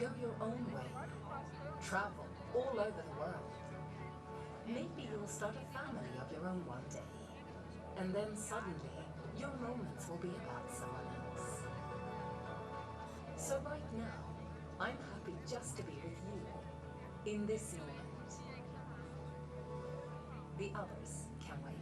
Go your own way. Travel all over the world. Maybe you'll start a family of your own one day. And then suddenly, your moments will be about someone else. So right now, I'm happy just to be with you in this moment. The others can wait.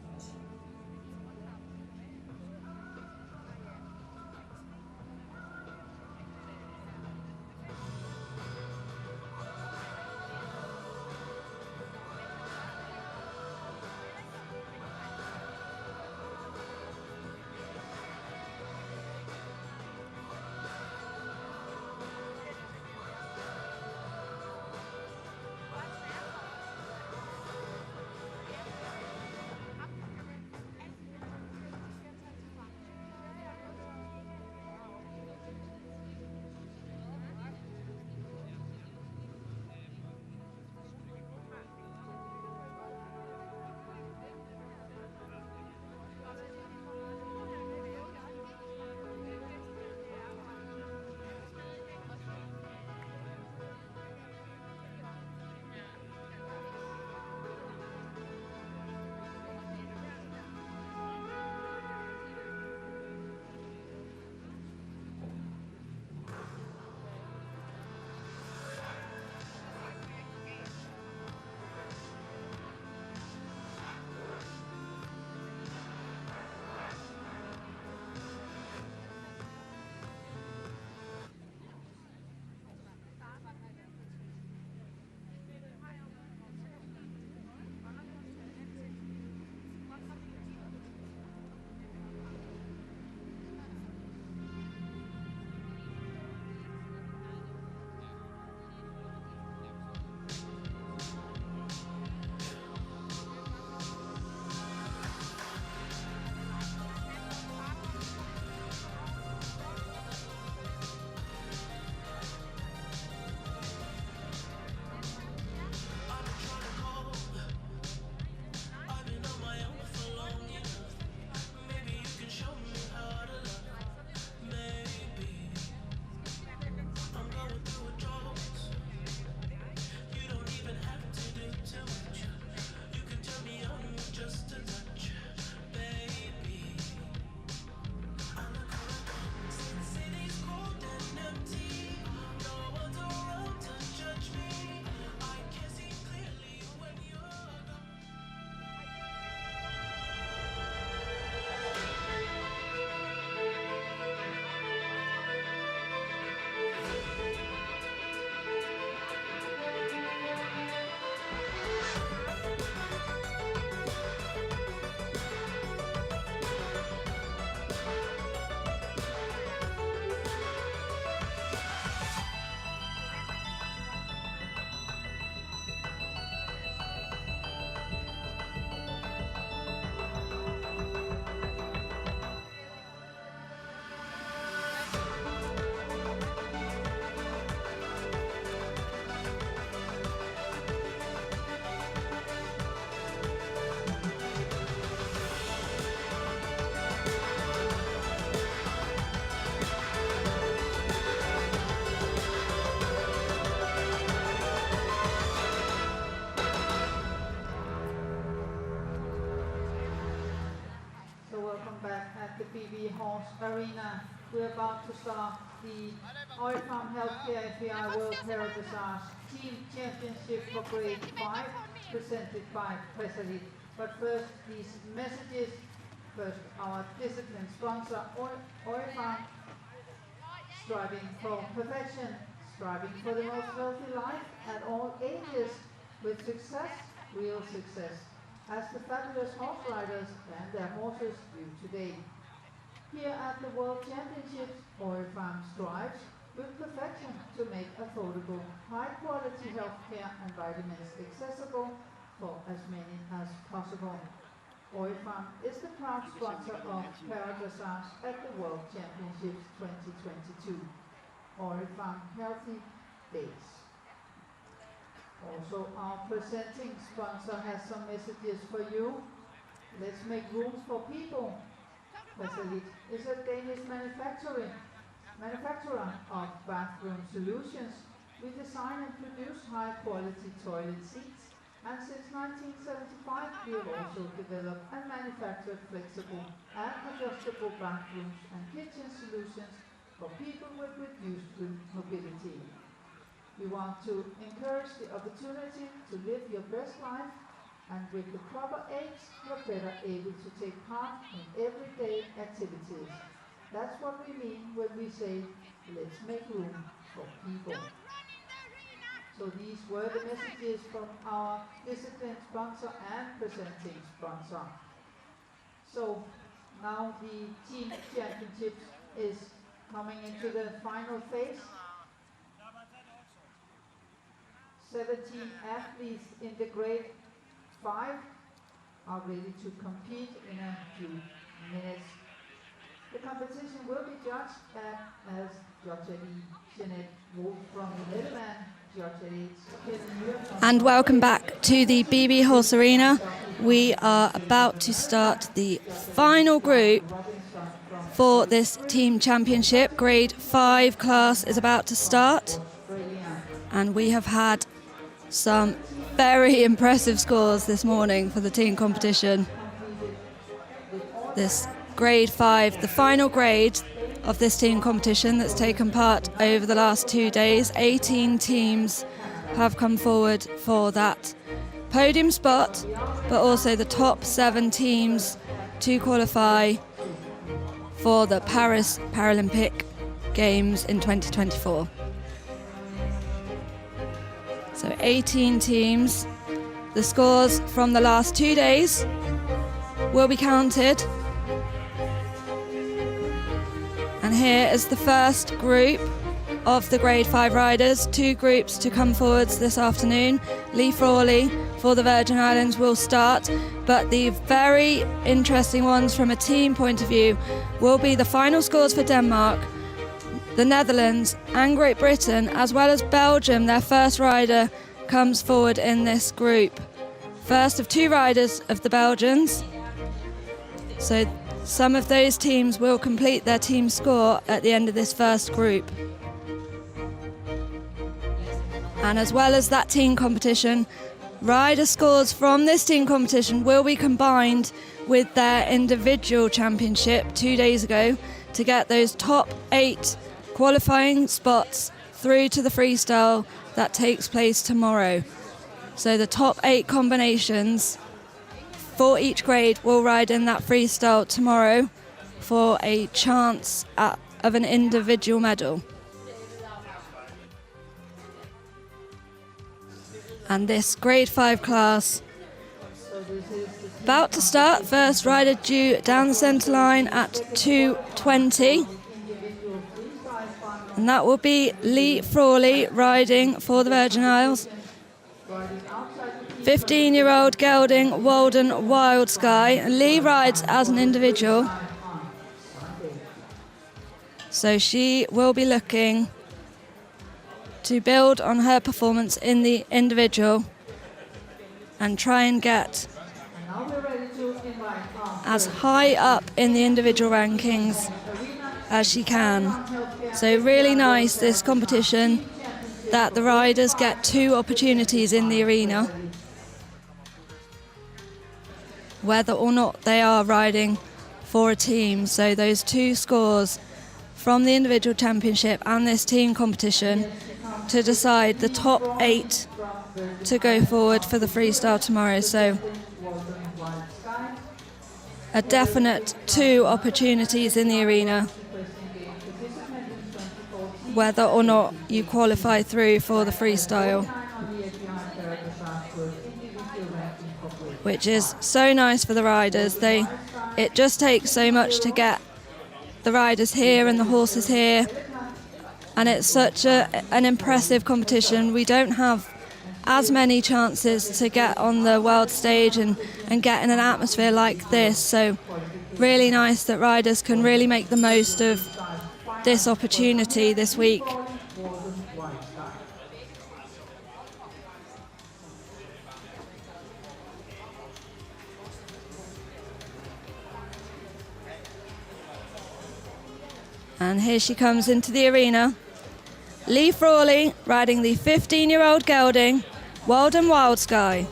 Arena. We're about to start the ECCO FEI World Dressage Team Championship for Grade 5, presented by Dressage. But first, these messages. First, our discipline sponsor, ECCO, striving for perfection, striving for the most healthy life at all ages, with success, real success, as the fabulous horse riders and their horses do today. Here at the World Championships, ECCO strives with perfection to make affordable, high-quality healthcare and vitamins accessible for as many as possible. ECCO is the proud sponsor of Dressage at the World Championships 2022. ECCO Healthy Days. Also, our presenting sponsor has some messages for you. Let's make room for people. Dressage is a Danish manufacturer of bathroom solutions We design and produce high-quality toilet seats, and since 1975 we have also developed and manufactured flexible and adjustable bathrooms and kitchen solutions for people with reduced mobility. We want to encourage the opportunity to live your best life, and with the proper aids, you're better able to take part in everyday activities. That's what we mean when we say, let's make room for people. So these were the messages from our discipline sponsor and presenting sponsor. So now the team championships is coming into the final phase. 17 athletes in the grade 5 are ready to compete in a few minutes. The competition will be judged as Judge Jeanette Wolf from the Netherlands. And welcome back to the BB Horse Arena. We are about to start the final group for this team championship. Grade 5 class is about to start, and we have had some very impressive scores this morning for the team competition. This grade 5, the final grade of this team competition that's taken part over the last 2 days. 18 teams have come forward for that podium spot, but also the top 7 teams to qualify for the Paris Paralympic Games in 2024. So 18 teams. The scores from the last 2 days will be counted. And here is the first group of the grade 5 riders. 2 groups to come forwards this afternoon. Lee Frawley for the Virgin Islands will start, but the very interesting ones from a team point of view will be the final scores for Denmark, the Netherlands and Great Britain, as well as Belgium. Their first rider comes forward in this group. First of 2 riders of the Belgians. So some of those teams will complete their team score at the end of this first group. And as well as that team competition, rider scores from this team competition will be combined with their individual championship 2 days ago to get those top 8 qualifying spots through to the freestyle that takes place tomorrow. So the top 8 combinations for each grade will ride in that freestyle tomorrow for a chance of an individual medal. And this grade 5 class about to start. First rider due down the centre line at 2:20. And that will be Lee Frawley riding for the Virgin Isles. 15-year-old gelding Walden Wild Sky. Lee rides as an individual, so she will be looking to build on her performance in the individual and try and get as high up in the individual rankings as she can. So really nice, this competition, that the riders get 2 opportunities in the arena, whether or not they are riding for a team. So those 2 scores from the individual championship and this team competition to decide the top 8 to go forward for the freestyle tomorrow. So a definite 2 opportunities in the arena, whether or not you qualify through for the freestyle, which is so nice for the riders. It just takes so much to get the riders here and the horses here, and it's such an impressive competition. We don't have as many chances to get on the world stage and get in an atmosphere like this, so really nice that riders can really make the most of this opportunity this week. And here she comes into the arena. Lee Frawley riding the 15-year-old gelding, Walden Wild Sky.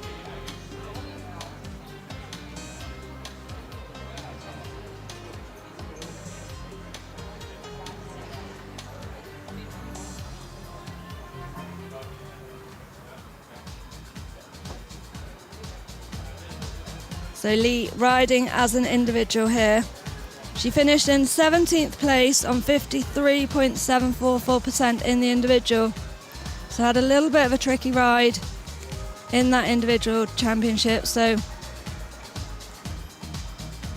So Lee riding as an individual here. She finished in 17th place on 53.744% in the individual. So had a little bit of a tricky ride in that individual championship. So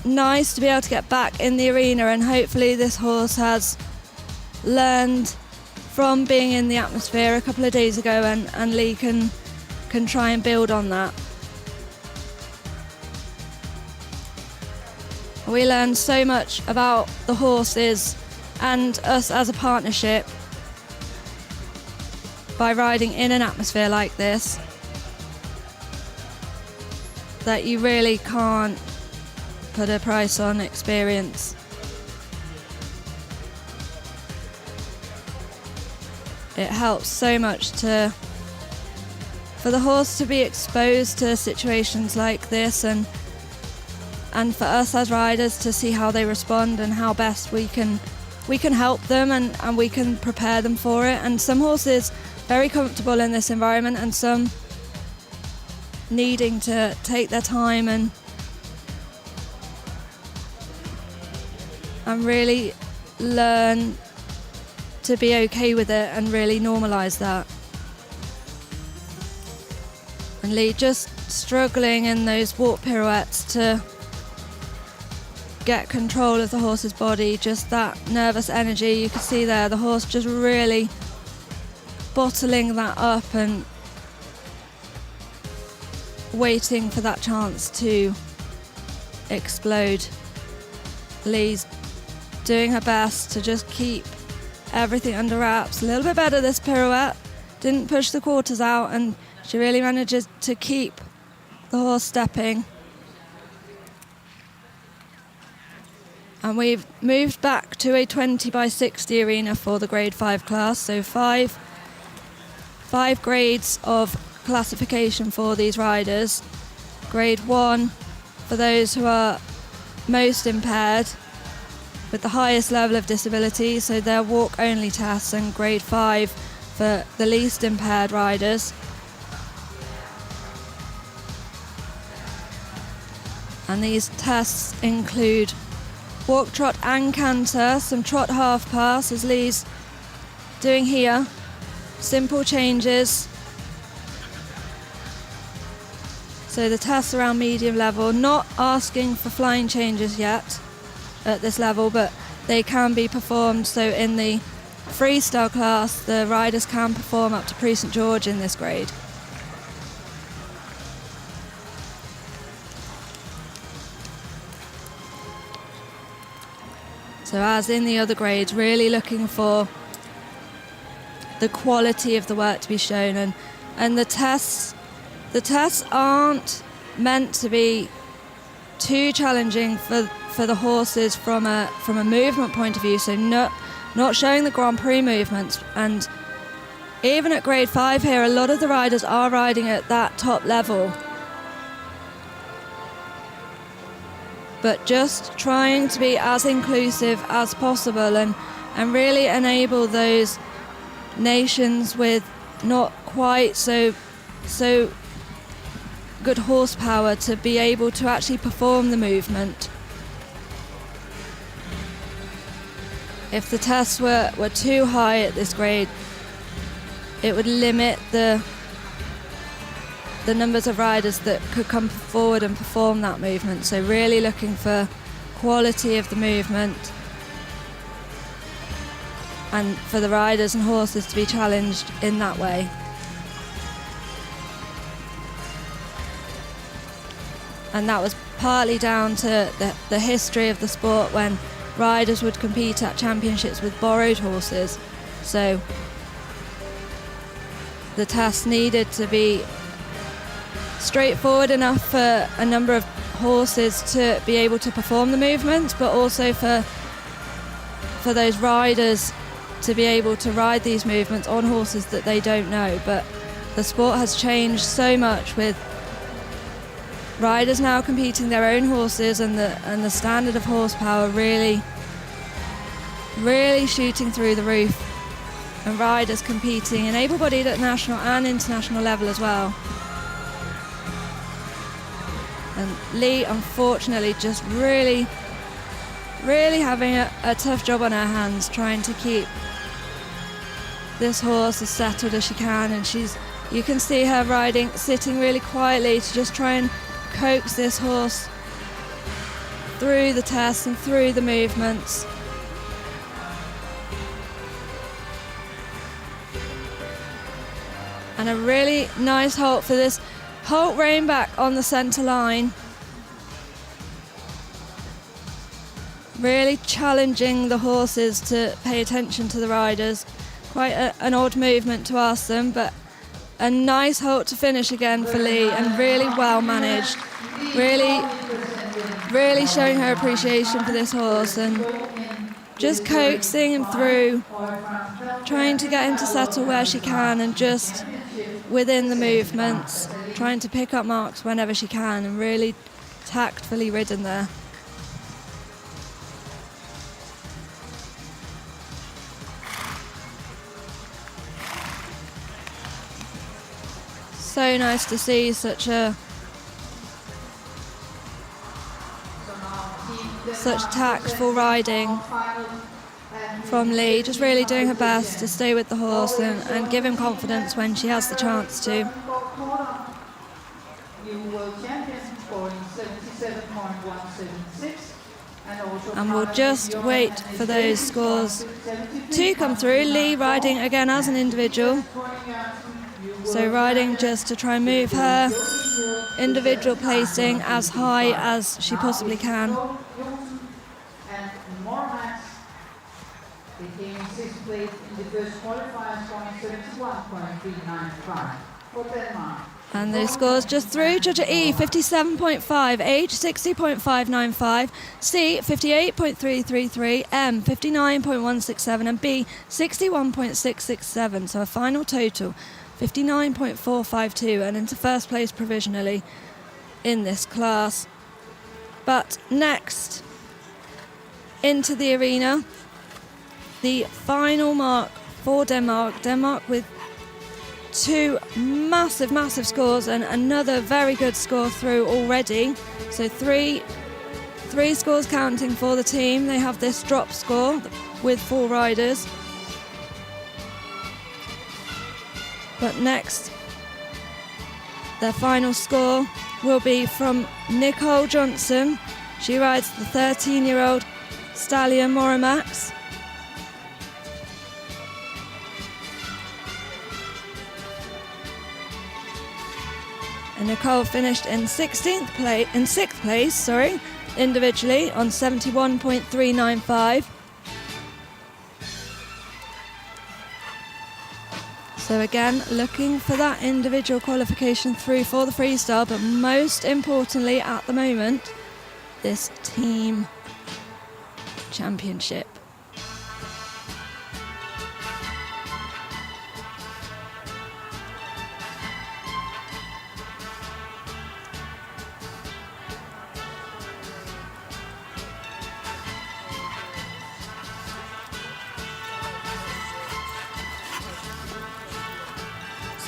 nice to be able to get back in the arena, and hopefully this horse has learned from being in the atmosphere a couple of days ago, and Lee can try and build on that. We learned so much about the horses and us as a partnership by riding in an atmosphere like this that you really can't put a price on experience. It helps so much for the horse to be exposed to situations like this, and for us as riders to see how they respond and how best we can help them and we can prepare them for it. And some horses very comfortable in this environment, and some needing to take their time and really learn to be okay with it and really normalise that. And Lee just struggling in those walk pirouettes to get control of the horse's body, just that nervous energy. You can see there the horse just really bottling that up and waiting for that chance to explode. Lee's doing her best to just keep everything under wraps. A little bit better this pirouette, didn't push the quarters out, and she really manages to keep the horse stepping. And we've moved back to a 20 by 60 arena for the grade 5 class. So five grades of classification for these riders. Grade 1 for those who are most impaired with the highest level of disability, so they're walk only tests, and grade 5 for the least impaired riders. And these tests include walk, trot and canter, some trot half pass as Lee's doing here, simple changes. So the tests around medium level, not asking for flying changes yet at this level, but they can be performed. So in the freestyle class, the riders can perform up to Prix St George in this grade. So as in the other grades, really looking for the quality of the work to be shown, and the tests aren't meant to be too challenging for the horses from a movement point of view. So not showing the Grand Prix movements, and even at grade 5 here, a lot of the riders are riding at that top level. But just trying to be as inclusive as possible and really enable those nations with not quite so good horsepower to be able to actually perform the movement. If the tests were too high at this grade, it would limit the numbers of riders that could come forward and perform that movement. So really looking for quality of the movement and for the riders and horses to be challenged in that way. And that was partly down to the history of the sport, when riders would compete at championships with borrowed horses. So the test needed to be straightforward enough for a number of horses to be able to perform the movements, but also for those riders to be able to ride these movements on horses that they don't know. But the sport has changed so much, with riders now competing their own horses, and the standard of horsepower really shooting through the roof, and riders competing in able-bodied at national and international level as well. And Lee, unfortunately, just really having a tough job on her hands, trying to keep this horse as settled as she can. And you can see her sitting really quietly to just try and coax this horse through the tests and through the movements. And a really nice halt for this halt rein back on the centre line. Really challenging the horses to pay attention to the riders. Quite an odd movement to ask them, but a nice halt to finish again for Lee, and really well managed. Really showing her appreciation for this horse, and just coaxing him through, trying to get him to settle where she can, and just within the movements, trying to pick up marks whenever she can, and really tactfully ridden there. So nice to see such tactful riding from Lee, just really doing her best to stay with the horse and give him confidence when she has the chance to. And we'll just wait for those scores to come through. Lee riding again as an individual. So riding just to try and move her individual placing as high as she possibly can. And those scores just through: Judge E 57.5, H 60.595, C 58.333, M 59.167, and B 61.667. So a final total 59.452, and into first place provisionally in this class. But next into the arena, the final mark for Denmark with two massive scores, and another very good score through already. So three scores counting for the team. They have this drop score with 4 riders. But next, their final score will be from Nicole Johnson. She rides the 13-year-old stallion Moromax. And Nicole finished in sixth place, individually on 71.395. So again, looking for that individual qualification through for the freestyle, but most importantly at the moment, this team championship.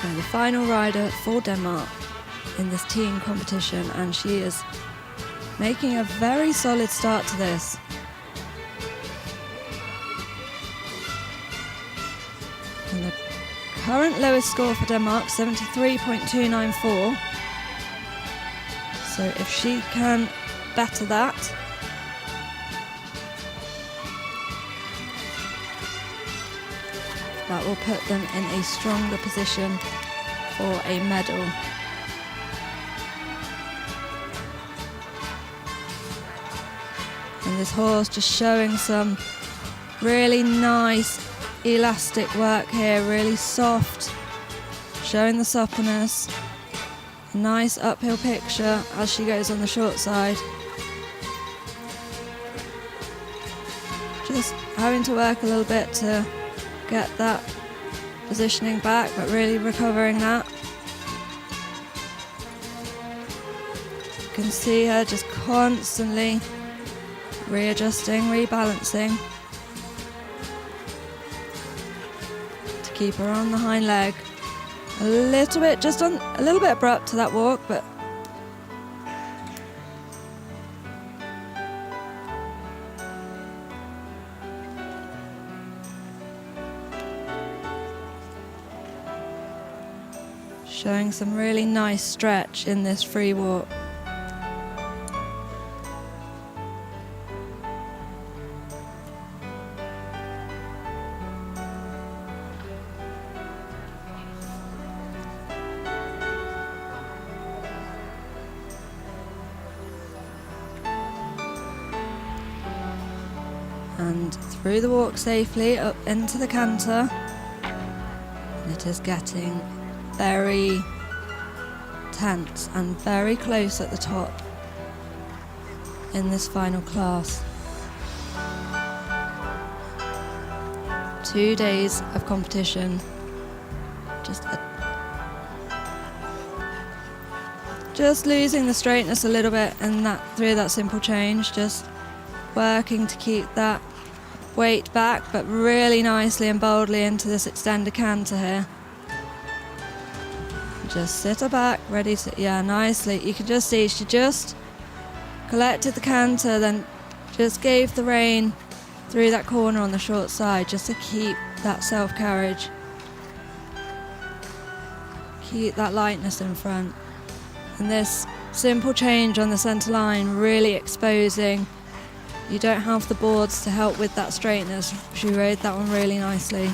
So the final rider for Denmark in this team competition, and she is making a very solid start to this. And the current lowest score for Denmark, 73.294. So if she can better that, that will put them in a stronger position for a medal. And this horse just showing some really nice elastic work here, really soft, showing the suppleness. A nice uphill picture as she goes on the short side. Just having to work a little bit to get that positioning back, but really recovering that. You can see her just constantly readjusting, rebalancing to keep her on the hind leg. A little bit, just on a little bit abrupt to that walk, but showing some really nice stretch in this free walk. And through the walk safely up into the canter. And it is getting very tense and very close at the top in this final class. 2 days of competition. Just losing the straightness a little bit, and that through that simple change, just working to keep that weight back, but really nicely and boldly into this extended canter here. Just sit her back, ready to, yeah, nicely. You can just see she just collected the canter, then just gave the rein through that corner on the short side, just to keep that self-carriage. Keep that lightness in front. And this simple change on the centre line really exposing. You don't have the boards to help with that straightness. She rode that one really nicely.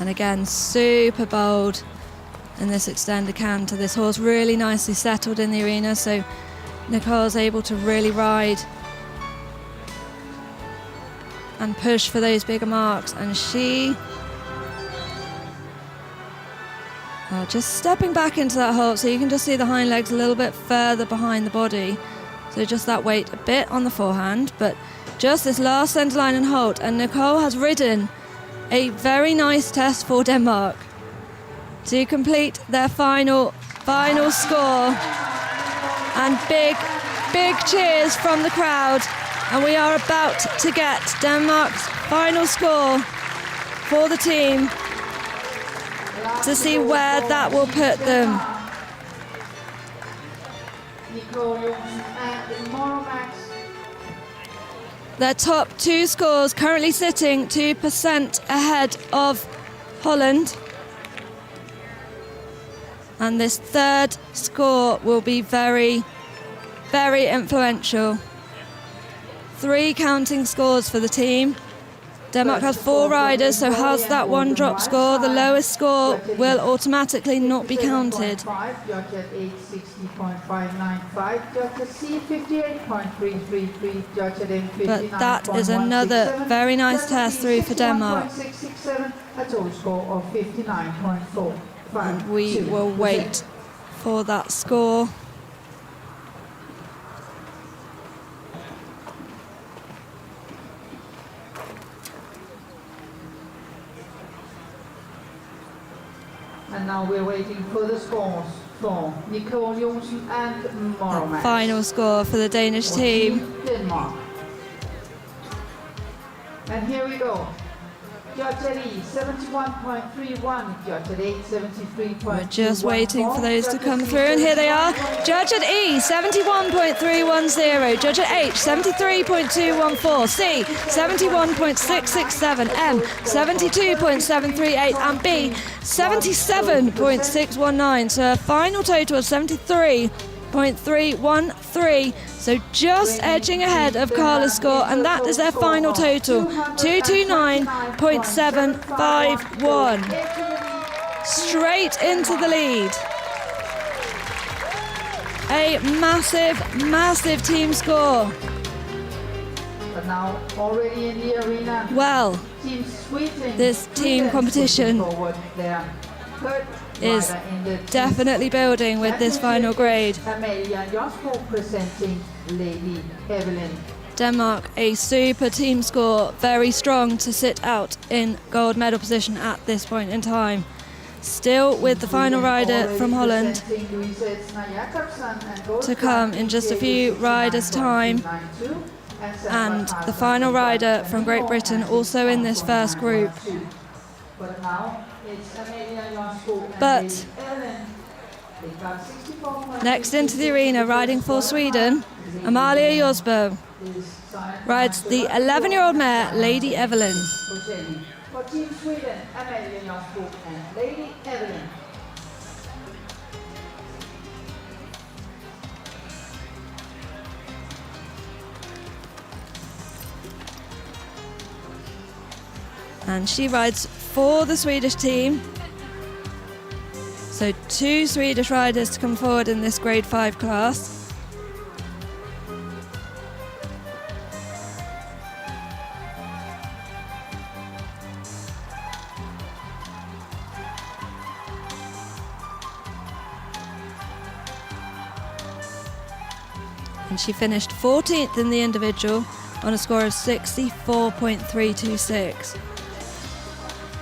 And again, super bold in this extended canter. This horse really nicely settled in the arena, so Nicole's able to really ride and push for those bigger marks. And she just stepping back into that halt, so you can just see the hind legs a little bit further behind the body. So just that weight a bit on the forehand, but just this last centre line and halt. And Nicole has ridden a very nice test for Denmark to complete their final score. And big cheers from the crowd. And we are about to get Denmark's final score for the team, to see where that will put them. Their top two scores currently sitting 2% ahead of Holland. And this third score will be very, very influential. 3 counting scores for the team. Denmark has 4 riders, so has that one drop score. The lowest score will automatically not be counted. But that is another very nice test through for Denmark. And we will wait for that score. And now we're waiting for the scores for Nicole Jonsen and Moromax. Final score for the Danish team. Denmark. And here we go. Judge at E, 71.31. Judge at 8, 73.21. We're just waiting for those to come through, and here they are. Judge at E, 71.310. Judge at H, 73.214. C, 71.667. M, 72.738. And B, 77.619. So a final total of 73.313. So just edging ahead of Carla's score, and that is their final total, 229.751. Straight into the lead. A massive, massive team score. But now already in the arena. Well, this team competition is definitely building with this final grade. Amalia Josbo presenting Lady Evelyn Denmark a super team score, very strong to sit out in gold medal position at this point in time. Still with the final rider from Holland to come in just a few riders' time, and the final rider from Great Britain also in this first group. But next into the arena, riding for Sweden, Amalia Josbo rides the 11-year-old mare Lady Evelyn. For Team Sweden, Amalia Josbo and Lady Evelyn. And she rides for the Swedish team. So 2 Swedish riders to come forward in this grade 5 class. And she finished 14th in the individual on a score of 64.326.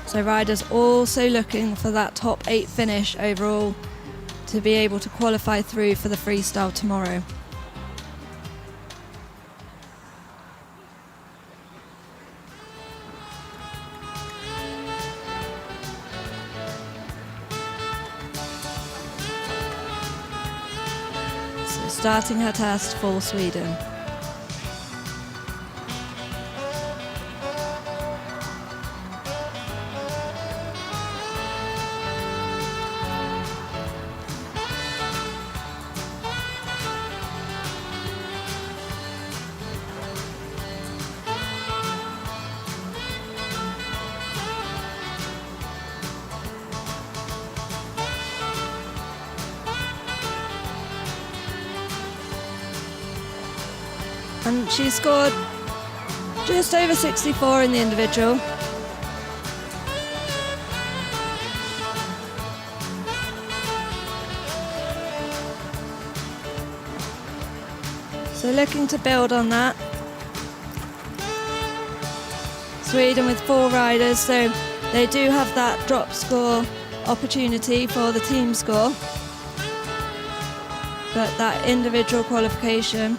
So riders also looking for that top 8 finish overall to be able to qualify through for the freestyle tomorrow. So starting her test for Sweden. And she scored just over 64 in the individual. So looking to build on that. Sweden with 4 riders, so they do have that drop score opportunity for the team score. But that individual qualification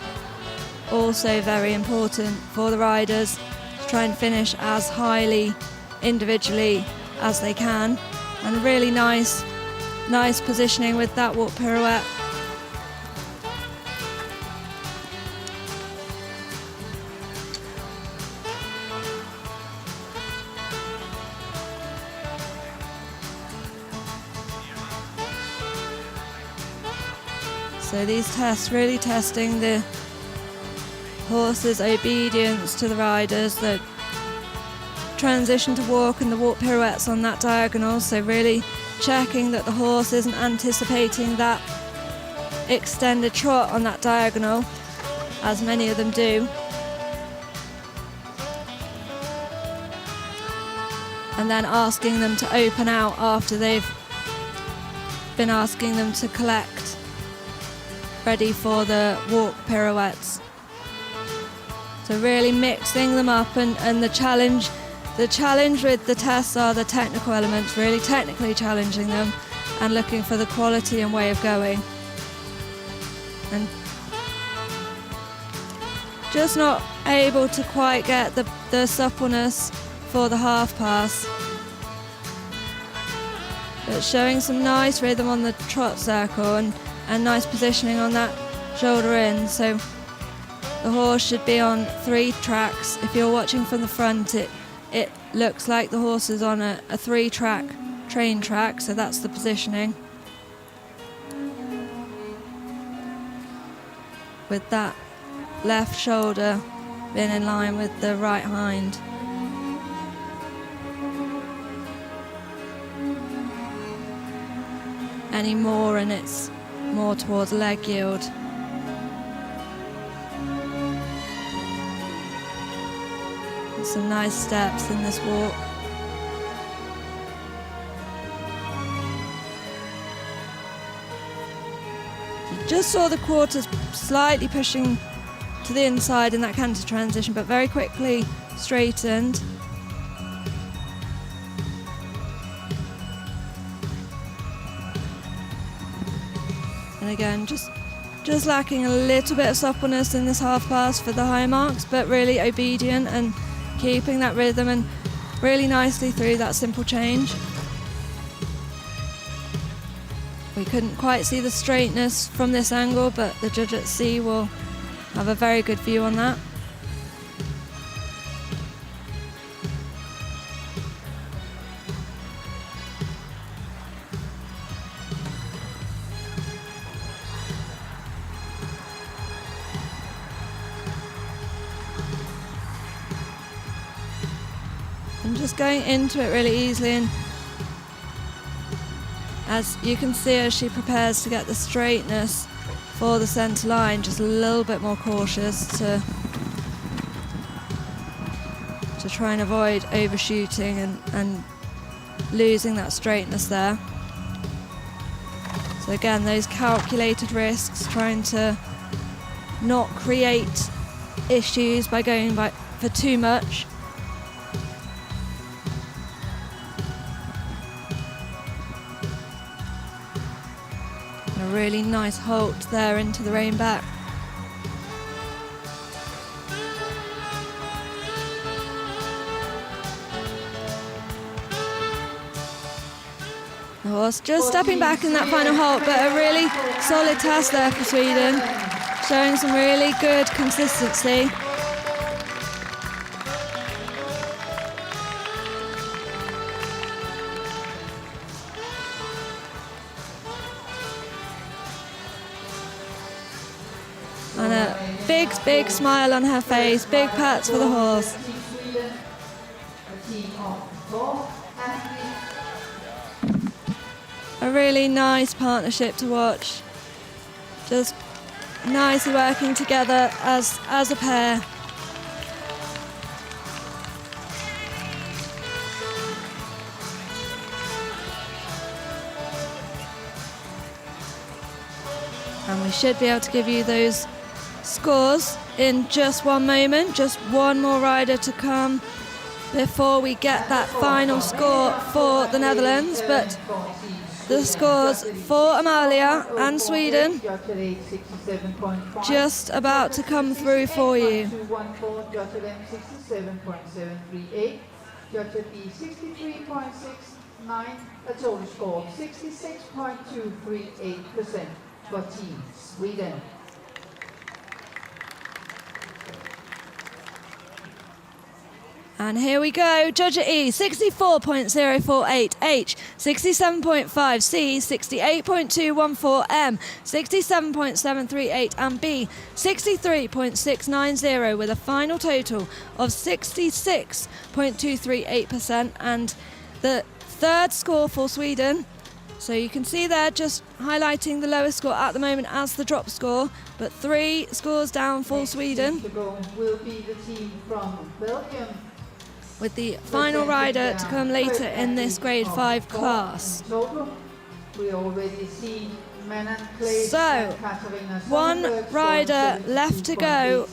also very important for the riders to try and finish as highly individually as they can, and really nice positioning with that walk pirouette. So these tests really testing the horse's obedience to the riders, the transition to walk and the walk pirouettes on that diagonal, so really checking that the horse isn't anticipating that extended trot on that diagonal, as many of them do. And then asking them to open out after they've been asking them to collect, ready for the walk pirouettes. So really mixing them up, and the challenge with the tests are the technical elements, really technically challenging them and looking for the quality and way of going. And just not able to quite get the suppleness for the half pass. But showing some nice rhythm on the trot circle and nice positioning on that shoulder in. So the horse should be on 3 tracks. If you're watching from the front, it looks like the horse is on a 3-track train track, so that's the positioning. With that left shoulder being in line with the right hind. Any more and it's more towards leg yield. Some nice steps in this walk. You just saw the quarters slightly pushing to the inside in that canter transition, but very quickly straightened. And again, just lacking a little bit of suppleness in this half pass for the high marks, but really obedient and keeping that rhythm and really nicely through that simple change. We couldn't quite see the straightness from this angle, but the judge at sea will have a very good view on that. And just going into it really easily, and as you can see as she prepares to get the straightness for the centre line, just a little bit more cautious to try and avoid overshooting and losing that straightness there. So again, those calculated risks, trying to not create issues by going for too much. A really nice halt there into the rein back. The horse just stepping back in that final halt, but a really solid task there for Sweden, showing some really good consistency. And a big smile on her face, big pats for the horse. A really nice partnership to watch. Just nicely working together as a pair. And we should be able to give you those scores in just one moment. Just one more rider to come before we get that final score for the Netherlands, but the scores for Amalia and Sweden just about to come through for you. A total score of 66.238% for Team Sweden. And here we go, judge at E, 64.048H, 67.5C, 68.214M, 67.738 and B, 63.690 with a final total of 66.238%, and the third score for Sweden. So you can see there just highlighting the lowest score at the moment as the drop score, but 3 scores down for Sweden. Next to go will be the team from Belgium, with the final rider to come later in this grade 5 class. We already see So, one rider left to go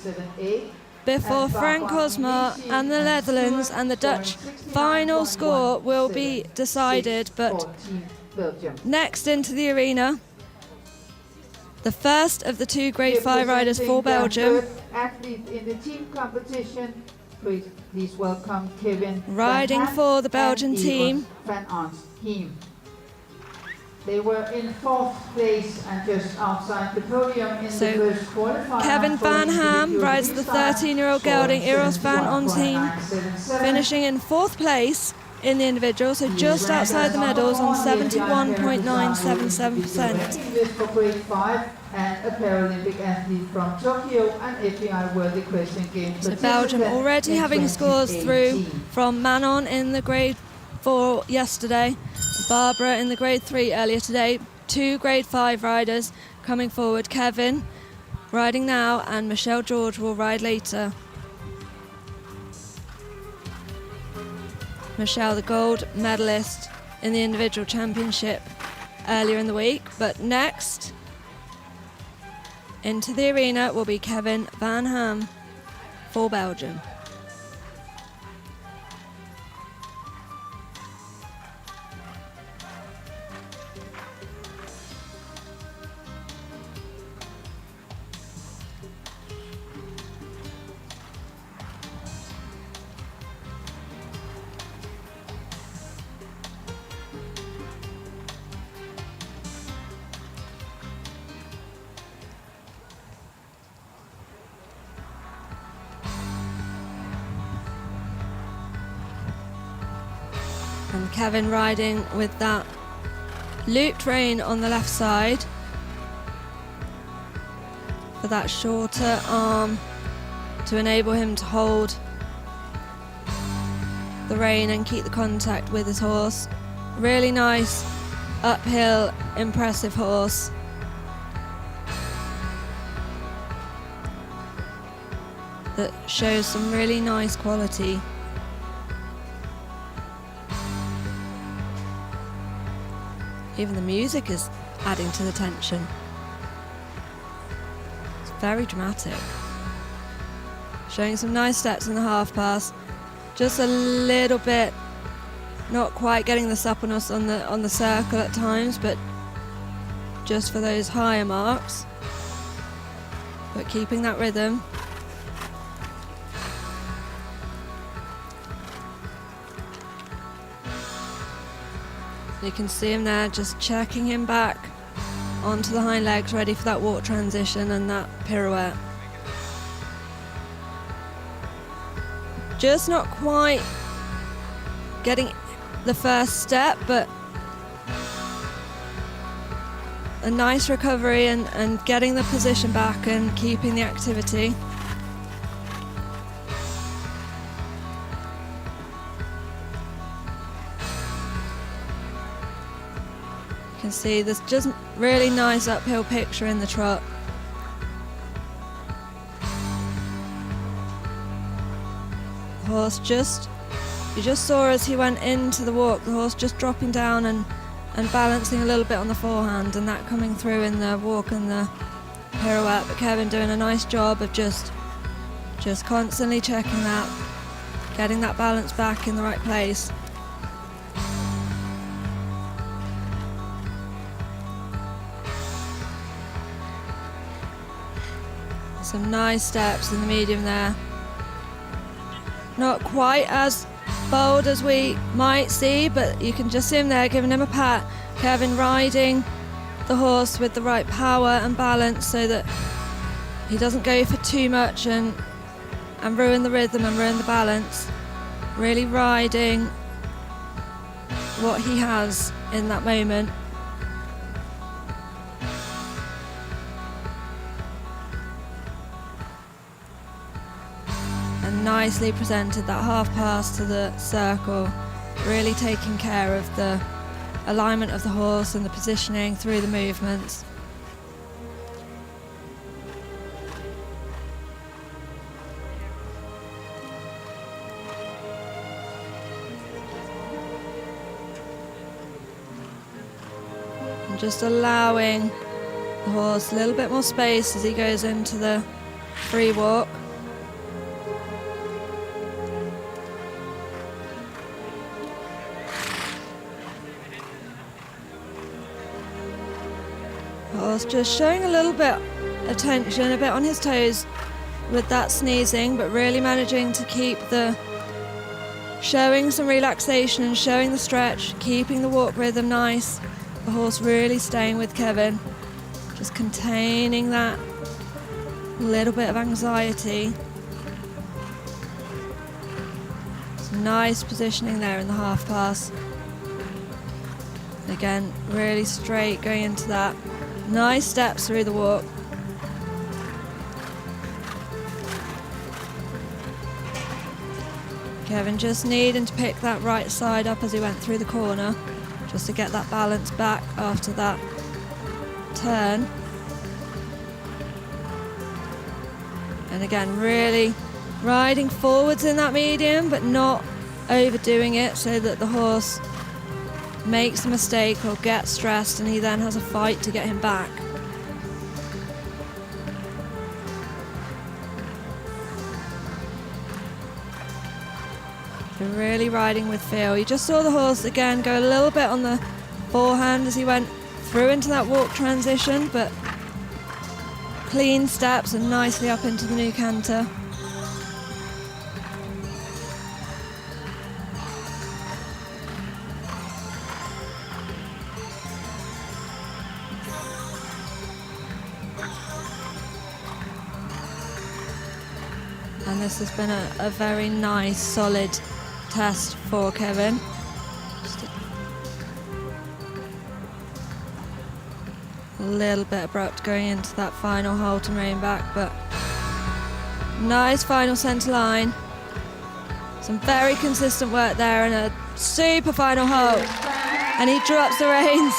before Frank Osmar and the Netherlands, and the Dutch final score will be decided. But next into the arena, the first of the 2 grade 5 riders for Belgium. Athlete in the team competition. Please welcome Kevin. Riding for the Belgian team. Van Arn's team. They were in 4th place and just outside the podium in the first qualifier. Kevin Van Ham rides the 13-year-old gelding Eros Van On team, finishing in 4th place in the individual, so just outside the medals on 71.977%. For grade 5 and a Paralympic athlete from Tokyo and FEI World Equestrian Games. So Belgium already having scores through from Manon in the grade 4 yesterday, Barbara in the grade 3 earlier today, 2 grade 5 riders coming forward. Kevin riding now, and Michelle George will ride later. Michelle, the gold medalist in the individual championship earlier in the week. But next, Into the arena will be Kevin Van Ham for Belgium. And Kevin riding with that looped rein on the left side for that shorter arm to enable him to hold the rein and keep the contact with his horse. Really nice, uphill, impressive horse. That shows some really nice quality. Even the music is adding to the tension. It's very dramatic. Showing some nice steps in the half pass. Just a little bit, not quite getting the suppleness on the circle at times, but just for those higher marks. But keeping that rhythm. You can see him there just checking him back onto the hind legs, ready for that walk transition and that pirouette. Just not quite getting the first step, but a nice recovery and getting the position back and keeping the activity. You can see there's just really nice uphill picture in the trot. The horse you just saw as he went into the walk, the horse just dropping down and balancing a little bit on the forehand, and that coming through in the walk and the pirouette. But Kevin doing a nice job of just constantly checking that, getting that balance back in the right place. Some nice steps in the medium there. Not quite as bold as we might see, but you can just see him there giving him a pat. Kevin riding the horse with the right power and balance so that he doesn't go for too much and ruin the rhythm and ruin the balance. Really riding what he has in that moment. Nicely presented that half pass to the circle, really taking care of the alignment of the horse and the positioning through the movements. And just allowing the horse a little bit more space as he goes into the free walk. Just showing a little bit of tension, a bit on his toes with that sneezing, but really managing to keep showing some relaxation and showing the stretch, keeping the walk rhythm nice. The horse really staying with Kevin, just containing that little bit of anxiety. Some nice positioning there in the half pass. Again, really straight going into that. Nice steps through the walk. Kevin just needing to pick that right side up as he went through the corner, just to get that balance back after that turn. And again, really riding forwards in that medium, but not overdoing it so that the horse makes a mistake or gets stressed and he then has a fight to get him back. So really riding with feel. You just saw the horse again go a little bit on the forehand as he went through into that walk transition, but clean steps and nicely up into the new canter. And this has been a very nice, solid test for Kevin. Just a little bit abrupt going into that final halt and rein back, but nice final centre line. Some very consistent work there and a super final halt. And he drops the reins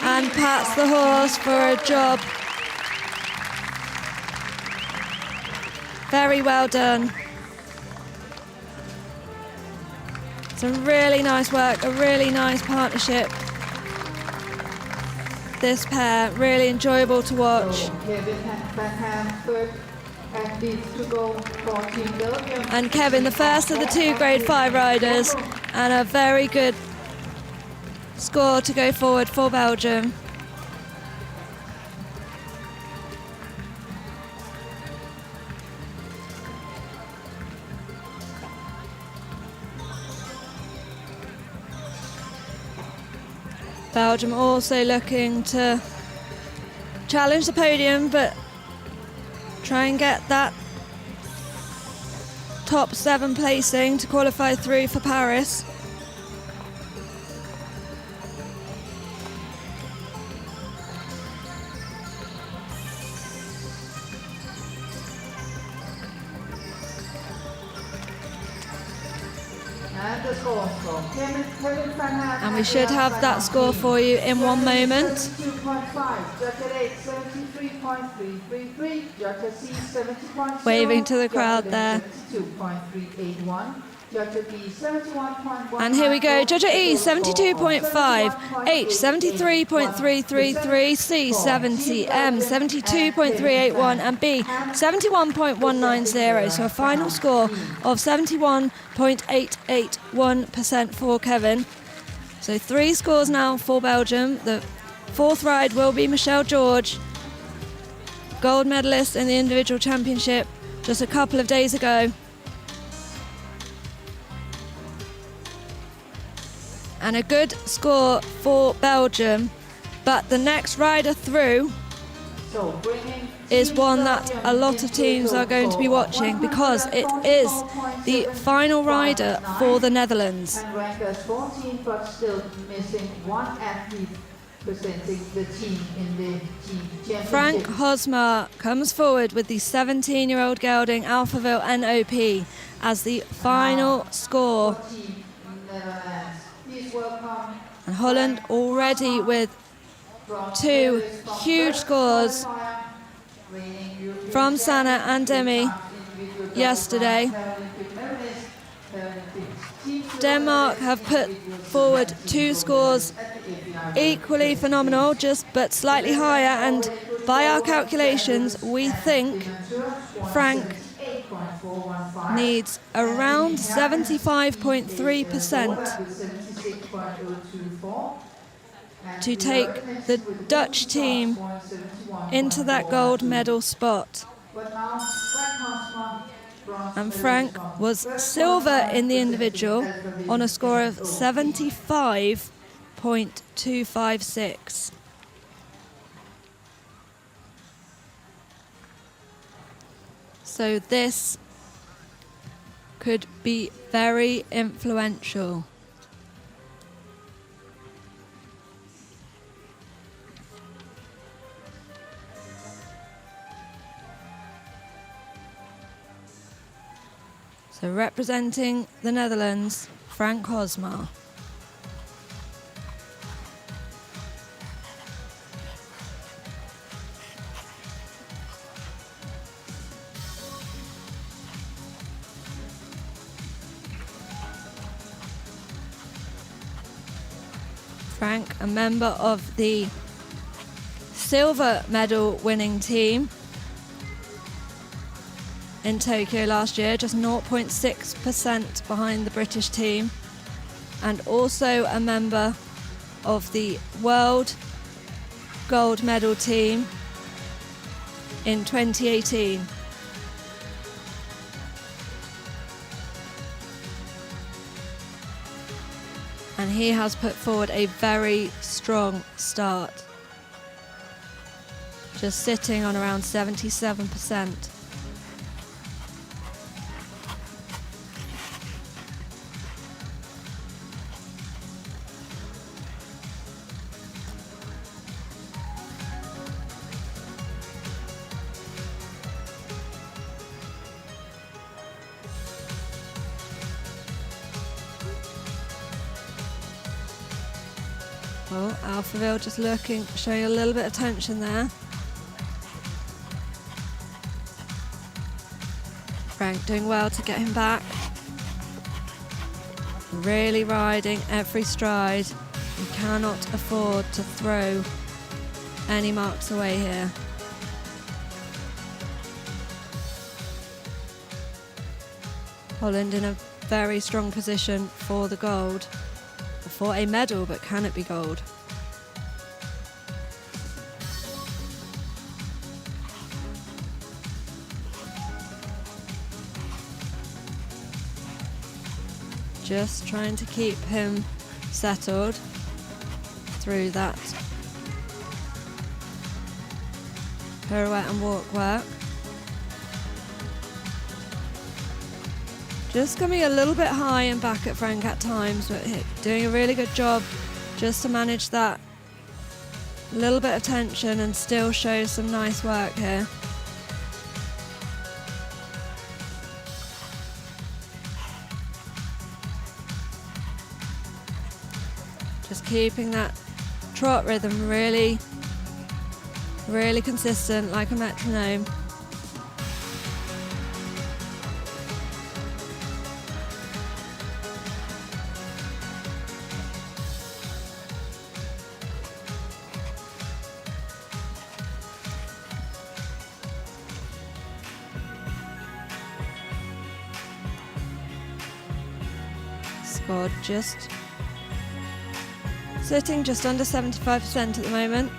and pats the horse for a job. Very well done. Some really nice work, a really nice partnership. This pair, really enjoyable to watch. And Kevin, the first of the two Grade 5 riders, and a very good score to go forward for Belgium. Belgium also looking to challenge the podium, but try and get that top 7 placing to qualify through for Paris. And we should have that score for you in one moment. Waving to the crowd there. And here we go, Judge E 72.5, H 73.333, C 70, M 72.381 and B 71.190. So a final score of 71.881% for Kevin. So 3 scores now for Belgium. The 4th ride will be Michelle George, gold medalist in the individual championship just a couple of days ago. And a good score for Belgium, but the next rider through is one that a lot of teams are going to be watching because it is the final rider for the Netherlands. And ranked as 14, but still missing one athlete presenting the team in the team championship. Frank Hosmar comes forward with the 17-year-old gelding Alphaville NOP as the final score. And Holland already with 2 huge scores from Sana and Demi yesterday. Denmark have put forward 2 scores equally phenomenal, but slightly higher, and by our calculations we think Frank needs around 75.3% to take the Dutch team into that gold medal spot. And Frank was silver in the individual on a score of 75.256. So this could be very influential. So representing the Netherlands, Frank Hosmar. Frank, a member of the silver medal winning team. in Tokyo last year, just 0.6% behind the British team, and also a member of the world gold medal team in 2018. And he has put forward a very strong start, just sitting on around 77%. Well, Alphaville just looking, showing a little bit of tension there. Frank doing well to get him back. Really riding every stride. He cannot afford to throw any marks away here. Holland in a very strong position for the gold. For a medal, but can it be gold? Just trying to keep him settled through that pirouette and walk work. Just coming a little bit high and back at Frank at times, but doing a really good job just to manage that little bit of tension and still show some nice work here. Just keeping that trot rhythm really, really consistent, like a metronome. Squad just sitting just under 75% at the moment.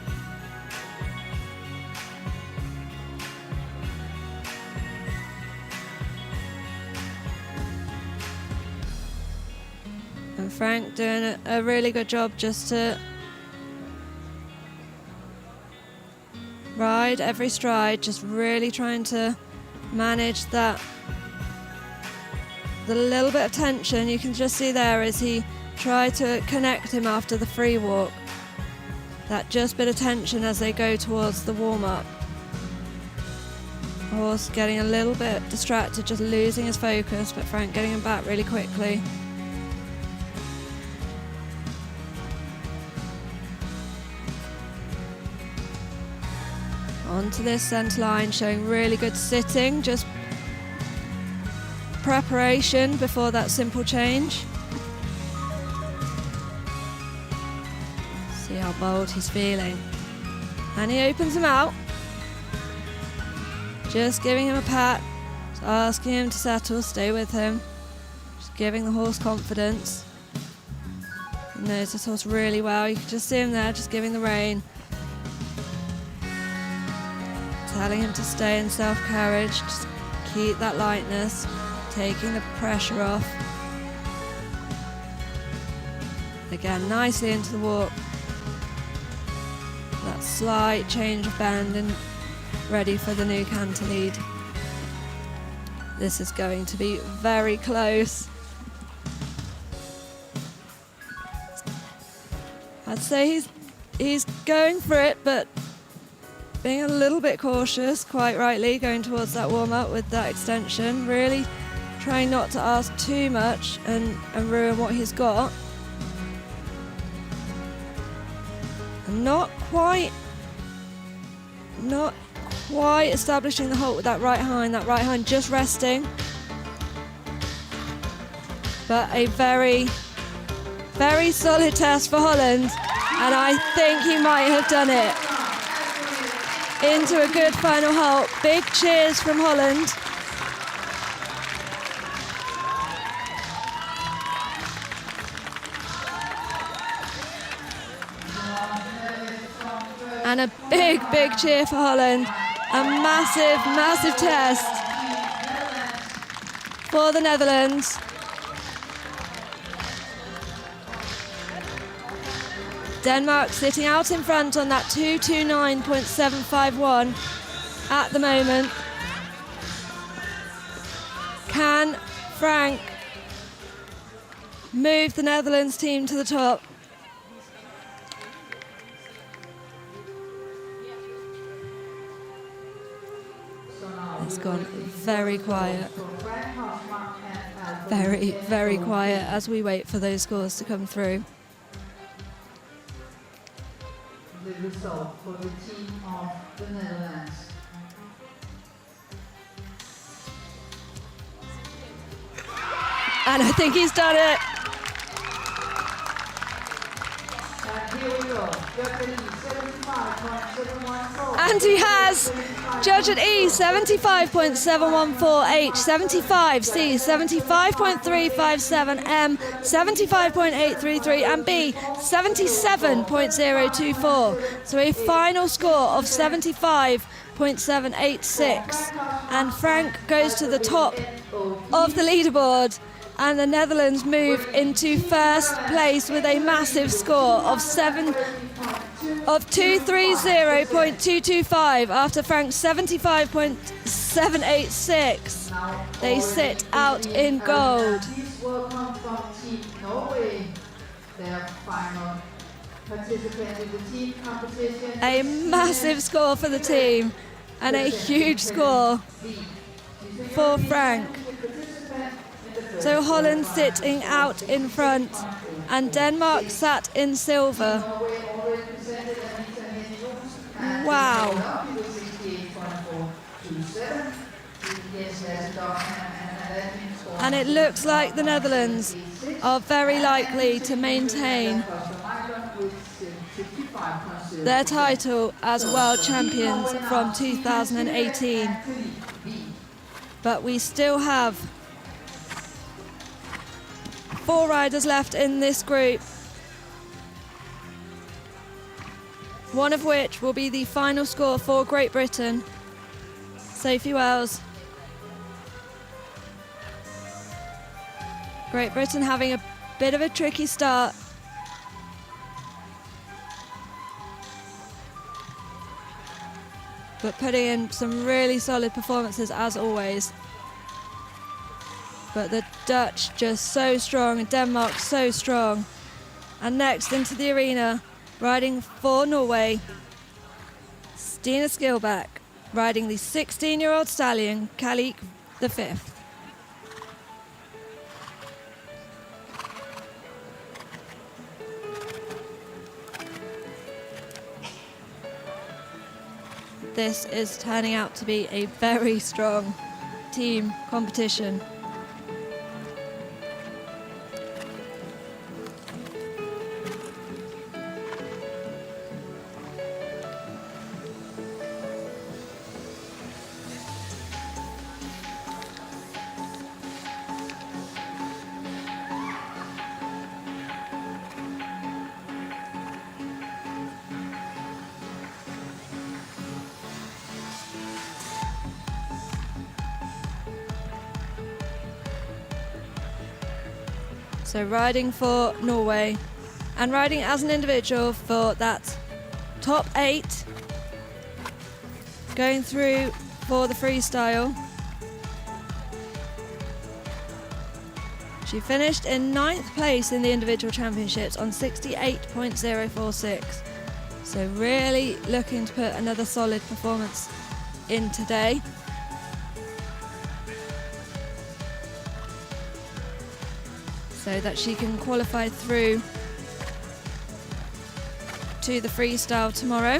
And Frank doing a really good job just to ride every stride, just really trying to manage that. The little bit of tension you can just see there as he tried to connect him after the free walk. That just bit of tension as they go towards the warm-up. Horse getting a little bit distracted, just losing his focus, but Frank getting him back really quickly. Onto this centre line, showing really good sitting, just preparation before that simple change. See how bold he's feeling. And he opens him out. Just giving him a pat, just asking him to settle, stay with him. Just giving the horse confidence. He knows this horse really well. You can just see him there, just giving the rein. Telling him to stay in self-carriage, just keep that lightness. Taking the pressure off. Again, nicely into the walk. That slight change of bend and ready for the new canter lead. This is going to be very close. I'd say he's going for it, but being a little bit cautious, quite rightly, going towards that warm-up with that extension. Really trying not to ask too much and ruin what he's got. And not quite establishing the halt with that right hind just resting. But a very, very solid test for Holland, and I think he might have done it. Into a good final halt. Big cheers from Holland. big cheer for Holland. A massive test for the Netherlands. Denmark sitting out in front on that 229.751 at the moment. Can Frank move the Netherlands team to the top? It's gone very quiet. Very quiet as we wait for those scores to come through. The result for the team of the Netherlands. And I think he's done it. And here we go. And he has. Judge at E, 75.714H, 75C, 75.357, M, 75.833, and B, 77.024. So a final score of 75.786. And Frank goes to the top of the leaderboard. And the Netherlands move into first place with a massive score of 230.225 after Frank's 75.786. They sit out in gold. These will come from Team Norway, their final participant in the team competition. A massive score for the team and a huge score for Frank. So Holland sitting out in front and Denmark sat in silver. Wow. And it looks like the Netherlands are very likely to maintain their title as world champions from 2018. But we still have 4 riders left in this group, one of which will be the final score for Great Britain. Sophie Wells. Great Britain having a bit of a tricky start. But putting in some really solid performances as always. But the Dutch just so strong and Denmark so strong. And next into the arena, riding for Norway, Stina Skilback, riding the 16-year-old stallion, Kalik the 5th. This is turning out to be a very strong team competition. So riding for Norway and riding as an individual for that top 8, going through for the freestyle. She finished in 9th place in the individual championships on 68.046. So really looking to put another solid performance in today. So that she can qualify through to the freestyle tomorrow.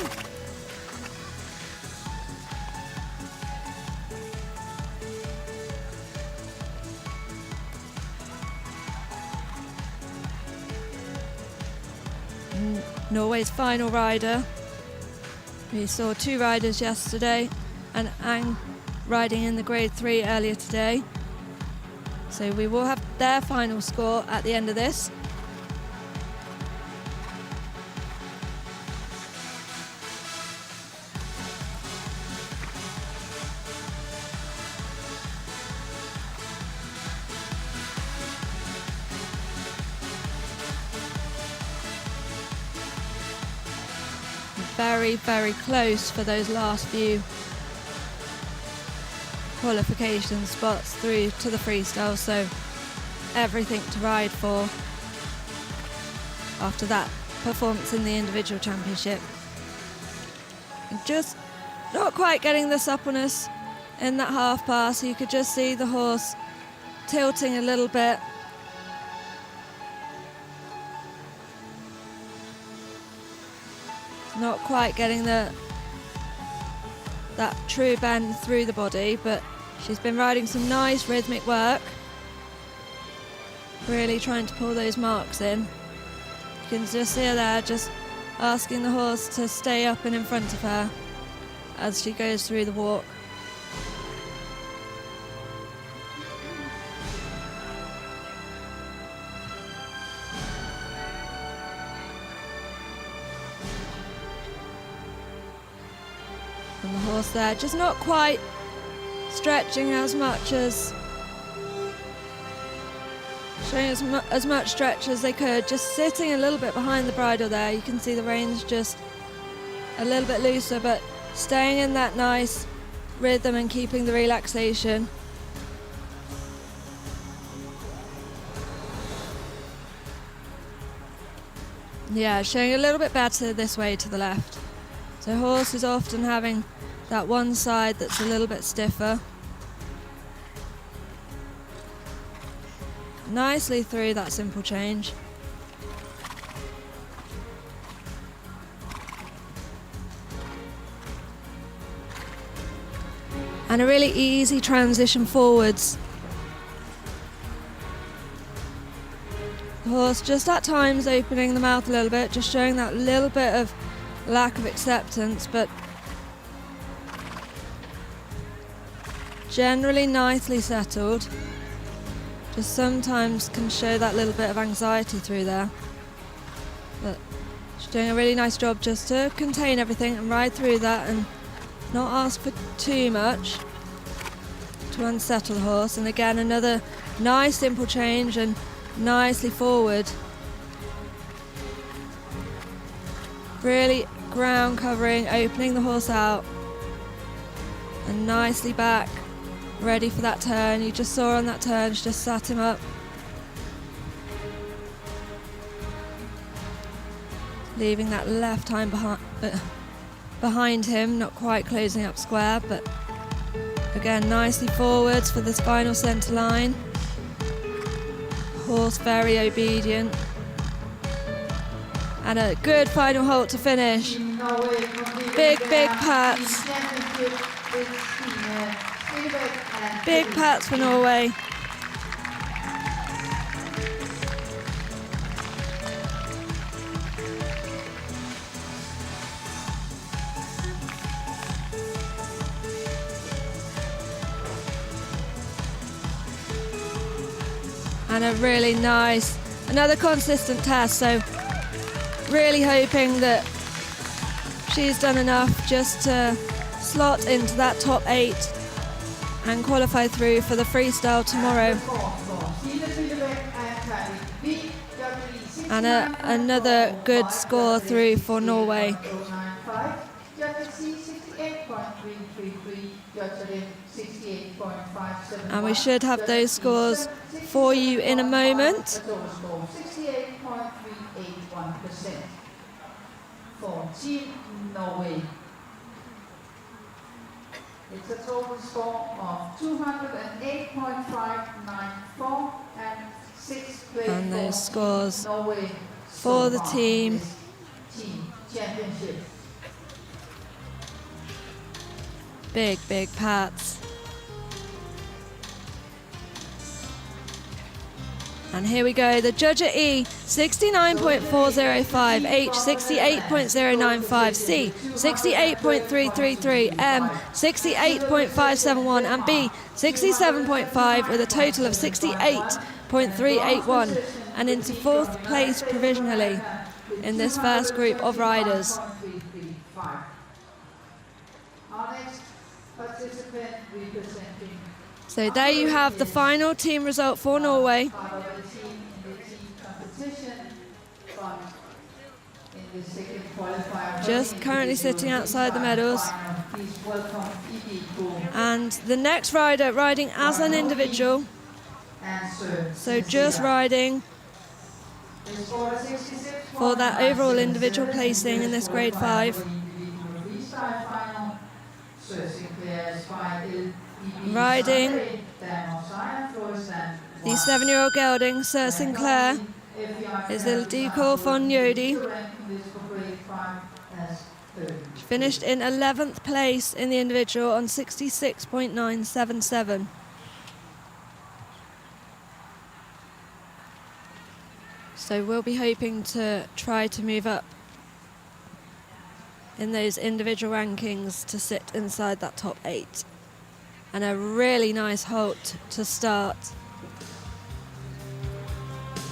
Norway's final rider. We saw 2 riders yesterday and Ang riding in the grade 3 earlier today. So we will have their final score at the end of this. very, very close for those last few qualification spots through to the freestyle, so everything to ride for after that performance in the individual championship. And just not quite getting the suppleness in that half pass. You could just see the horse tilting a little bit. Not quite getting that true bend through the body, but she's been riding some nice rhythmic work, really trying to pull those marks in. You can just see her there, just asking the horse to stay up and in front of her as she goes through the walk. And the horse there just not quite stretching as much as, showing as much stretch as they could, just sitting a little bit behind the bridle there. You can see the reins just a little bit looser, but staying in that nice rhythm and keeping the relaxation. Yeah, showing a little bit better this way to the left. So horse is often having that one side that's a little bit stiffer. Nicely through that simple change. And a really easy transition forwards. The horse just at times opening the mouth a little bit, just showing that little bit of lack of acceptance, but generally nicely settled. Just sometimes can show that little bit of anxiety through there, but she's doing a really nice job just to contain everything and ride through that and not ask for too much to unsettle the horse. And again, another nice simple change and nicely forward. Really ground covering, opening the horse out and nicely back, ready for that turn. You just saw on that turn, she just sat him up. Leaving that left hind behind him, not quite closing up square, but again nicely forwards for this final centre line. Horse very obedient. And a good final halt to finish. Big pats. Big pats for Norway. And a really nice, another consistent test, so really hoping that she's done enough just to slot into that top 8 and qualify through for the freestyle tomorrow. And another good score through for Norway. And we should have those scores for you in a moment. For Team Norway. It's a total score of 208.594 and 6th place. And those scores Norway for the team championship. Big pats. And here we go, the judge at E, 69.405, H, 68.095, C, 68.333, M, 68.571, and B, 67.5, with a total of 68.381, and into 4th place provisionally in this first group of riders. Our next participant representing. So there you have the final team result for Norway. In the team competition from in the second qualifier. Just currently sitting outside the medals. Please welcome ECCO. And the next rider riding as an individual. So just riding for that overall individual placing in this grade 5. Riding the 7-year-old gelding, Sir Sinclair, is the Decor von Jodi. Finished in 11th place in the individual on 66.977. So we'll be hoping to try to move up in those individual rankings to sit inside that top 8. And a really nice halt to start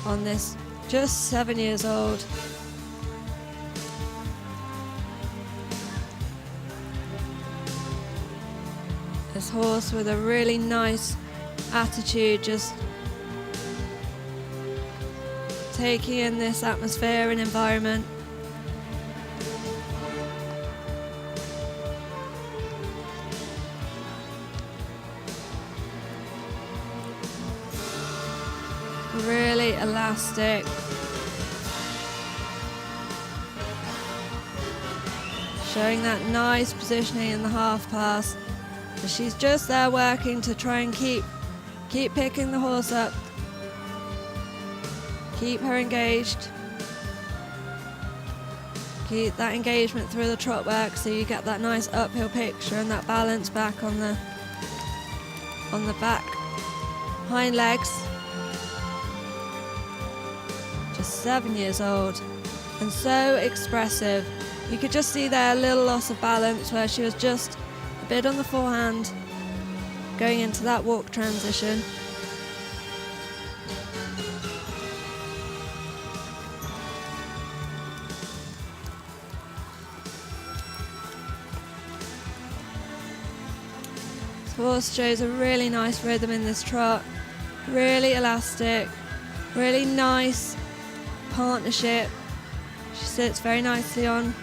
on this just 7 years old. This horse with a really nice attitude, just taking in this atmosphere and environment. Really elastic. Showing that nice positioning in the half pass. She's just there working to try and keep picking the horse up. Keep her engaged. Keep that engagement through the trot work so you get that nice uphill picture and that balance back on the back hind legs. Just 7 years old and so expressive. You could just see there a little loss of balance where she was just a bit on the forehand going into that walk transition. This horse shows a really nice rhythm in this trot, really elastic, really nice partnership. She sits very nicely on.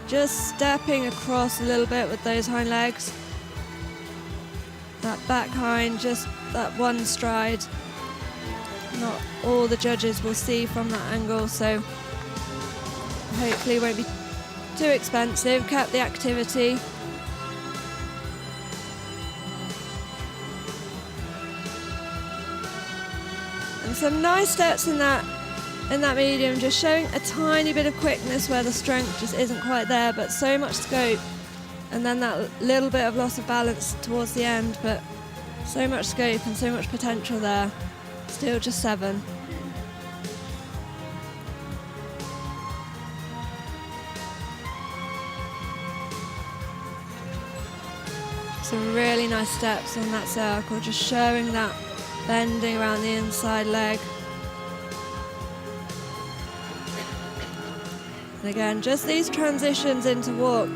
Just stepping across a little bit with those hind legs. That back hind, just that one stride. Not all the judges will see from that angle, so hopefully it won't be too expensive. Kept the activity. And some nice steps in that medium, just showing a tiny bit of quickness where the strength just isn't quite there, but so much scope, and then that little bit of loss of balance towards the end, but so much scope and so much potential there. Still just 7. Some really nice steps on that circle, just showing that bending around the inside leg. And again, just these transitions into walk.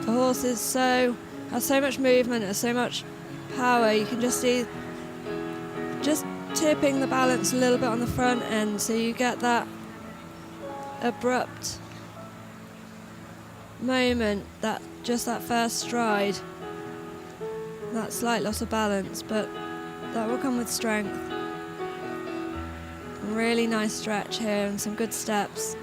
The horse has so much movement, has so much power. You can just see just tipping the balance a little bit on the front end, so you get that abrupt moment, that first stride, that slight loss of balance, but that will come with strength. A really nice stretch here and some good steps.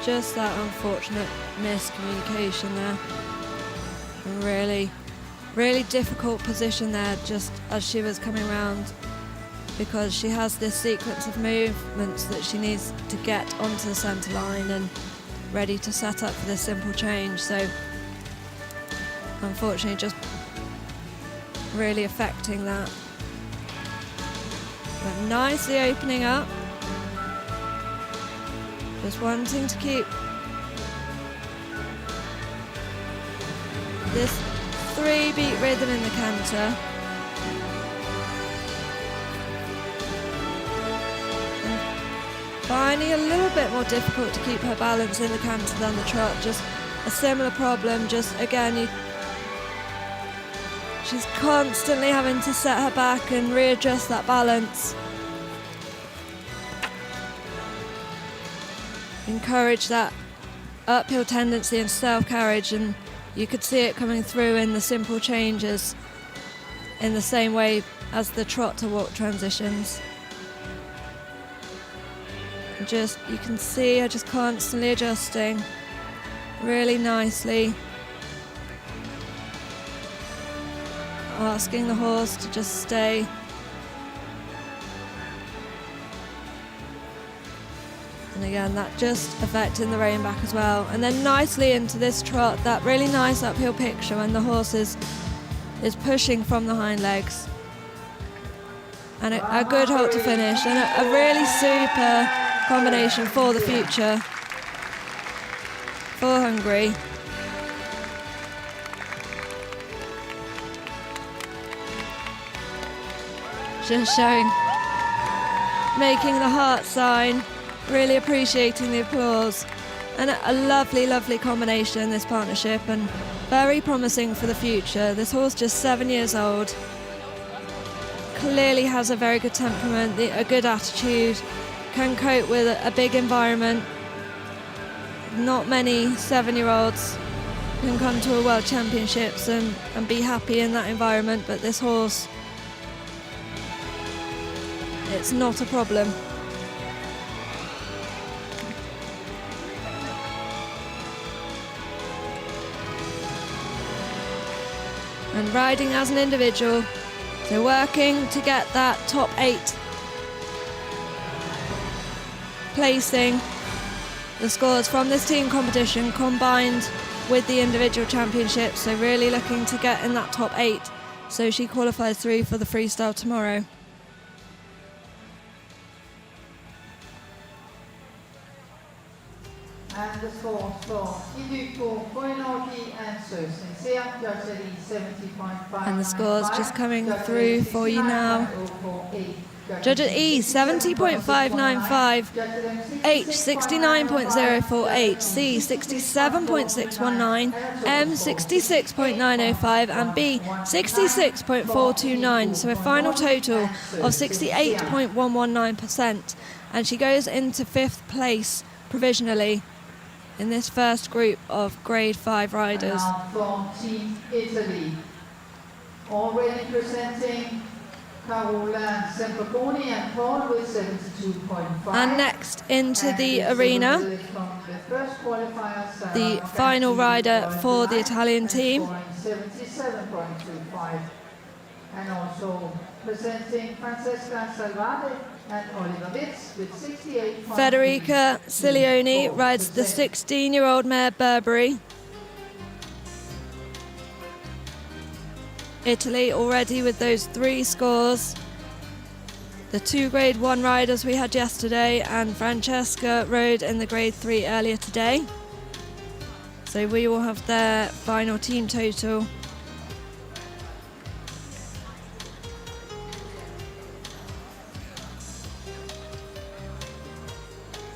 Just that unfortunate miscommunication there. A really difficult position there just as she was coming round, because she has this sequence of movements that she needs to get onto the centre line and ready to set up for this simple change. So unfortunately just really affecting that. But nicely opening up. Just wanting to keep this 3-beat rhythm in the canter. finding it a little bit more difficult to keep her balance in the canter than the trot. Just a similar problem, just again, she's constantly having to set her back and readjust that balance. Encourage that uphill tendency and self-carriage, and you could see it coming through in the simple changes in the same way as the trot to walk transitions. And just, you can see her just constantly adjusting really nicely, asking the horse to just stay. And again, that just affecting the rein back as well. And then nicely into this trot, that really nice uphill picture when the horse is pushing from the hind legs. And a good halt to finish, and a really super combination for the future for Hungary. Just showing, making the heart sign, really appreciating the applause, and a lovely, lovely combination, this partnership, and very promising for the future. This horse, just 7 years old, clearly has a very good temperament, a good attitude, can cope with a big environment. Not many 7-year-olds can come to a World Championships and be happy in that environment, but this horse, it's not a problem. And riding as an individual, so working to get that top 8 placing. The scores from this team competition combined with the individual championships, so really looking to get in that top 8 so she qualifies through for the freestyle tomorrow. And the scores for ECCO FEI and Dressage, judged 70.5. And the scores just coming through for you now. Judge at E, 70.595, H, 69.048, C, 67.619, M, 66.905, and B, 66.429, so a final total of 68.119%. And she goes into 5th place provisionally in this first group of Grade 5 riders. And from Team Italy, already presenting Carola Semperconi and Paul with 72.5. And next into the arena, the final rider for the Italian team. 77.25. And also presenting Francesca Salvate and Oliver Witz with 68. Federica Silioni rides the 16-year-old mare Burberry. Italy already with those 3 scores. The 2 Grade 1 riders we had yesterday, and Francesca rode in the Grade 3 earlier today. So we will have their final team total.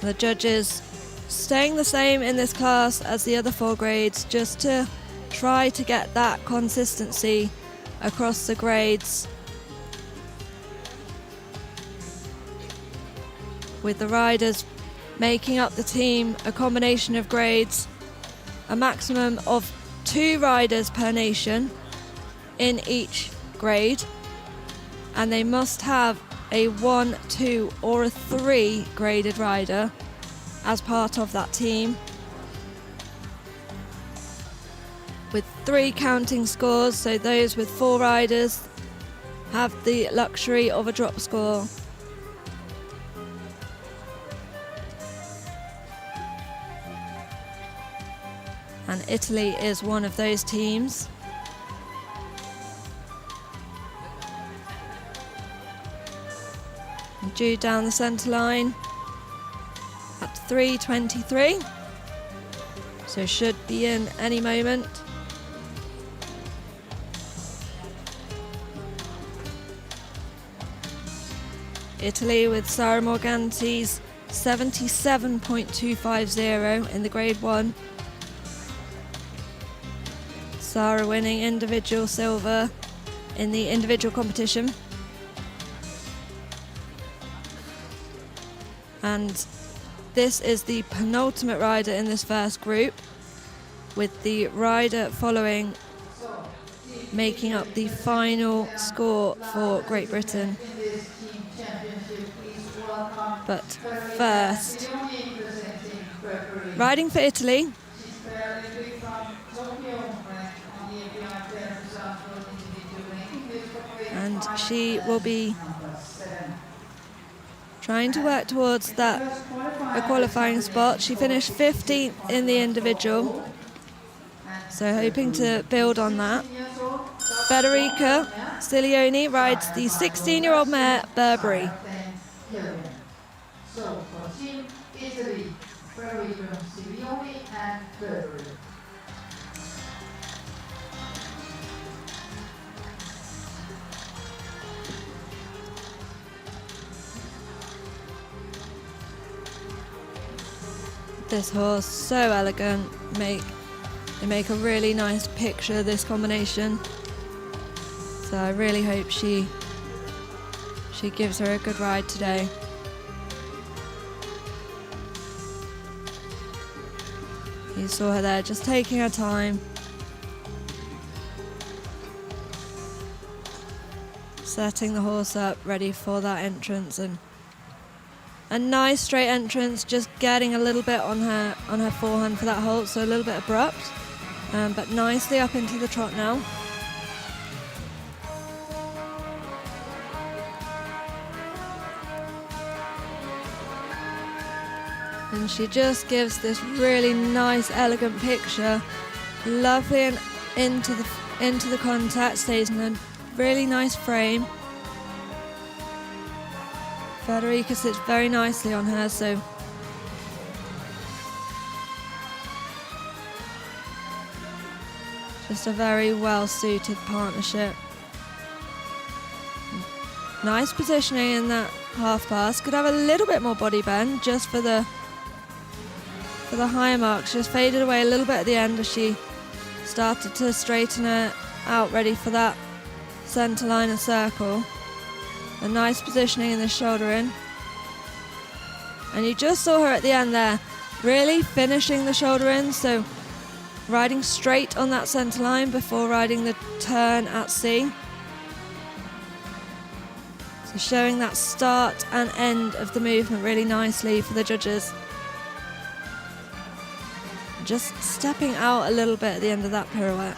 The judges staying the same in this class as the other 4 grades, just to try to get that consistency across the grades, with the riders making up the team a combination of grades, a maximum of 2 riders per nation in each grade, and they must have a 1, 2 or a 3 graded rider as part of that team, with 3 counting scores, so those with 4 riders have the luxury of a drop score. And Italy is one of those teams. And due down the centre line at 3:23, so should be in any moment. Italy with Sara Morganti's 77.250 in the grade 1. Sarah winning individual silver in the individual competition. And this is the penultimate rider in this first group, with the rider following making up the final score for Great Britain. But first, riding for Italy, and she will be trying to work towards that a qualifying spot. She finished 15th in the individual, so hoping to build on that. Federica Stiglioni rides the 16-year-old mare Burberry. So for Team Italy, Federica Stiglioni and Burberry. This horse, so elegant. They make a really nice picture, this combination. So I really hope she gives her a good ride today. You saw her there just taking her time. Setting the horse up, ready for that entrance, and a nice straight entrance, just getting a little bit on her forehand for that halt, so a little bit abrupt, but nicely up into the trot now. And she just gives this really nice, elegant picture, lovely and into the contact, stays in a really nice frame. Federica sits very nicely on her, so just a very well-suited partnership. Nice positioning in that half pass. Could have a little bit more body bend just for the higher marks. Just faded away a little bit at the end as she started to straighten her out, ready for that centre line and circle. A nice positioning in the shoulder in. And you just saw her at the end there, really finishing the shoulder in, so riding straight on that centre line before riding the turn at sea. So showing that start and end of the movement really nicely for the judges. Just stepping out a little bit at the end of that pirouette.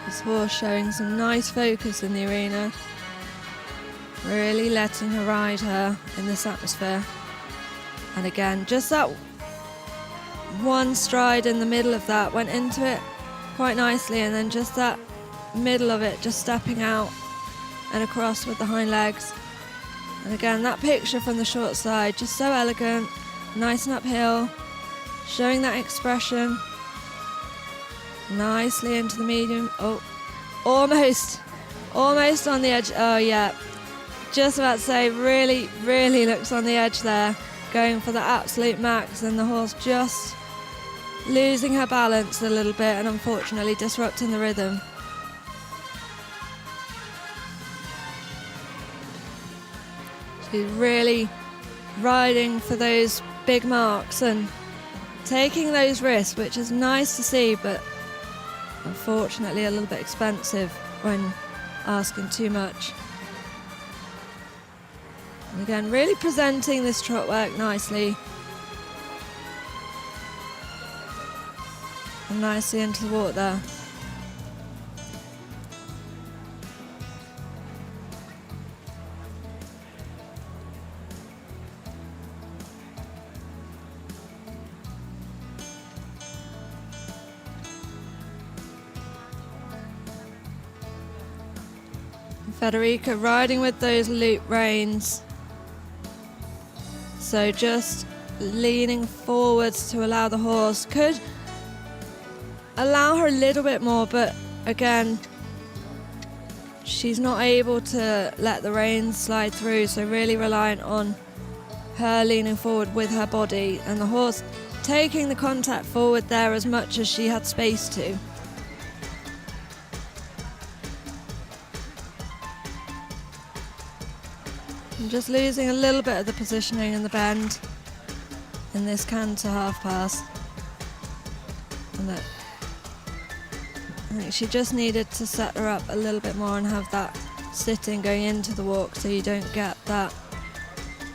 This horse showing some nice focus in the arena. Really letting her ride her in this atmosphere. And again, just that one stride in the middle of that, went into it quite nicely, and then just that middle of it, just stepping out and across with the hind legs. And again, that picture from the short side, just so elegant, nice and uphill, showing that expression. Nicely into the medium. Oh, almost on the edge. Oh yeah, just about to say, really looks on the edge there, going for the absolute max, and the horse just losing her balance a little bit and unfortunately disrupting the rhythm. She's really riding for those big marks and taking those risks, which is nice to see, but unfortunately a little bit expensive when asking too much. And again, really presenting this trot work nicely. And nicely into the water there. Federica riding with those loop reins. So just leaning forwards to allow the horse. Could allow her a little bit more, but again, she's not able to let the reins slide through, so really reliant on her leaning forward with her body, and the horse taking the contact forward there as much as she had space to. I'm just losing a little bit of the positioning in the bend in this canter half pass. And that, I think she just needed to set her up a little bit more and have that sitting going into the walk, so you don't get that.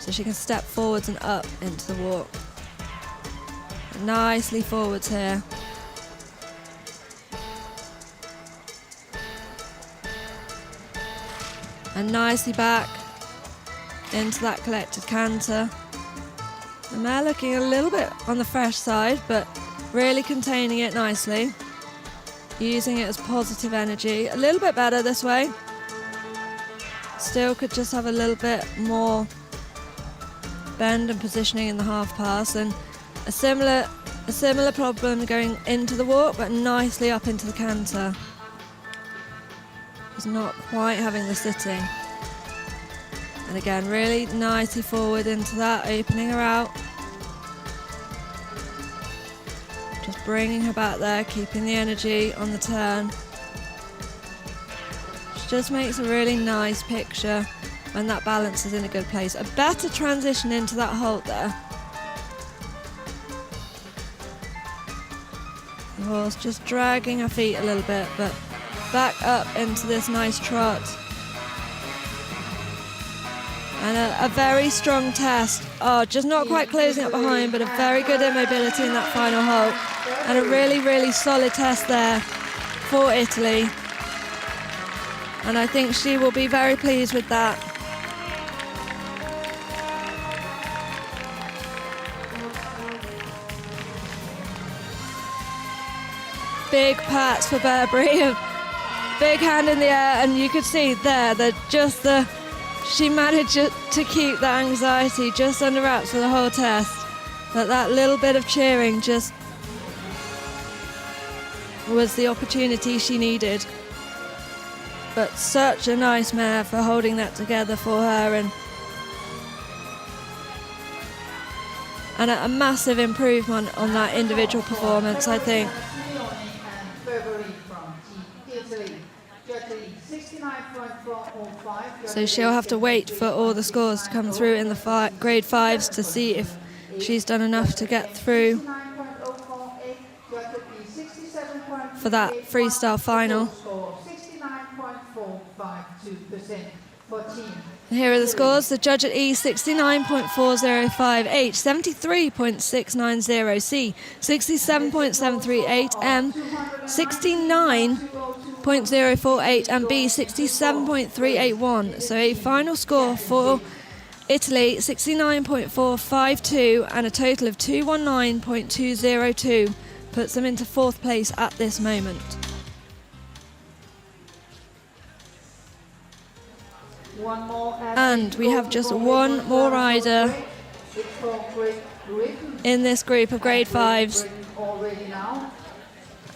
So she can step forwards and up into the walk. Nicely forwards here. And nicely back into that collected canter. The mare looking a little bit on the fresh side, but really containing it nicely. Using it as positive energy. A little bit better this way. Still could just have a little bit more bend and positioning in the half pass, and a similar problem going into the walk, but nicely up into the canter. Just not quite having the sitting. And again, really nicely forward into that, opening her out. Just bringing her back there, keeping the energy on the turn. She just makes a really nice picture when that balance is in a good place. A better transition into that halt there. The horse just dragging her feet a little bit, but back up into this nice trot. And a very strong test. Oh, just not quite closing up behind, but a very good immobility in that final halt. And a really, really solid test there for Italy. And I think she will be very pleased with that. Big pats for Burberry, a big hand in the air, and you could see there that just she managed to keep that anxiety just under wraps for the whole test. That little bit of cheering just was the opportunity she needed. But such a nice mare for holding that together for her, and a massive improvement on that individual performance, I think. So she'll have to wait for all the scores to come through in the grade 5s to see if she's done enough to get through for that freestyle final. And here are the scores. The judge at E, 69.405, H, 73.690, C, 67.738, M, 69.048, and B, 67.381. So a final score for Italy, 69.452, and a total of 219.202 puts them into 4th place at this moment. And we have just one more rider in this group of grade 5s.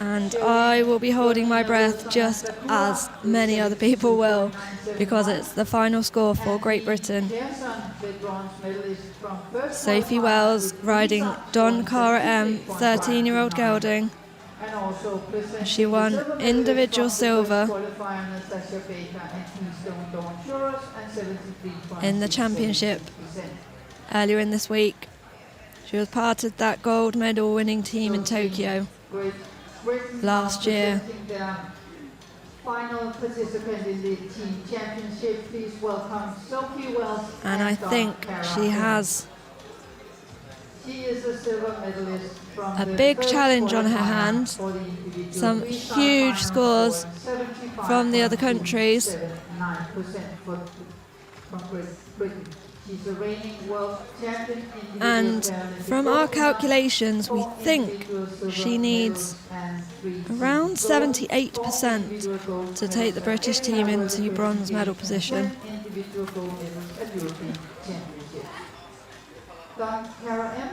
And I will be holding my breath just as many other people will, because it's the final score for Great Britain. Sophie Wells riding Don Cara M, 13-year-old gelding. She won individual silver in the championship earlier in this week. She was part of that gold medal winning team in Tokyo last year. Final participant in the team championship, please welcome Sophie Wells. And I think she has a big challenge on her hands. Some huge scores from the other countries. And from our calculations, we think she needs around 78% to take the British team into bronze medal position. Kara M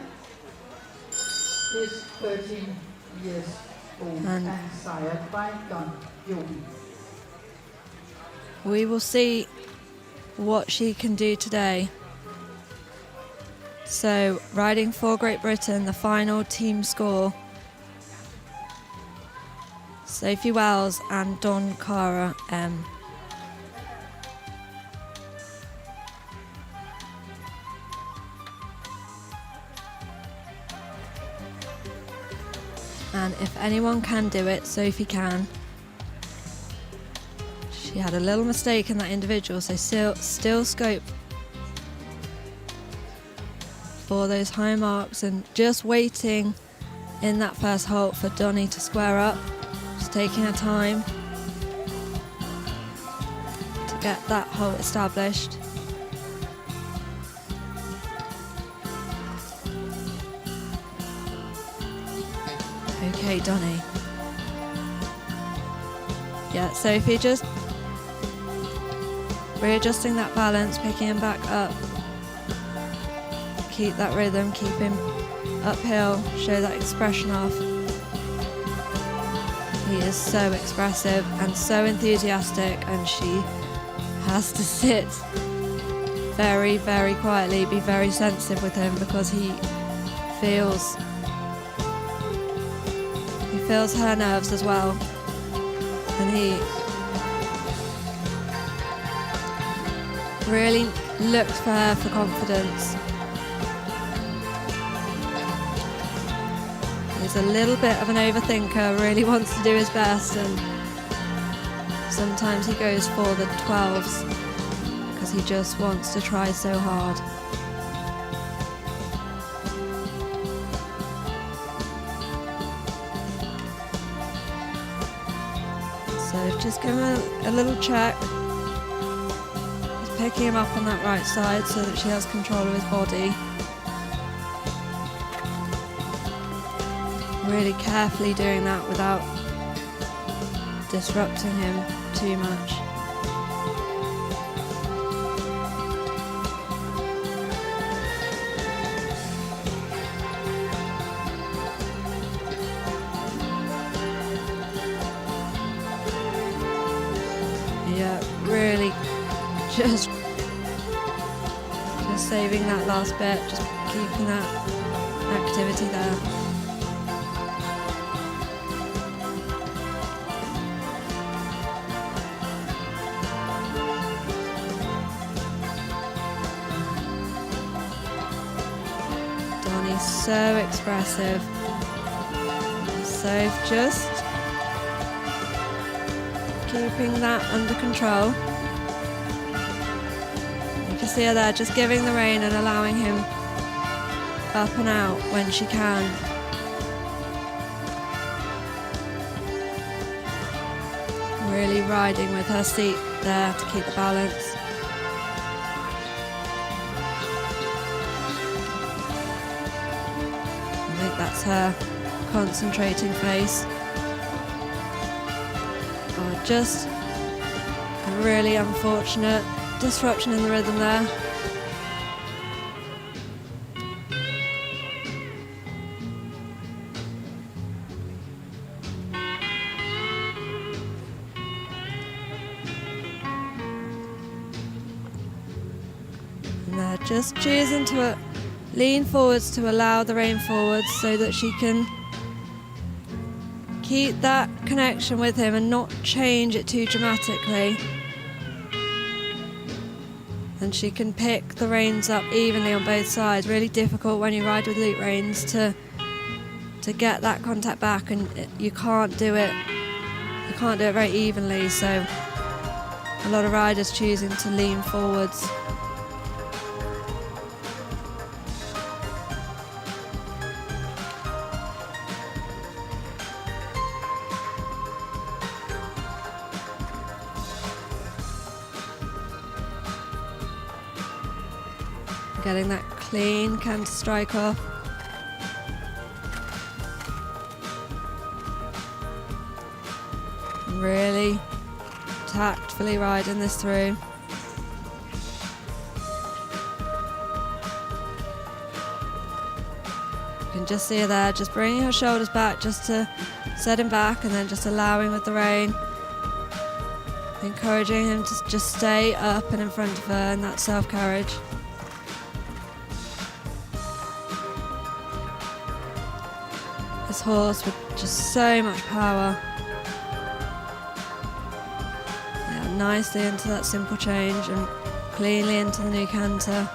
is 13 years old and sired by Don Jovi. We will see what she can do today. So, riding for Great Britain, the final team score: Sophie Wells and Don Kara M. And if anyone can do it, Sophie can. She had a little mistake in that individual, so still scope for those high marks, and just waiting in that first halt for Donnie to square up. Just taking her time to get that halt established. Okay, Donnie. Yeah, Sophie just readjusting that balance, picking him back up. Keep that rhythm, keep him uphill, show that expression off. He is so expressive and so enthusiastic, and she has to sit very, very quietly, be very sensitive with him, because he feels her nerves as well, and he really looked for her for confidence. He's a little bit of an overthinker, really wants to do his best, and sometimes he goes for the 12s because he just wants to try so hard. So just give him a little check. Just picking him up on that right side so that she has control of his body. Really carefully doing that without disrupting him too much. Yeah, really just saving that last bit, just keeping that activity there. Donnie's so expressive. So just keeping that under control. You can see her there just giving the rein and allowing him up and out when she can. Really riding with her seat there to keep the balance. I think that's her concentrating face. Just a really unfortunate disruption in the rhythm there. And they're just choosing to lean forwards to allow the rein forwards so that she can keep that connection with him and not change it too dramatically. And she can pick the reins up evenly on both sides. Really difficult when you ride with loop reins to get that contact back, and you can't do it very evenly, so a lot of riders choosing to lean forwards. Getting that clean canter strike off. Really tactfully riding this through. just see her there, just bringing her shoulders back just to set him back, and then just allowing with the rein, encouraging him to just stay up and in front of her, and that self-carriage. This horse with just so much power. Yeah, nicely into that simple change and cleanly into the new canter.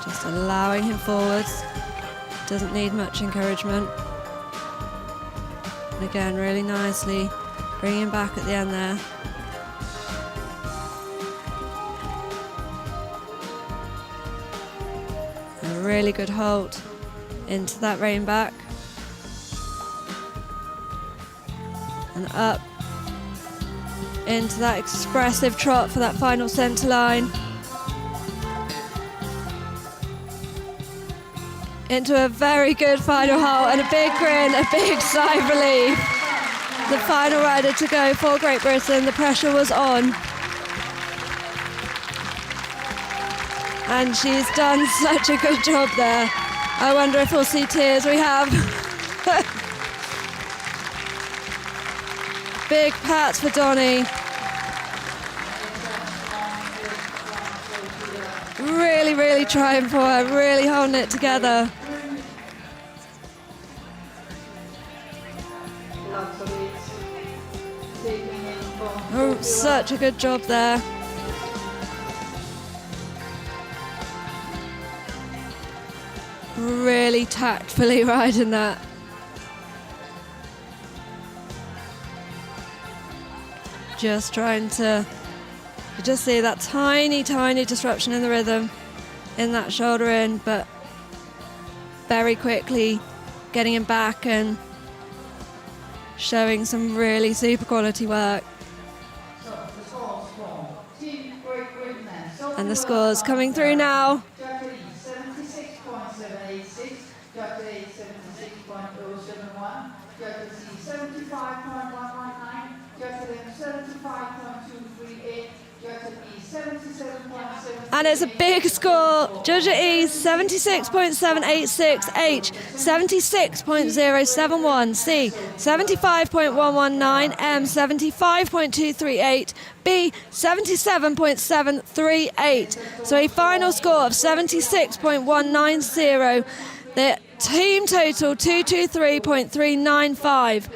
Just allowing him forwards. Doesn't need much encouragement. And again, really nicely bringing him back at the end there. A really good hold into that rein back. And up into that expressive trot for that final centre line. Into a very good final halt and a big grin, a big sigh of relief. The final rider to go for Great Britain. The pressure was on. And she's done such a good job there. I wonder if we'll see tears. We have. Big pats for Donny. Really, really trying for her, really holding it together. Oh, such a good job there. Really tactfully riding that. Just trying to, you just see that tiny, tiny disruption in the rhythm in that shoulder in, but very quickly getting him back and showing some really super quality work. And the scores coming through now. And it's a big score. Judge E 76.786, H 76.071, C 75.119, M 75.238, B 77.738. So a final score of 76.190. The team total 223.395.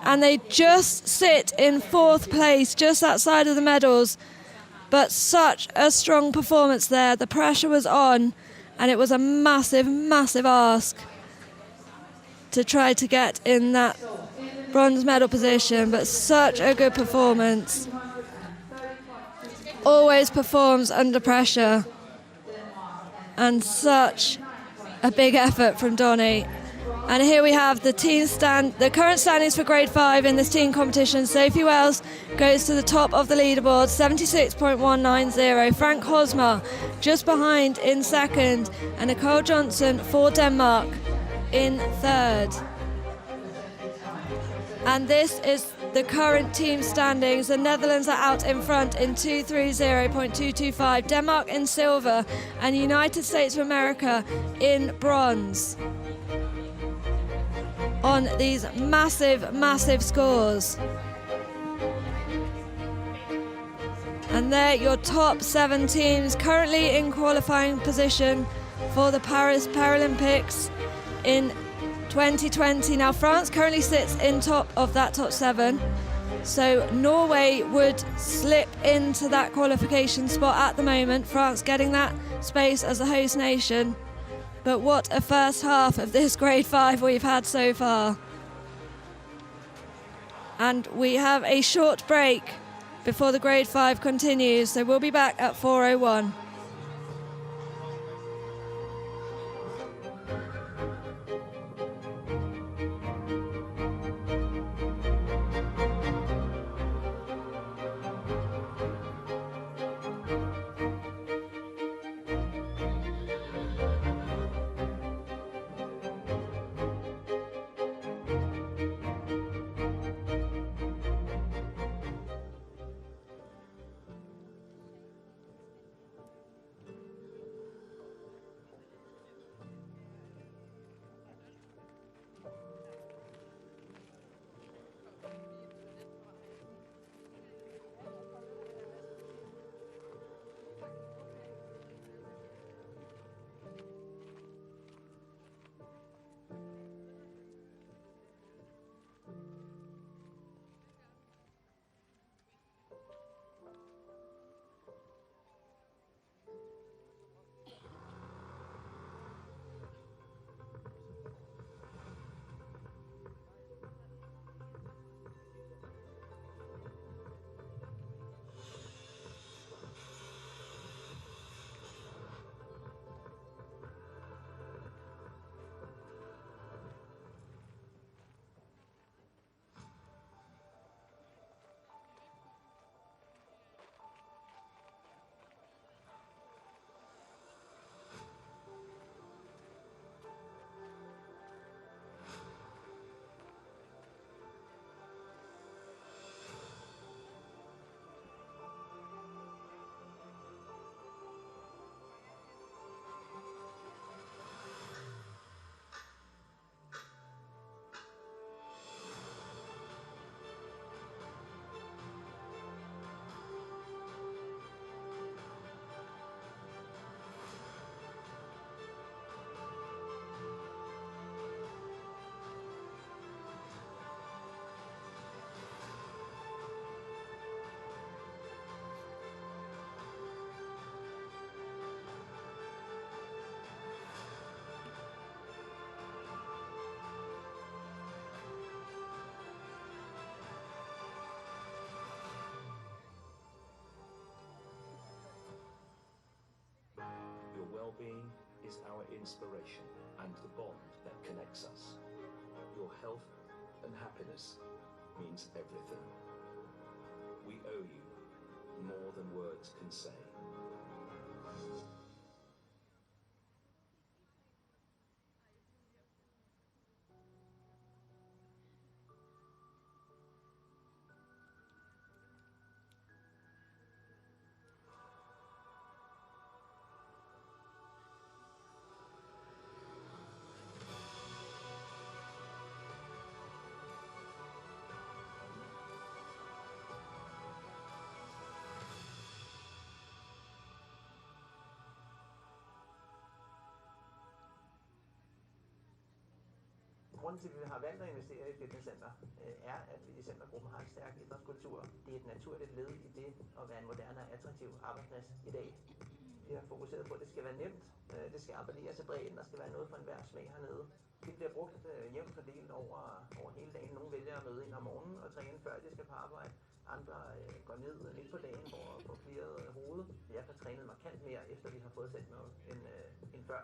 And they just sit in fourth place, just outside of the medals. But such a strong performance there. The pressure was on, and it was a massive, massive ask to try to get in that bronze medal position, but such a good performance. Always performs under pressure, and such a big effort from Donny. And here we have the current standings for Grade 5 in this team competition. Sophie Wells goes to the top of the leaderboard, 76.190. Frank Hosmer just behind in second, and Nicole Johnson for Denmark in third. And this is the current team standings. The Netherlands are out in front in 230.225, Denmark in silver, and United States of America in bronze. On these massive, massive scores. And they're your top 7 teams currently in qualifying position for the Paris Paralympics in 2020. Now, France currently sits in top of that top 7. So Norway would slip into that qualification spot at the moment. France getting that space as a host nation. But what a first half of this Grade 5 we've had so far. And we have a short break before the Grade 5 continues, so we'll be back at 4:01. well-being is our inspiration and the bond that connects us. Your health and happiness means everything. We owe you more than words can say. Grunden til, at vi har valgt at investere i et fitnesscenter, er, at vi i Centergruppen har en stærk idrætskultur. Det er et naturligt led i det at være en moderne og attraktiv arbejdsplads i dag. Vi har fokuseret på, at det skal være nemt, det skal appellere til bredden, der skal være noget for enhver smag hernede. Det bliver brugt jævnt fordelt over hele dagen. Nogle vælger at møde ind om morgenen og træne før de skal på arbejde. Andre går ned midt på dagen for at få clearet hovedet. Jeg har trænet markant mere, efter vi har fået sendt noget end før.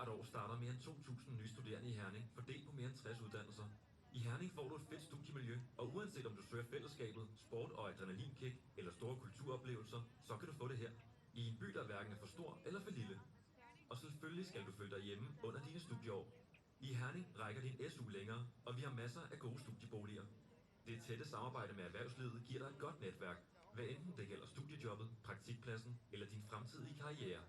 Hvert år starter mere end 2.000 nye studerende i Herning, fordelt på mere end 60 uddannelser. I Herning får du et fedt studiemiljø, og uanset om du søger fællesskabet, sport og adrenalinkick eller store kulturoplevelser, så kan du få det her. I en by, der hverken er for stor eller for lille. Og selvfølgelig skal du føle dig hjemme under dine studieår. I Herning rækker din SU længere, og vi har masser af gode studieboliger. Det tætte samarbejde med erhvervslivet giver dig et godt netværk, hvad enten det gælder studiejobbet, praktikpladsen eller din fremtidige karriere.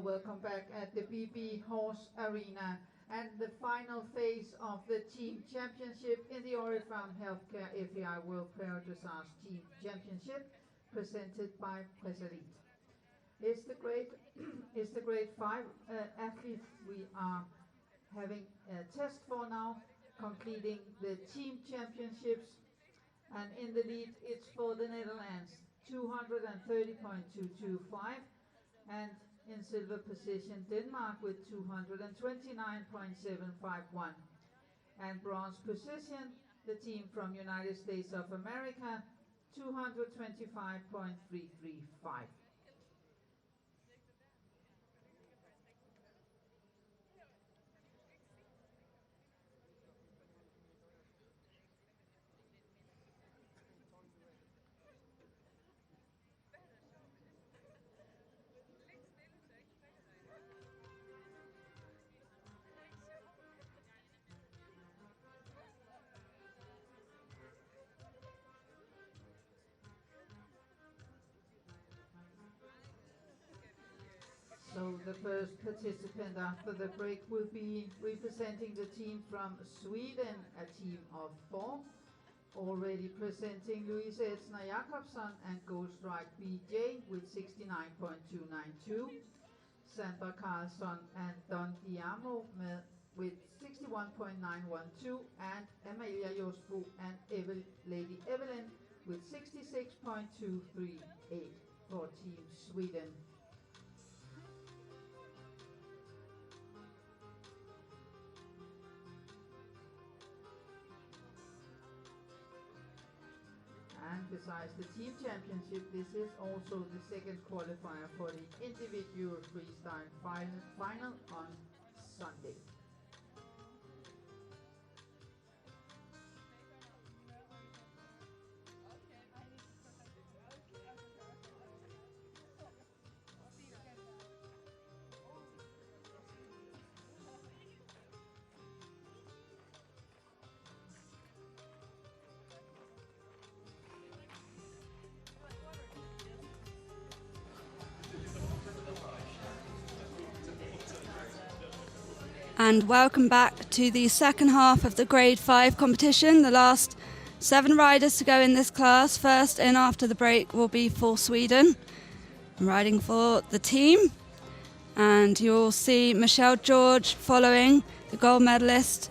welcome back at the BB Horse Arena and the final phase of the Team Championship in the Oriflam Healthcare FEI World Paradressage Team Championship presented by Pressalite. It's the grade 5 athletes we are having a test for now, completing the Team Championships, and in the lead it's for the Netherlands, 230.225, and in silver position Denmark with 229.751, and bronze position the team from United States of America, 225.335. So the first participant after the break will be representing the team from Sweden, a team of 4. Already presenting Louise Edsner Jakobsson and Goldstrike BJ with 69.292. Sandra Carlson and Don Diamo with 61.912, and Amalia Josbo and Lady Evelyn with 66.238 for Team Sweden. And besides the team championship, this is also the second qualifier for the individual freestyle final on Sunday. And welcome back to the second half of the Grade 5 competition. The last 7 riders to go in this class. First in after the break will be for Sweden, riding for the team. And you'll see Michelle George following, the gold medalist,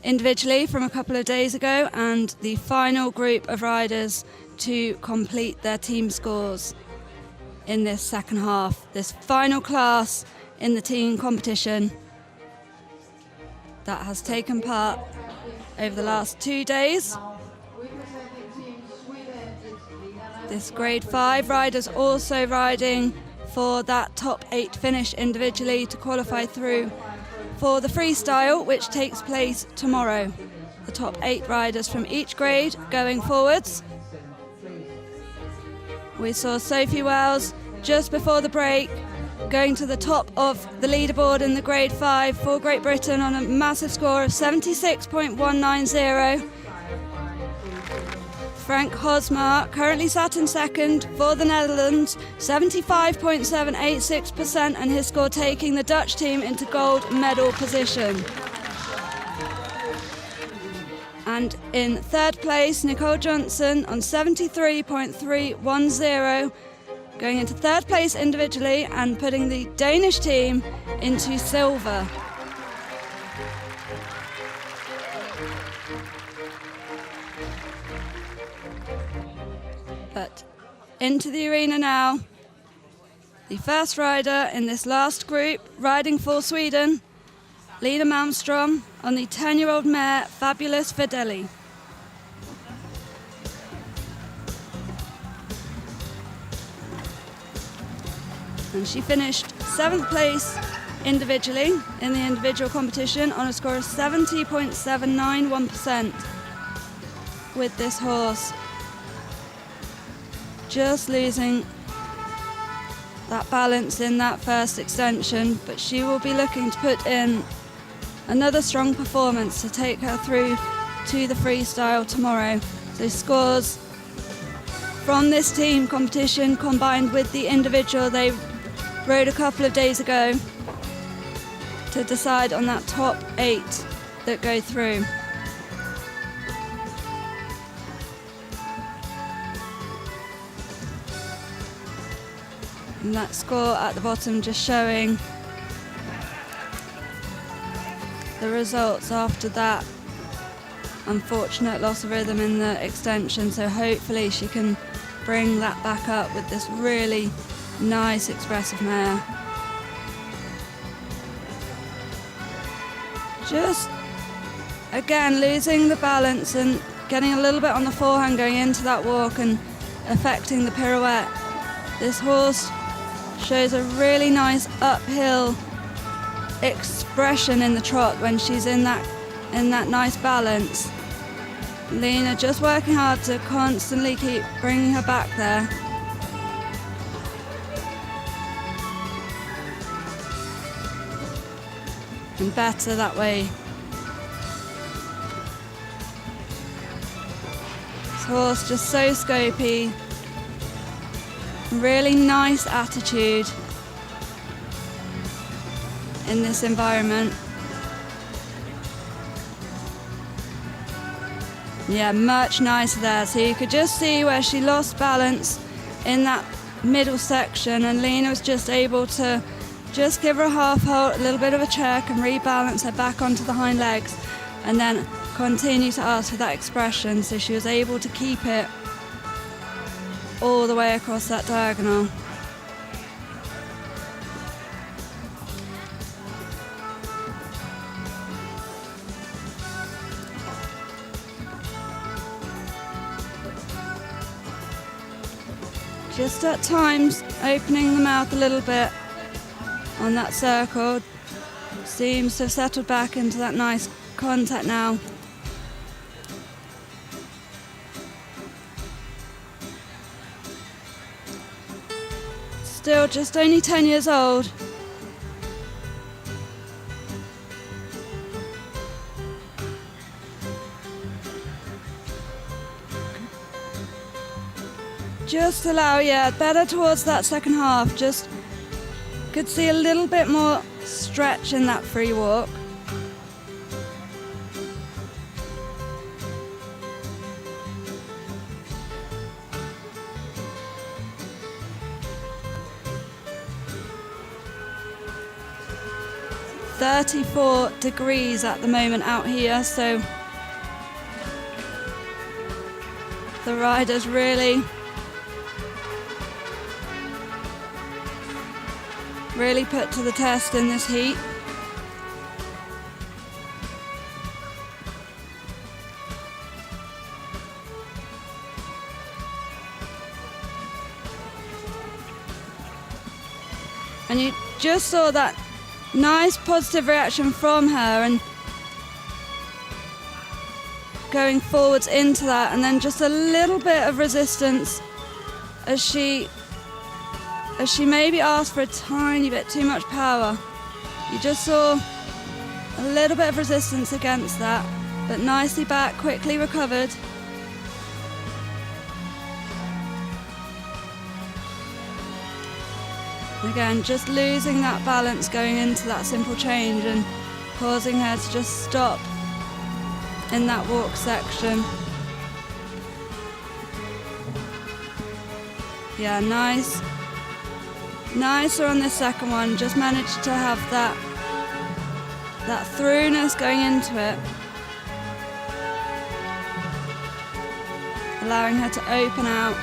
individually from a couple of days ago, and the final group of riders to complete their team scores in this second half. This final class in the team competition that has taken part over the last 2 days. This Grade 5 riders also riding for that top 8 finish individually to qualify through for the freestyle, which takes place tomorrow. The top 8 riders from each grade going forwards. We saw Sophie Wells just before the break going to the top of the leaderboard in the Grade 5 for Great Britain on a massive score of 76.190. Frank Hosmar currently sat in second for the Netherlands, 75.786%, and his score taking the Dutch team into gold medal position. And in third place, Nicole Johnson on 73.310, going into third place individually and putting the Danish team into silver. But into the arena now, the first rider in this last group, riding for Sweden, Lena Malmström on the 10-year-old mare Fabulous Fideli. And she finished 7th place individually in the individual competition on a score of 70.791% with this horse. Just losing that balance in that first extension, but she will be looking to put in another strong performance to take her through to the freestyle tomorrow. So scores from this team competition combined with the individual, they rode a couple of days ago to decide on that top 8 that go through. And that score at the bottom just showing the results after that unfortunate loss of rhythm in the extension, so hopefully she can bring that back up with this really nice expressive mare. Just again losing the balance and getting a little bit on the forehand going into that walk and affecting the pirouette. This horse shows a really nice uphill expression in the trot when she's in that nice balance. Lena just working hard to constantly keep bringing her back there. And better that way. This horse just so scopy. Really nice attitude in this environment. Yeah, much nicer there. So you could just see where she lost balance in that middle section, and Lena was just able to just give her a half halt, a little bit of a check, and rebalance her back onto the hind legs, and then continue to ask for that expression. So she was able to keep it all the way across that diagonal. Just at times opening the mouth a little bit on that circle. Seems to have settled back into that nice contact now. Still just only 10 years old. Just allow, better towards that second half. Just could see a little bit more stretch in that free walk. .34 degrees at the moment out here, so the rider's really put to the test in this heat. And you just saw that nice positive reaction from her and going forwards into that, and then just a little bit of resistance as she maybe asked for a tiny bit too much power. You just saw a little bit of resistance against that, but nicely back, quickly recovered. Again, just losing that balance going into that simple change and causing her to just stop in that walk section. Yeah, nice. Nicer on this second one, just managed to have that throughness going into it, allowing her to open out.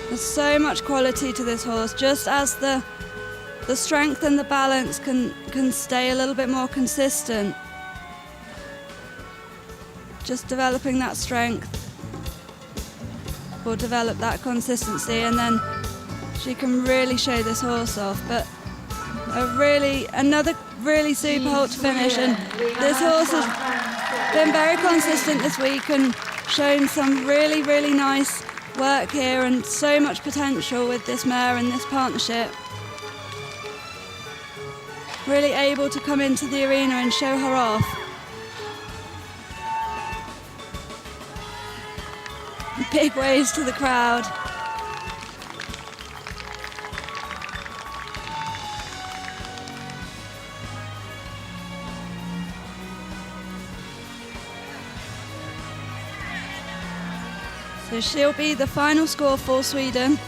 There's so much quality to this horse, just as the strength and the balance can stay a little bit more consistent. Just developing that strength will develop that consistency, and then she can really show this horse off. But another really super halt to finish, and this horse has been very consistent this week and shown some really, really nice work here and so much potential with this mare and this partnership. Really able to come into the arena and show her off. Big waves to the crowd. So she'll be the final score for Sweden.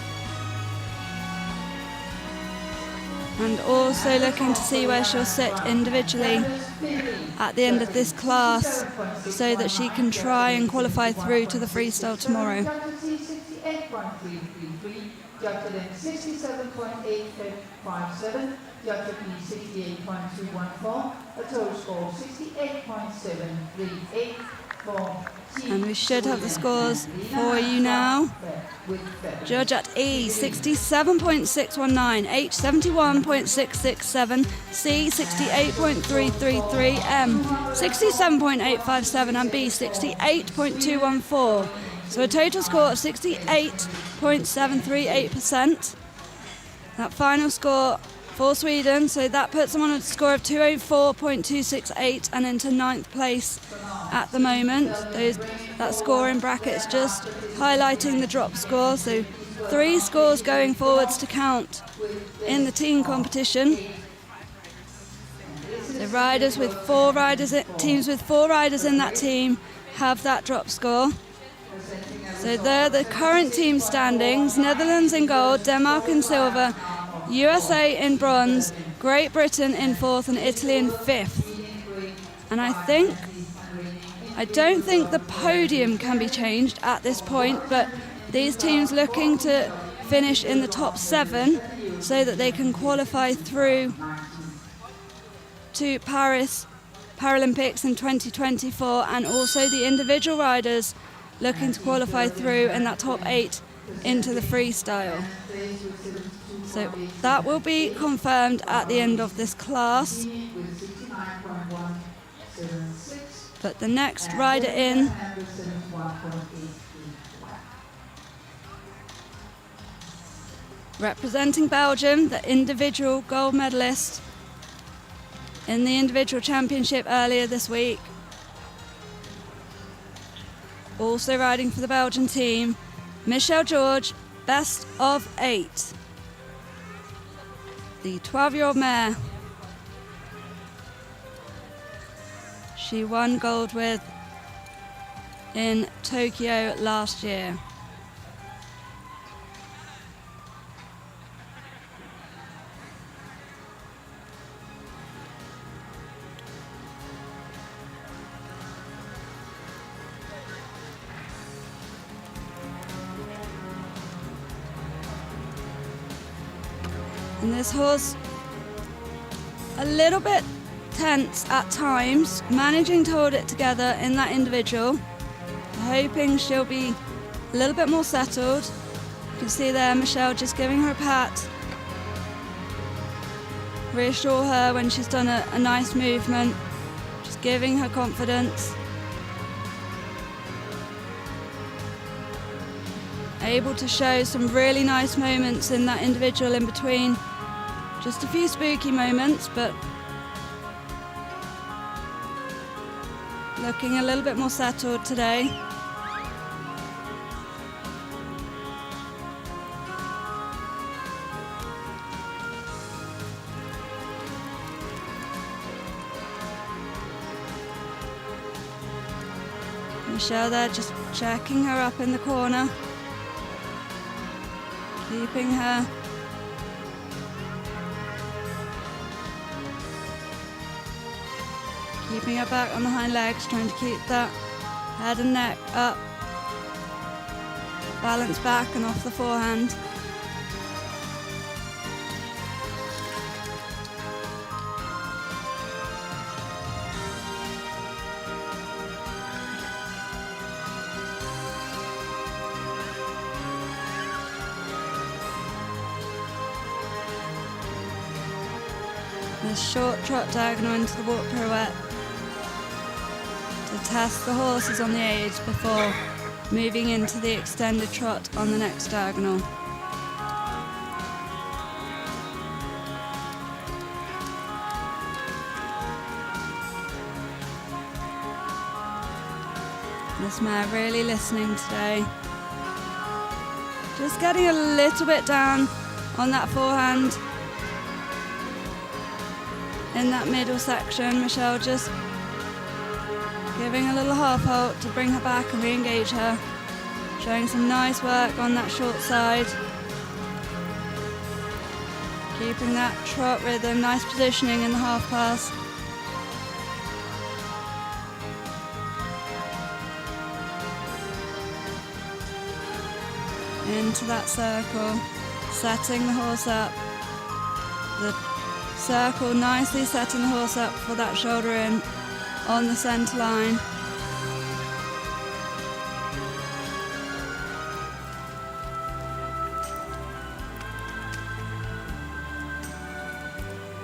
And also looking to see where she'll sit individually at the end of this class so that she can try and qualify through to the freestyle tomorrow. Judge Lynn 67.857, Judge B 68.214, a total score 68.738 for Team And we should have the scores for you now. Judge at E 67.619, H 71.667, C 68.333, M 67.857 and B 68.214. So a total score of 68.738%. That final score for Sweden, so that puts them on a score of 204.268 and into 9th place at the moment. That score in brackets just highlighting the drop score, so 3 scores going forwards to count in the team competition. So riders with 4 riders, teams with 4 riders in that team have that drop score. So they're the current team standings: Netherlands in gold, Denmark in silver, USA in bronze, Great Britain in 4th and Italy in 5th. And I don't think the podium can be changed at this point, but these teams looking to finish in the top 7 so that they can qualify through to Paris Paralympics in 2024, and also the individual riders looking to qualify through in that top 8 into the freestyle. So that will be confirmed at the end of this class. But the next rider in representing Belgium, the individual gold medalist in the individual championship earlier this week. Also riding for the Belgian team, Michelle George, best of 8. The 12-year-old mare. She won gold with in Tokyo last year. And this horse, a little bit tense at times, managing to hold it together in that individual. Hoping she'll be a little bit more settled. You can see there Michelle just giving her a pat. Reassure her when she's done a nice movement. Just giving her confidence. Able to show some really nice moments in that individual in between. Just a few spooky moments, but looking a little bit more settled today. Michelle there just checking her up in the corner. Keeping her back on the hind legs, trying to keep that head and neck up, balance back and off the forehand. This short trot diagonal into the walk pirouette to test the horses on the age before moving into the extended trot on the next diagonal. This mare really listening today. Just getting a little bit down on that forehand. In that middle section, Michelle just giving a little half halt to bring her back and re-engage her. Showing some nice work on that short side. Keeping that trot rhythm, nice positioning in the half pass. Into that circle, setting the horse up. The circle nicely setting the horse up for that shoulder in on the centre line.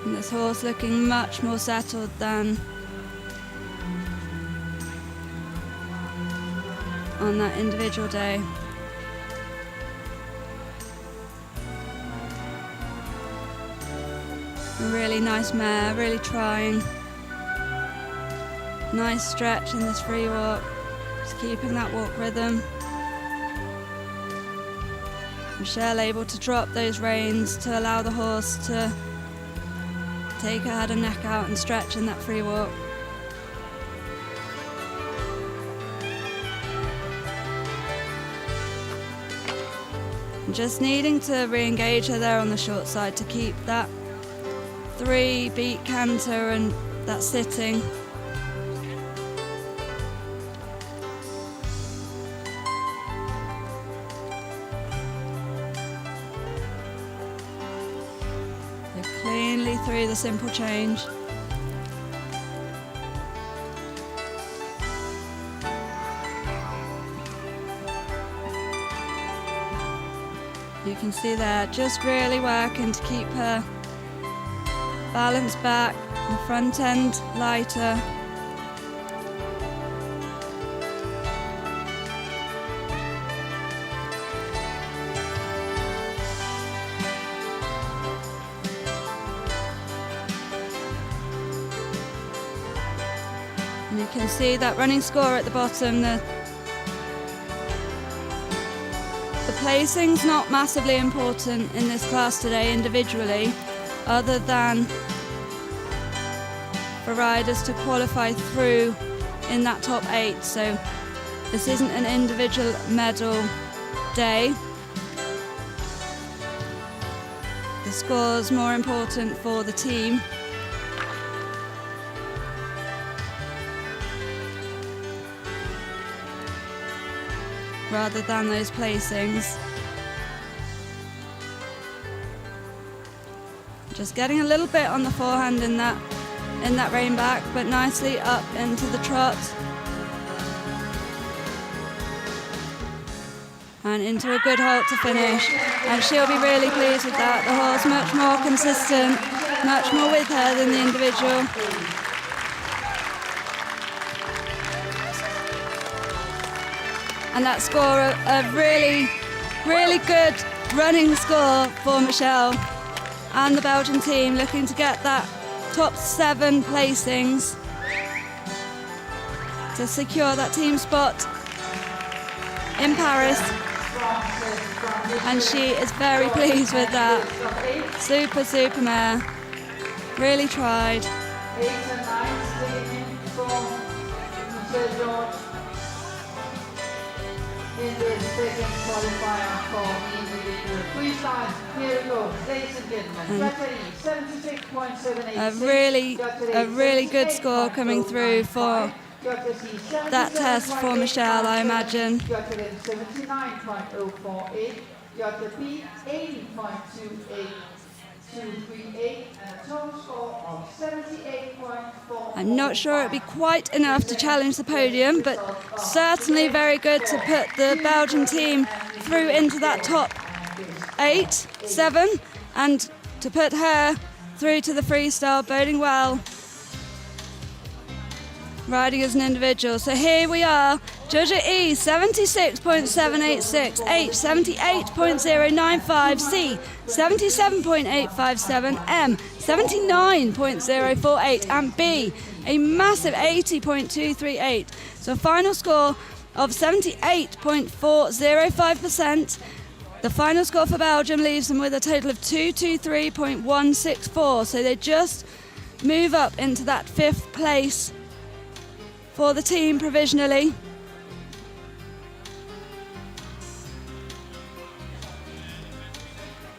And this horse looking much more settled than on that individual day. A really nice mare, really trying. Nice stretch in this free walk, just keeping that walk rhythm. Michelle able to drop those reins to allow the horse to take her head and neck out and stretch in that free walk. Just needing to re-engage her there on the short side to keep that 3-beat canter and that sitting. So cleanly through the simple change. You can see there, just really working to keep her balance back, the front end lighter. And you can see that running score at the bottom. The placing's not massively important in this class today individually, other than for riders to qualify through in that top 8. So this isn't an individual medal day. The score's more important for the team. Rather than those placings. Just getting a little bit on the forehand in that rein back, but nicely up into the trot. And into a good halt to finish. And she'll be really pleased with that. The horse much more consistent, much more with her than the individual. And that score, a really, really good running score for Michelle and the Belgian team, looking to get that top 7 placings to secure that team spot in Paris. And she is very pleased with that. Super, super mare. Really tried. 8 and 9 staying in for Michelle George in the second qualifier for individual freestyle. Here we go, ladies and gentlemen. Dressage 76.786. A really good score coming through for that test for Michelle, I imagine. 79.048. B 80.28238, and a total score of 78.4. I'm not sure it'd be quite enough to challenge the podium, but certainly very good to put the Belgian team through into that top 8, 7, and to put her through to the freestyle, boding well. Riding as an individual. So here we are. Georgia E 76.786, H 78.095, C 77.857, M 79.048, and B a massive 80.238. So a final score of 78.405%. The final score for Belgium leaves them with a total of 223.164. So they just move up into that 5th place for the team provisionally.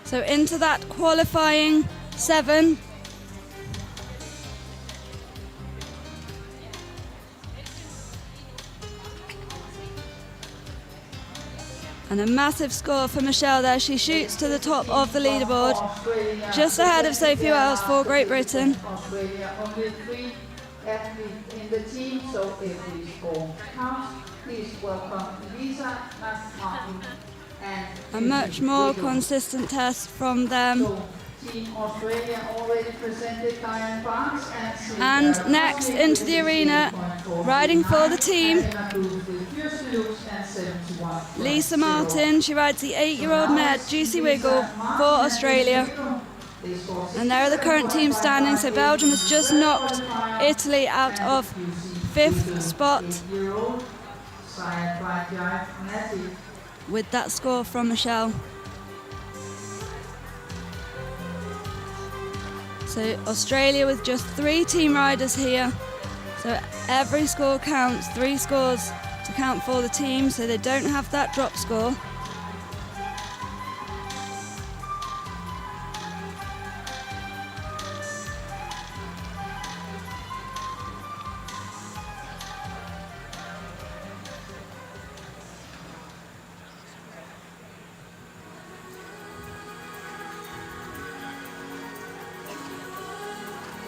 So into that qualifying 7. And a massive score for Michelle there. She shoots to the top of the leaderboard, just ahead of Sophie Wells for Great Britain. Australia, only 3 athletes in the team, so every score counts. Please welcome Lisa, Martin, and A much more consistent test from them. So, Team Australia already presented Diane Barnes And next into the arena, riding for the team, Lisa Martin. She rides the 8-year-old mare Juicy Wiggle for Australia. And there are the current team standing. So Belgium has just knocked Italy out of 5th spot with that score from Michelle. So Australia with just 3 team riders here. So every score counts, 3 scores to count for the team, so they don't have that drop score.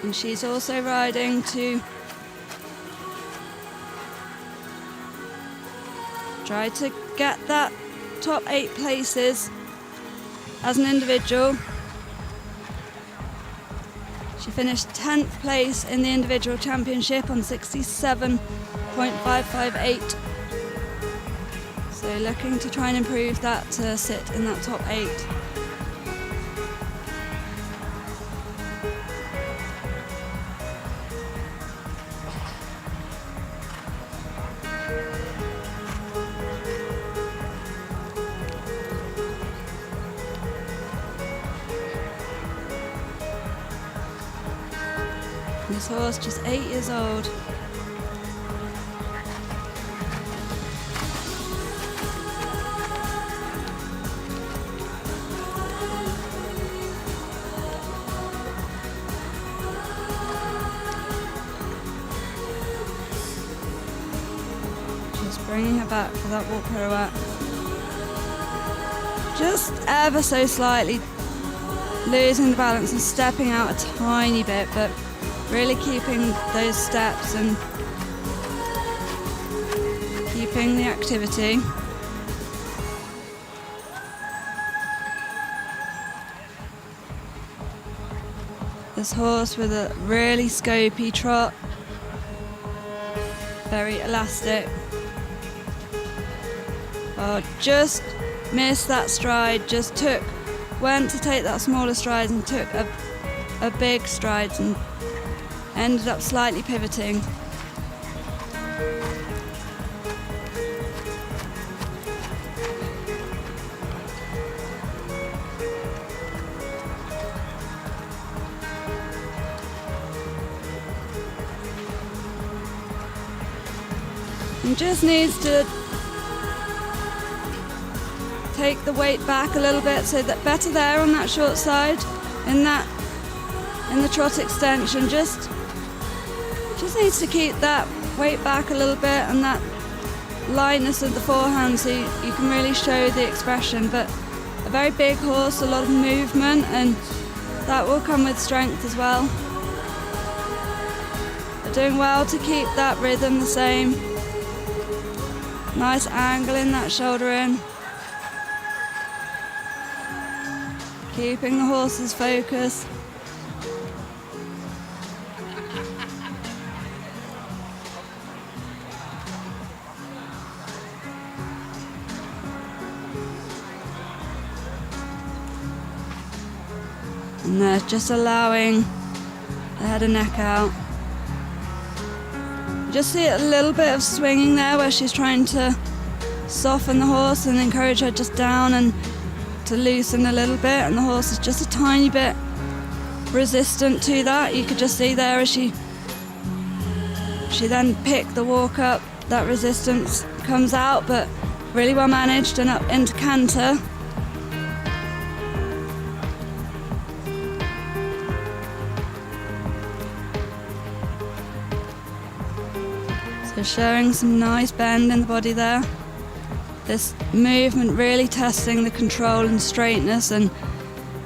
And she's also riding to try to get that top 8 places as an individual. She finished 10th place in the individual championship on 67.558. So looking to try and improve that to sit in that top 8. This horse just 8 years old. Just bringing her back for that walk pirouette. Just ever so slightly losing the balance and stepping out a tiny bit, but really keeping those steps and keeping the activity. This horse with a really scopy trot, very elastic. Oh, just missed that stride, went to take that smaller stride and took a big stride and ended up slightly pivoting. And just needs to take the weight back a little bit, so that better there on that short side in the trot extension. Just needs to keep that weight back a little bit and that lightness of the forehand, so you can really show the expression. But a very big horse, a lot of movement, and that will come with strength as well. They're doing well to keep that rhythm the same. Nice angle in that shoulder in. Keeping the horse's focus. And they're just allowing the head and neck out. Just see a little bit of swinging there where she's trying to soften the horse and encourage her just down and to loosen a little bit, and the horse is just a tiny bit resistant to that. You could just see there as she then picked the walk up, that resistance comes out, but really well managed and up into canter. So showing some nice bend in the body there. This movement really testing the control and straightness, and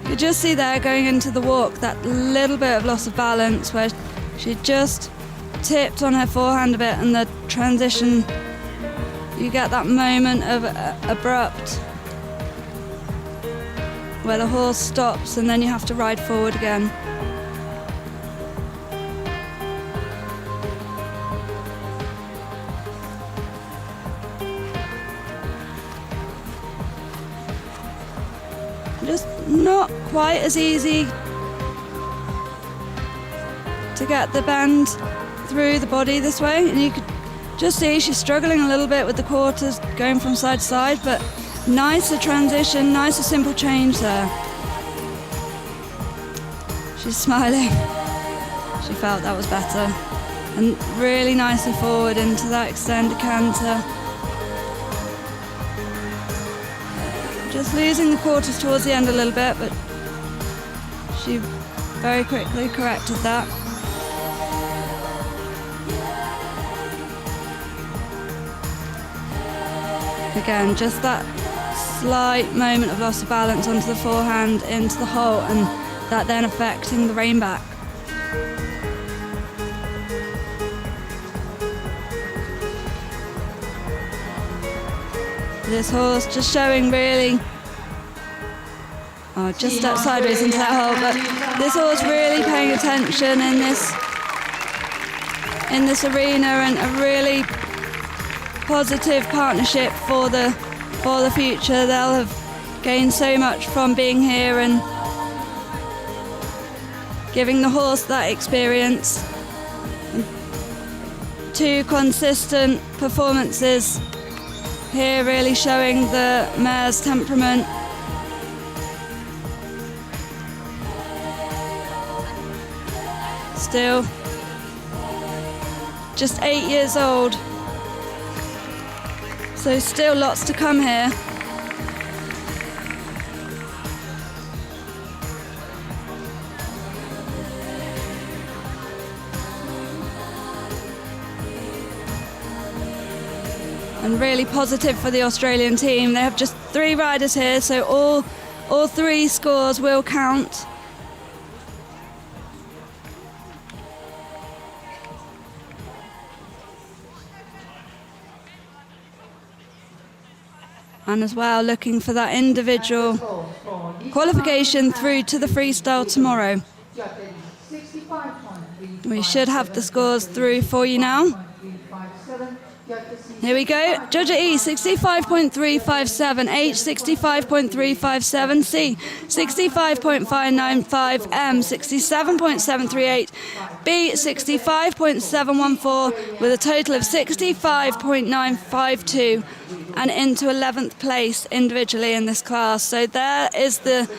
you just see there going into the walk that little bit of loss of balance where she just tipped on her forehand a bit, and the transition, you get that moment of abrupt where the horse stops and then you have to ride forward again. Just not quite as easy to get the bend through the body this way, and you could just see she's struggling a little bit with the quarters going from side to side, but nicer transition, nicer simple change there. She's smiling. She felt that was better, and really nicely forward into that extended canter. Just losing the quarters towards the end a little bit, but she very quickly corrected that. Again, just that slight moment of loss of balance onto the forehand, into the hole, and that then affecting the rein back. This horse just showing really, just stepped sideways into that hole, but this horse really paying attention in this arena, and a really positive partnership for the future. They'll have gained so much from being here and giving the horse that experience. 2 consistent performances here, really showing the mare's temperament. Still just 8 years old, so still lots to come here. And really positive for the Australian team. They have just 3 riders here, so all 3 scores will count. And as well, looking for that individual qualification through to the freestyle tomorrow. We should have the scores through for you now. Here we go. Judge at E, 65.357, H, 65.357, C, 65.595, M, 67.738, B, 65.714, with a total of 65.952, and into 11th place individually in this class. So there is the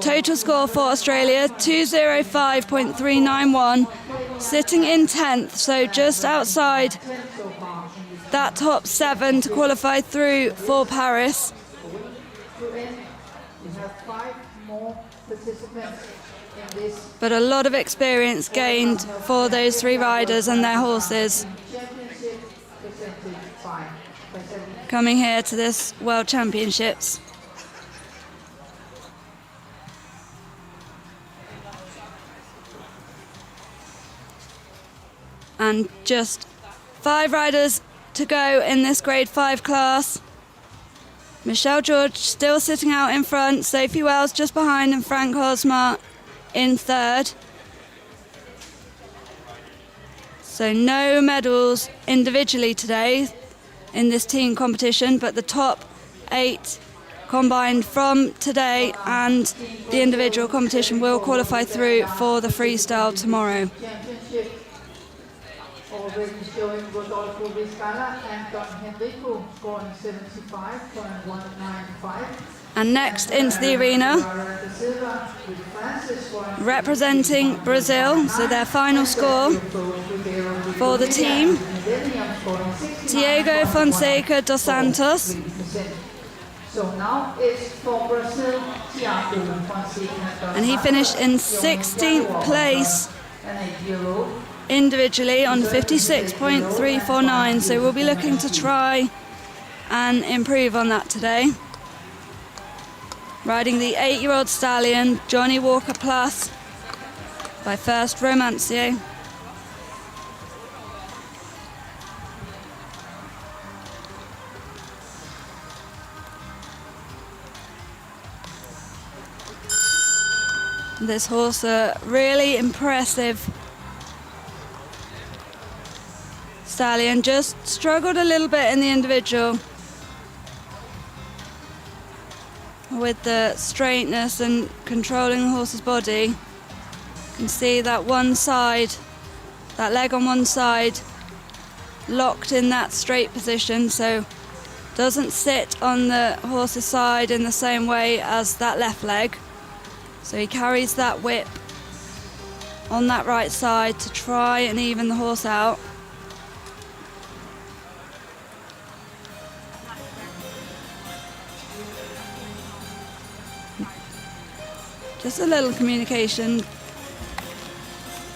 total score for Australia, 205.391, sitting in 10th, so just outside that top 7 to qualify through for Paris. But a lot of experience gained for those 3 riders and their horses coming here to this World Championships. And just 5 riders to go in this grade 5 class. Michelle George still sitting out in front, Sophie Wells just behind, and Frank Hosmar in 3rd. So no medals individually today in this team competition, but the top 8 combined from today and the individual competition will qualify through for the freestyle tomorrow. Already showing Rodolfo Vizcala and Don Henrico scoring 75.195. And next into the arena, representing Brazil, so their final score for the team, Diego Fonseca dos Santos. So now it's for Brazil, Thiago Fonseca. And he finished in 16th place. An 8-year-old. individually on 56.349, so we'll be looking to try and improve on that today. Riding the 8-year-old stallion, Johnny Walker Plus, by First Romancier. This horse, a really impressive stallion, just struggled a little bit in the individual with the straightness and controlling the horse's body. You can see that one side, that leg on one side, locked in that straight position, so doesn't sit on the horse's side in the same way as that left leg. So he carries that whip on that right side to try and even the horse out. Just a little communication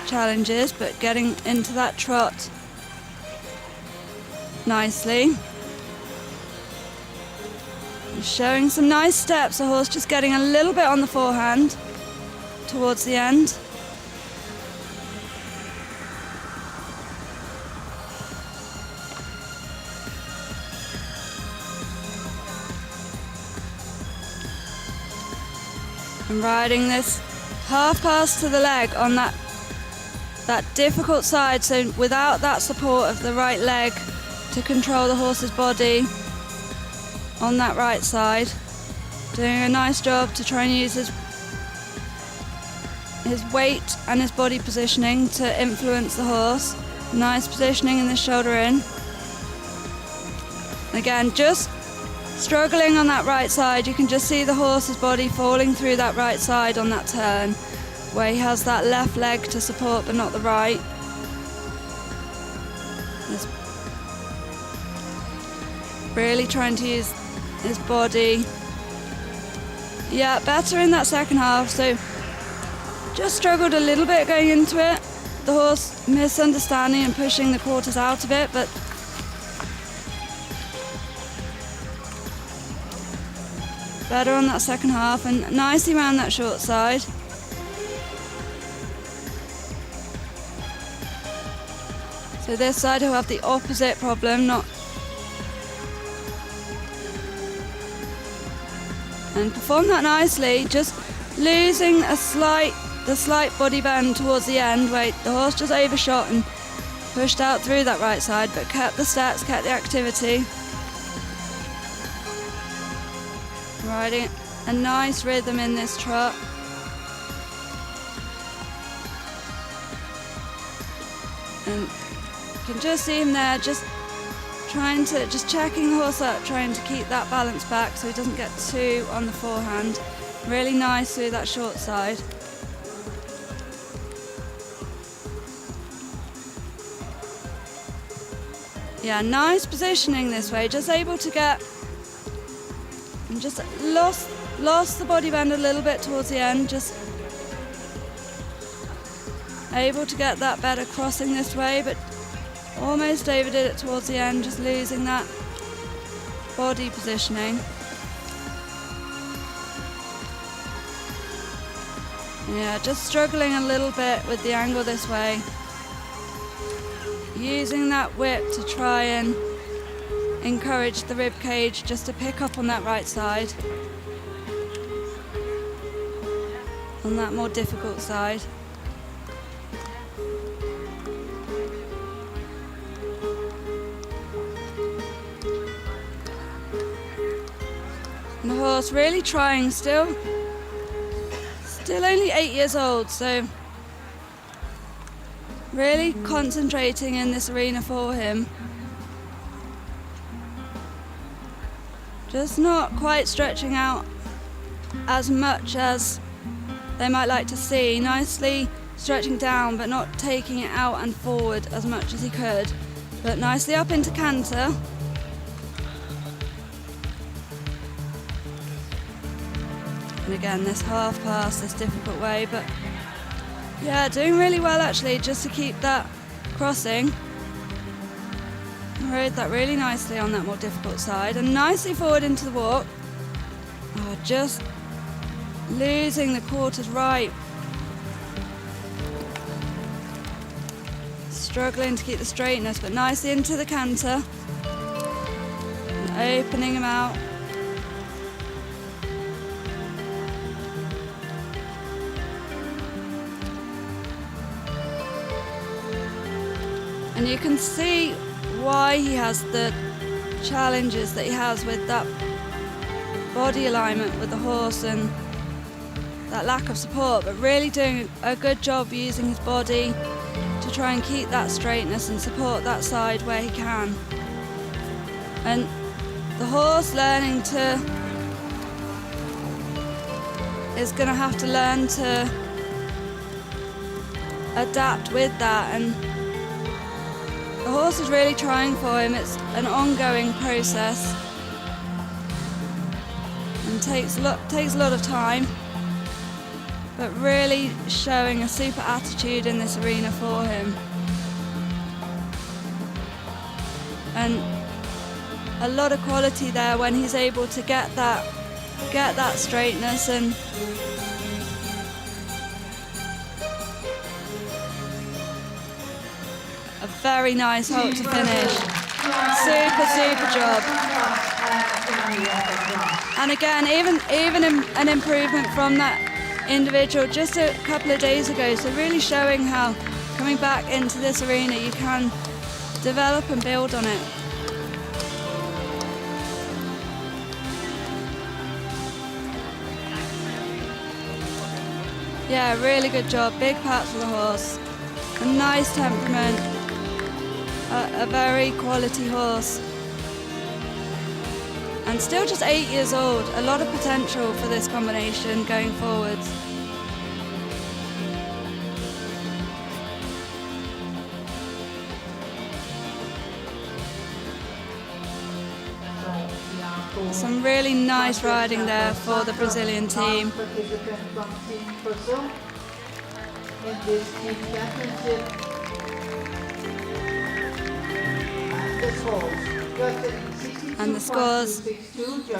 challenges, but getting into that trot nicely. Showing some nice steps, the horse just getting a little bit on the forehand towards the end. And riding this half pass to the leg on that difficult side, so without that support of the right leg to control the horse's body on that right side. Doing a nice job to try and use his weight and his body positioning to influence the horse. Nice positioning in the shoulder in. Again, just struggling on that right side. You can just see the horse's body falling through that right side on that turn, where he has that left leg to support but not the right. He's really trying to use his body. Yeah, better in that second half, so just struggled a little bit going into it. The horse misunderstanding and pushing the quarters out a bit, but better on that second half and nicely around that short side. So this side will have the opposite problem, and perform that nicely, just losing the slight body bend towards the end where the horse just overshot and pushed out through that right side, but kept the steps, kept the activity. Riding a nice rhythm in this trot. And you can just see him there, just checking the horse up, trying to keep that balance back so he doesn't get too on the forehand. Really nice through that short side. Yeah, nice positioning this way, just able to get, and just lost the body bend a little bit towards the end, just able to get that better crossing this way, but almost overdid it towards the end, just losing that body positioning. Yeah, just struggling a little bit with the angle this way. Using that whip to try and encourage the rib cage just to pick up on that right side, on that more difficult side. And the horse really trying, still only 8 years old, so really concentrating in this arena for him. Just not quite stretching out as much as they might like to see. Nicely stretching down, but not taking it out and forward as much as he could. But nicely up into canter. And again, this half pass, this difficult way, but yeah, doing really well actually, just to keep that crossing. Rode that really nicely on that more difficult side and nicely forward into the walk. Oh, just losing the quarters right. Struggling to keep the straightness, but nicely into the canter. And opening him out. And you can see why he has the challenges that he has with that body alignment with the horse and that lack of support, but really doing a good job using his body to try and keep that straightness and support that side where he can. And the horse is going to have to learn to adapt with that, and the horse is really trying for him. It's an ongoing process and takes a lot of time, but really showing a super attitude in this arena for him. And a lot of quality there when he's able to get that straightness and a very nice halt to finish. Super job. And again, even an improvement from that individual just a couple of days ago. So really showing how coming back into this arena you can develop and build on it. Yeah, really good job. Big pats for the horse. A nice temperament. A very quality horse. And still just 8 years old. A lot of potential for this combination going forwards. Some really nice riding there for the Brazilian team. In this team championship, and the scores,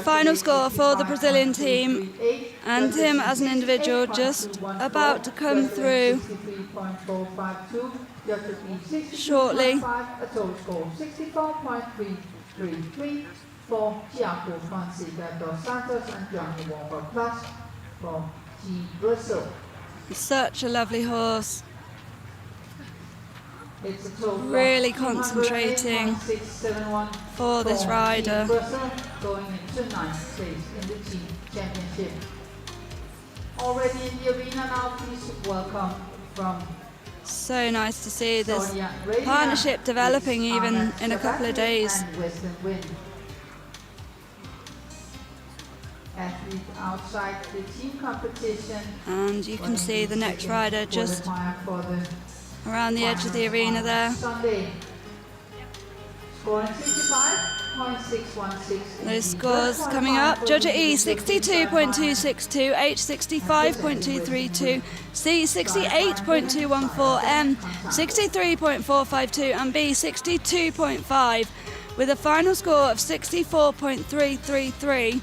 final score for the Brazilian team and him as an individual just about to come through shortly. A total score 64.333 for Thiago Fonseca dos Santos and Johnny Walker Plus for Team Brazil. Such a lovely horse. It's a total really concentrating for this rider. Going into 9th place in the team championship. Already in the arena now, please welcome from so nice to see this partnership developing even in a couple of days. Athlete outside the team competition. And you can see the next rider just around the edge of the arena there. Sunday. Scoring 65.616. Those scores coming up. Judge at E 62.262, H 65.232, C 68.214, M 63.452 and B 62.5 with a final score of 64.333.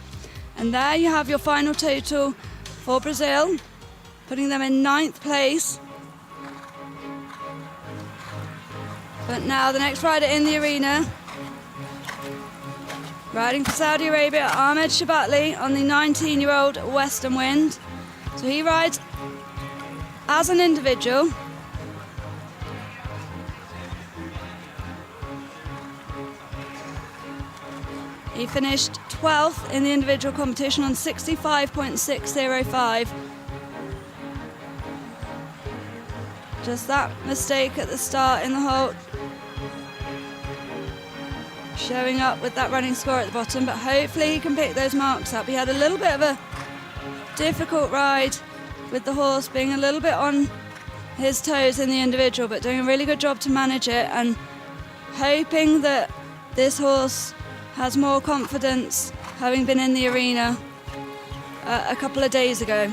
And there you have your final total for Brazil, putting them in 9th place. But now the next rider in the arena, riding for Saudi Arabia, Ahmed Shabatli on the 19-year-old Western Wind. So he rides as an individual. He finished 12th in the individual competition on 65.605. Just that mistake at the start in the halt. Showing up with that running score at the bottom, but hopefully he can pick those marks up. He had a little bit of a difficult ride with the horse being a little bit on his toes in the individual, but doing a really good job to manage it and hoping that this horse has more confidence having been in the arena a couple of days ago.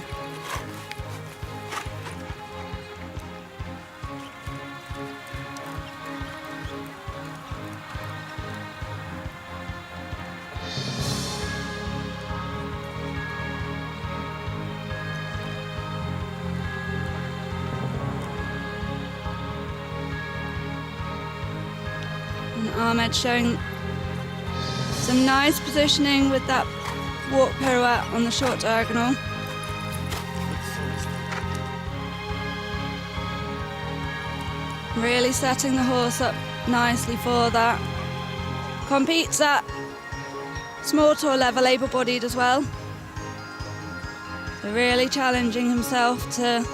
And Ahmed showing some nice positioning with that walk pirouette on the short diagonal. Really setting the horse up nicely for that. Competes at small tour level, able-bodied as well. So really challenging himself to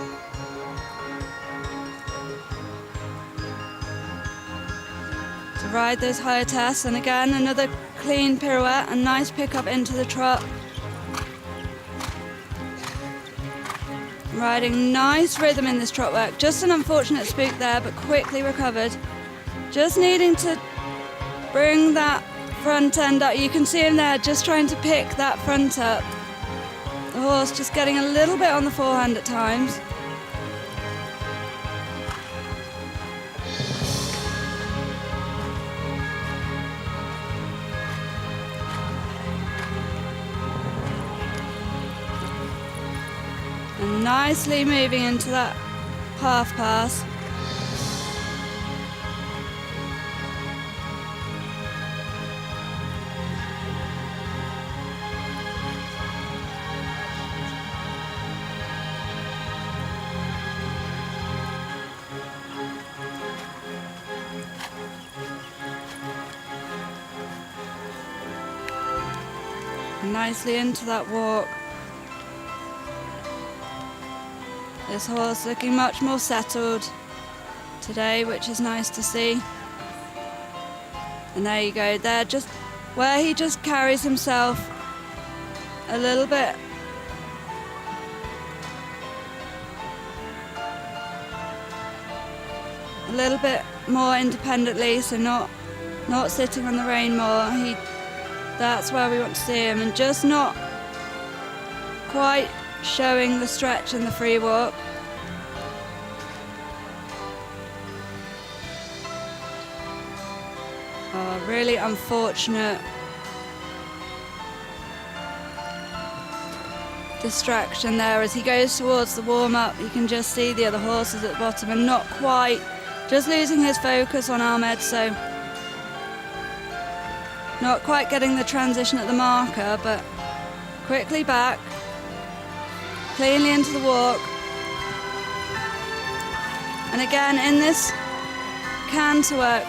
ride those higher tests. And again, another clean pirouette and nice pickup into the trot. Riding nice rhythm in this trot work. Just an unfortunate spook there, but quickly recovered. Just needing to bring that front end up. You can see him there just trying to pick that front up. The horse just getting a little bit on the forehand at times. And nicely moving into that half pass. Nicely into that walk. This horse looking much more settled today, which is nice to see. And there you go, there just where he just carries himself a little bit more independently, so not sitting on the rein more. That's where we want to see him, and just not quite showing the stretch and the free walk. Oh, really unfortunate distraction there as he goes towards the warm-up. You can just see the other horses at the bottom and not quite, just losing his focus on Ahmed, so not quite getting the transition at the marker, but quickly back, cleanly into the walk. And again, in this canter work,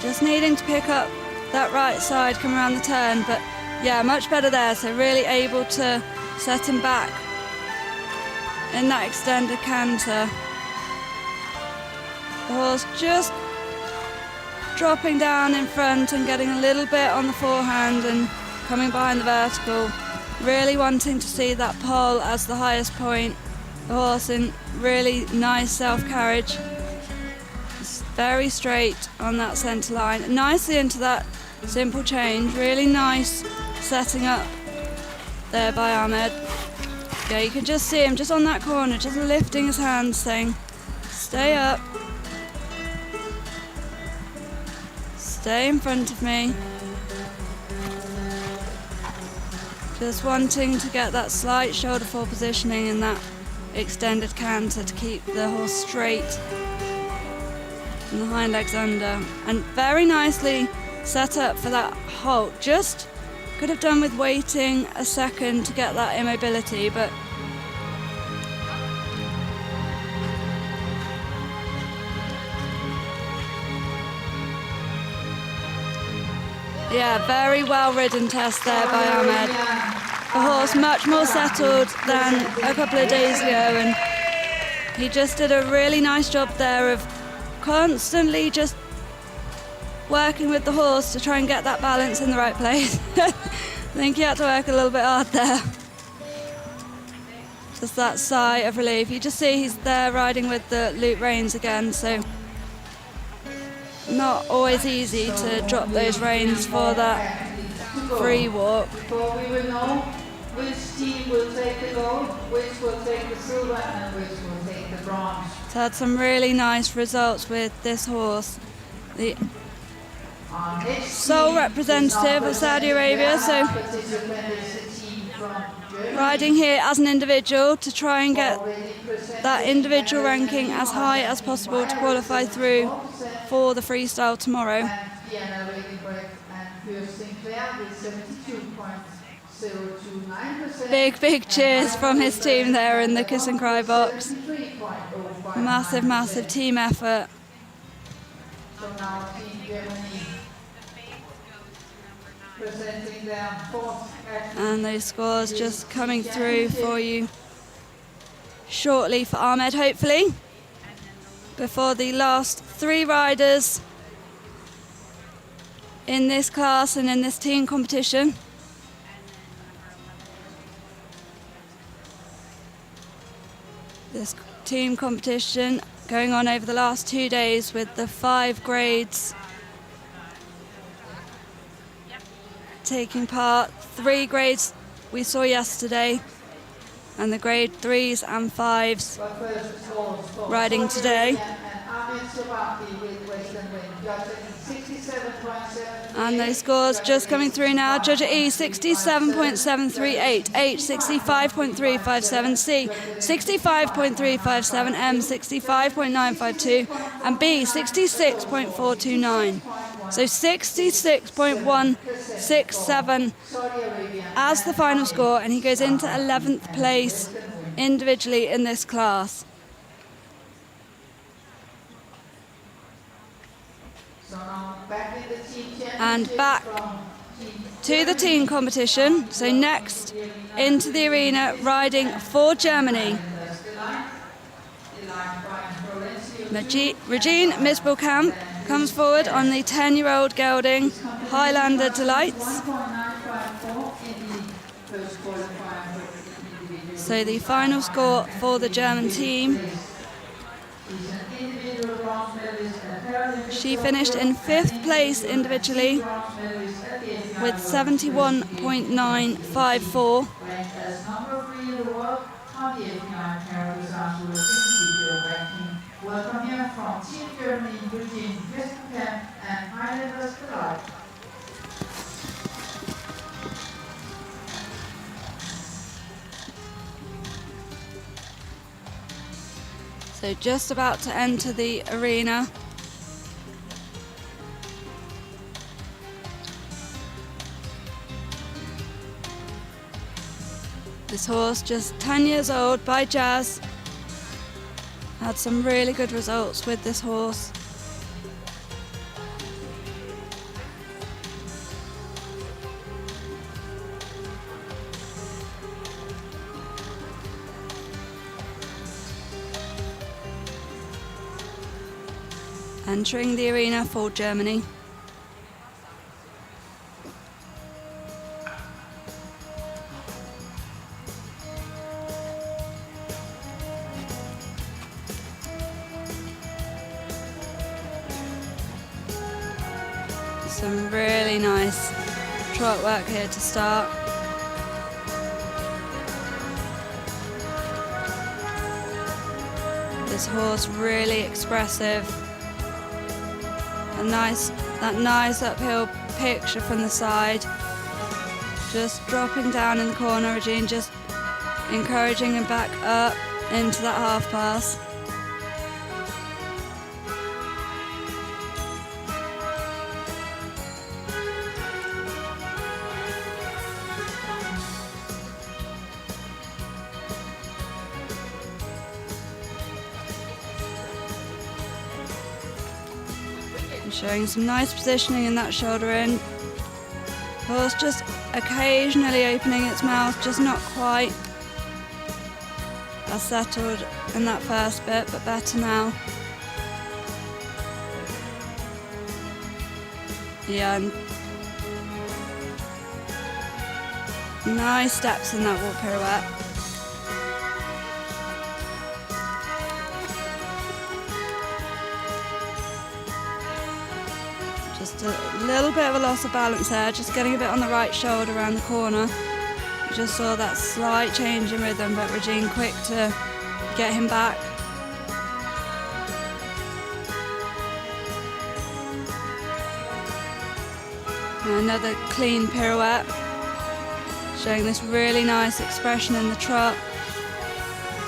just needing to pick up that right side, come around the turn, but yeah, much better there, so really able to set him back in that extended canter. The horse just dropping down in front and getting a little bit on the forehand and coming behind the vertical. Really wanting to see that pole as the highest point. The horse in really nice self-carriage. It's very straight on that centre line. Nicely into that simple change. Really nice setting up there by Ahmed. Yeah, you can just see him just on that corner, just lifting his hands saying, stay up. Stay in front of me. Just wanting to get that slight shoulder fall positioning and that extended canter to keep the horse straight and the hind legs under. And very nicely set up for that halt. Just could have done with waiting a second to get that immobility, but yeah, very well ridden test there by Ahmed. The horse much more settled than a couple of days ago, and he just did a really nice job there of constantly just working with the horse to try and get that balance in the right place. I think he had to work a little bit hard there. Just that sigh of relief. You just see he's there riding with the loop reins again, so not always easy to drop those reins for that free walk. Before we will know which team will take the gold, which will take the silver, and which will take the bronze. It's had some really nice results with this horse. The sole representative of Saudi Arabia, so riding here as an individual to try and get that individual ranking as high as possible to qualify through for the freestyle tomorrow. Diana Regenbrecht and Fürst Sinclair with 72.029%. Big cheers from his team there in the kiss and cry box. 73.059%. Massive team effort. So now Team Germany presenting their fourth action. And those scores just coming through for you shortly for Ahmed, hopefully, before the last 3 riders in this class and in this team competition. This team competition going on over the last 2 days with the 5 grades taking part. 3 grades we saw yesterday, and the grade 3s and 5s riding today. And those scores just coming through now. Judge E 67.738, H 65.357, C 65.357, M 65.952, and B 66.429. So 66.167 as the final score, and he goes into 11th place individually in this class. And back to the team competition. So next into the arena riding for Germany, Regine Misbelkamp comes forward on the 10-year-old gelding Highlander Delights. So the final score for the German team, she finished in 5th place individually with 71.954. Welcome here from Team Germany, Regine Misbelkamp and Highlander Delights. So just about to enter the arena. This horse, just 10 years old, by Jazz. Had some really good results with this horse. Entering the arena for Germany. Some really nice trot work here to start. This horse really expressive. That nice uphill picture from the side. Just dropping down in the corner, Regine just encouraging him back up into that half pass. Showing some nice positioning in that shoulder in. Horse just occasionally opening its mouth, just not quite as settled in that first bit, but better now. Yeah, and nice steps in that walk pirouette. Just a little bit of a loss of balance there, just getting a bit on the right shoulder around the corner. You just saw that slight change in rhythm, but Regine quick to get him back. And another clean pirouette, showing this really nice expression in the trot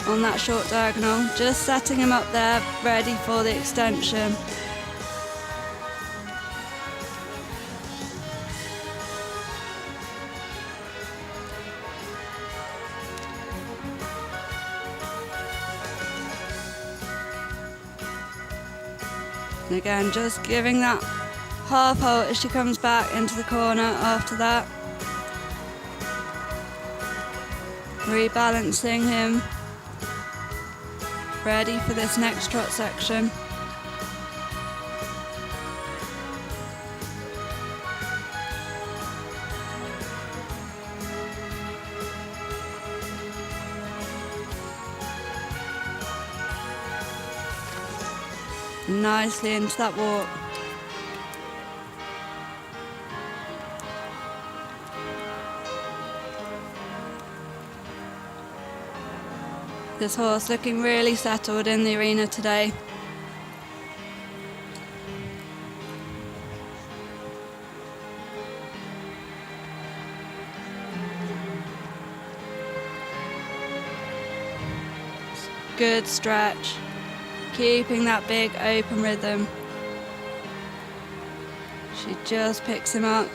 on that short diagonal, just setting him up there, ready for the extension. And again, just giving that half halt as she comes back into the corner after that. Rebalancing him, ready for this next trot section. Nicely into that walk. This horse looking really settled in the arena today. Good stretch, keeping that big open rhythm. She just picks him up.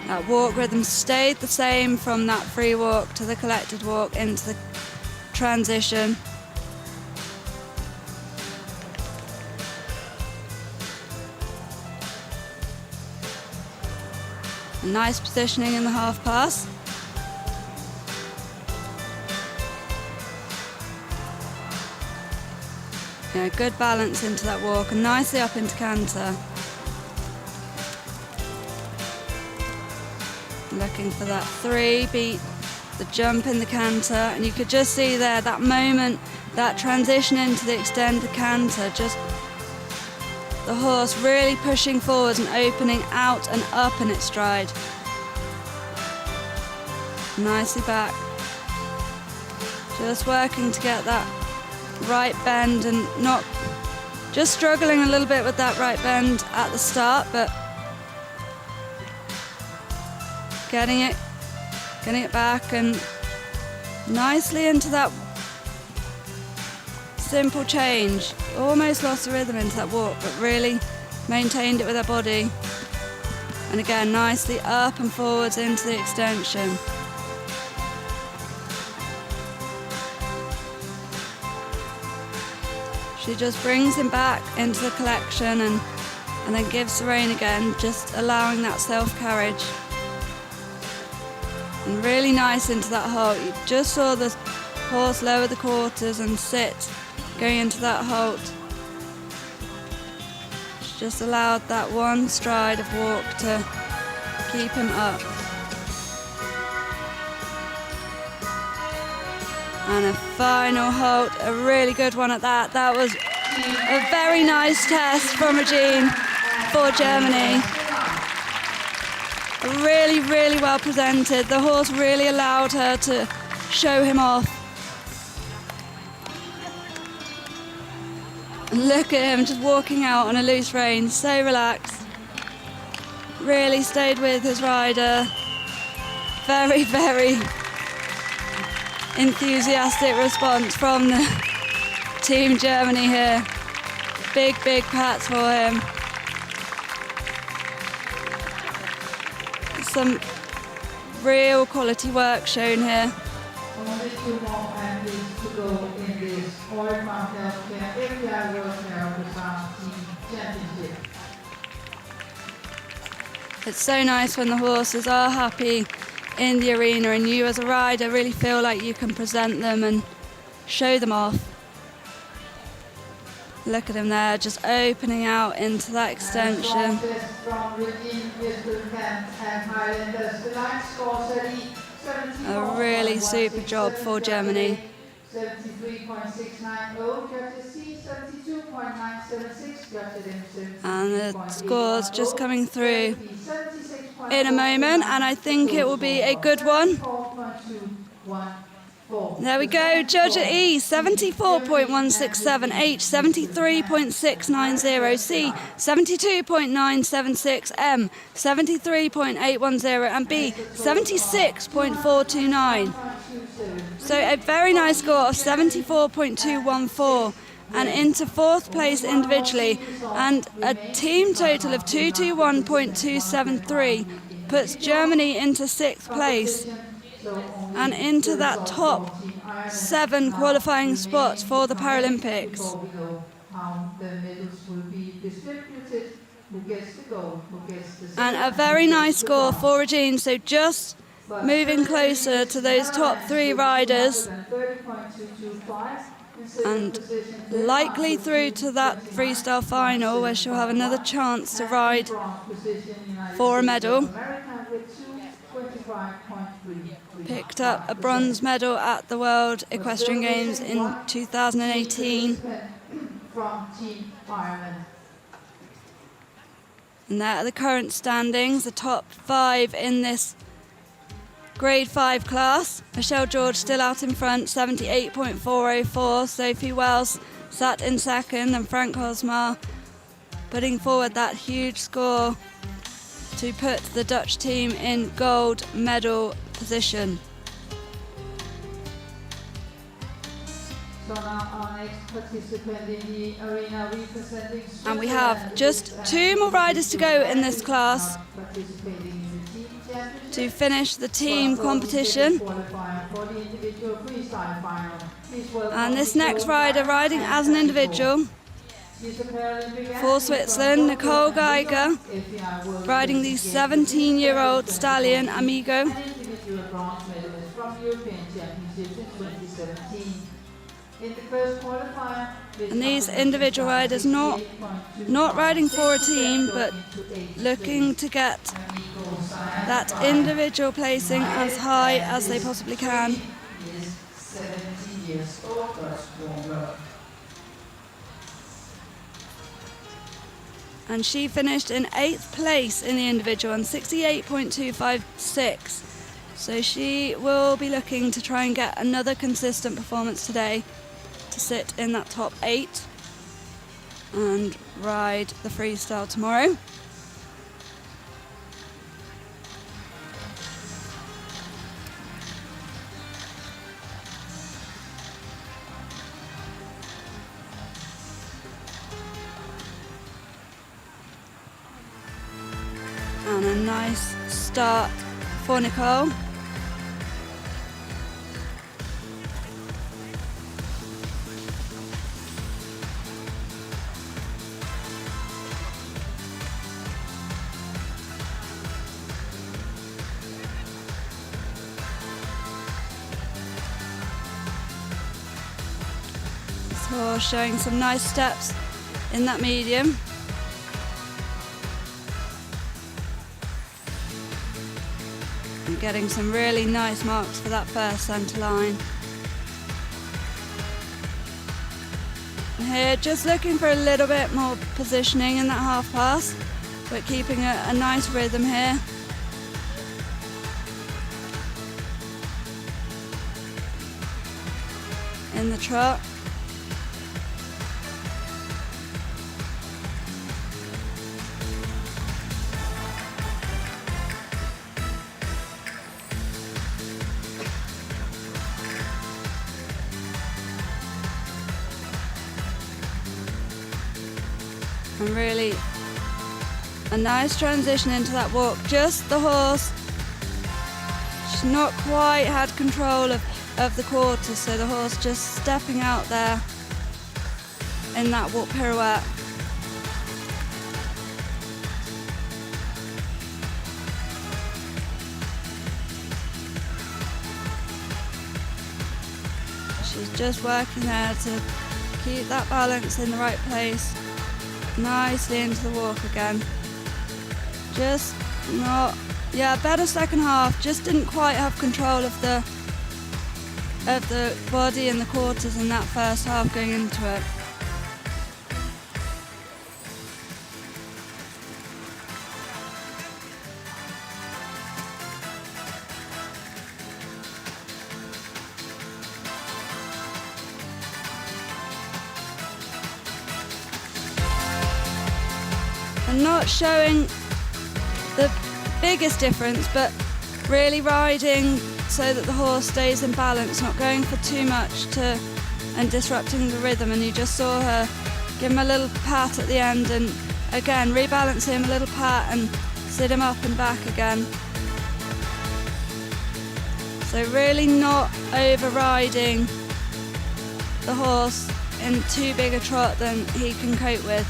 That walk rhythm stayed the same from that free walk to the collected walk into the transition. Nice positioning in the half pass. Yeah, good balance into that walk and nicely up into canter. Looking for that 3, beat the jump in the canter, and you could just see there that moment, that transition into the extended canter, just the horse really pushing forwards and opening out and up in its stride. Nicely back. Just working to get that right bend and not just struggling a little bit with that right bend at the start, but getting it back and nicely into that simple change. Almost lost the rhythm into that walk, but really maintained it with her body. And again, nicely up and forwards into the extension. She just brings him back into the collection and then gives the rein again, just allowing that self-carriage. And really nice into that halt. You just saw the horse lower the quarters and sit, going into that halt. She just allowed that one stride of walk to keep him up. And a final halt, a really good one at that. That was a very nice test from Regine for Germany. Really, really well presented. The horse really allowed her to show him off. Look at him just walking out on a loose rein, so relaxed. Really stayed with his rider. Very, very enthusiastic response from the Team Germany here. Big, big pats for him. Some real quality work shown here. Only 2 more athletes to go in this Oil Farm Healthcare FEI World Dressage Team Championship. It's so nice when the horses are happy in the arena and you as a rider really feel like you can present them and show them off. Look at him there, just opening out into that extension. A really super job for Germany. 73.690, And the scores just coming through in a moment, and I think it will be a good one. There we go, judge at E, 74.167, H, 73.690, C, 72.976, M, 73.810, and B, 76.429. So a very nice score of 74.214, and into 4th place individually, and a team total of 221.273 puts Germany into 6th place. And into that top 7 qualifying spots for the Paralympics. the medals will be distributed. Who gets the gold, who gets the silver, And a very nice score for Regine, so just moving closer to those top 3 riders and likely through to that freestyle final where she'll have another chance to ride for a medal. Picked up a bronze medal at the World Equestrian Games in 2018. And there are the current standings, the top 5 in this grade 5 class. Michelle George still out in front, 78.404. Sophie Wells sat in second, and Frank Hosmar putting forward that huge score to put the Dutch team in gold medal position. So now our next participant in the arena representing Switzerland. And we have just 2 more riders to go in this class to finish the team competition. And this next rider riding as an individual for Switzerland, Nicole Geiger, riding the 17-year-old stallion Amigo. And these individual riders not riding for a team, but looking to get that individual placing as high as they possibly can. And she finished in 8th place in the individual on 68.256. So she will be looking to try and get another consistent performance today to sit in that top 8 and ride the freestyle tomorrow. And a nice start for Nicole. So showing some nice steps in that medium. And getting some really nice marks for that first centre line. And here just looking for a little bit more positioning in that half pass, but keeping a nice rhythm here. In the trot. And really a nice transition into that walk. Just the horse, she's not quite had control of the quarter, so the horse just stepping out there in that walk pirouette. She's just working there to keep that balance in the right place. Nicely into the walk again. Just not, better second half. Just didn't quite have control of the body and the quarters in that first half going into it. And not showing the biggest difference, but really riding so that the horse stays in balance, not going for too much and disrupting the rhythm. And you just saw her give him a little pat at the end, and again rebalance him, a little pat and sit him up and back again. So really not overriding the horse in too big a trot than he can cope with.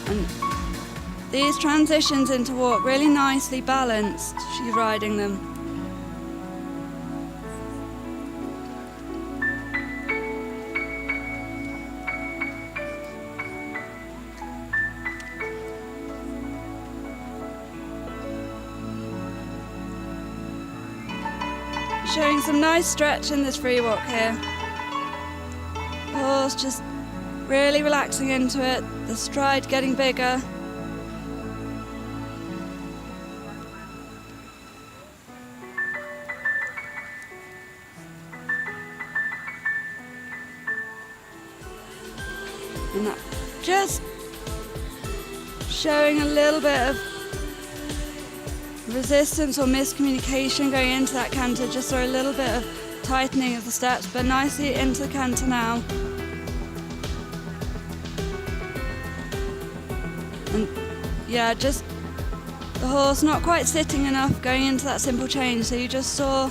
And these transitions into walk really nicely balanced. She's riding them. Showing some nice stretch in this free walk here. The horse just really relaxing into it, the stride getting bigger. And that just showing a little bit of resistance or miscommunication going into that canter, just for a little bit of tightening of the steps, but nicely into the canter now. And yeah, just the horse not quite sitting enough going into that simple change, so you just saw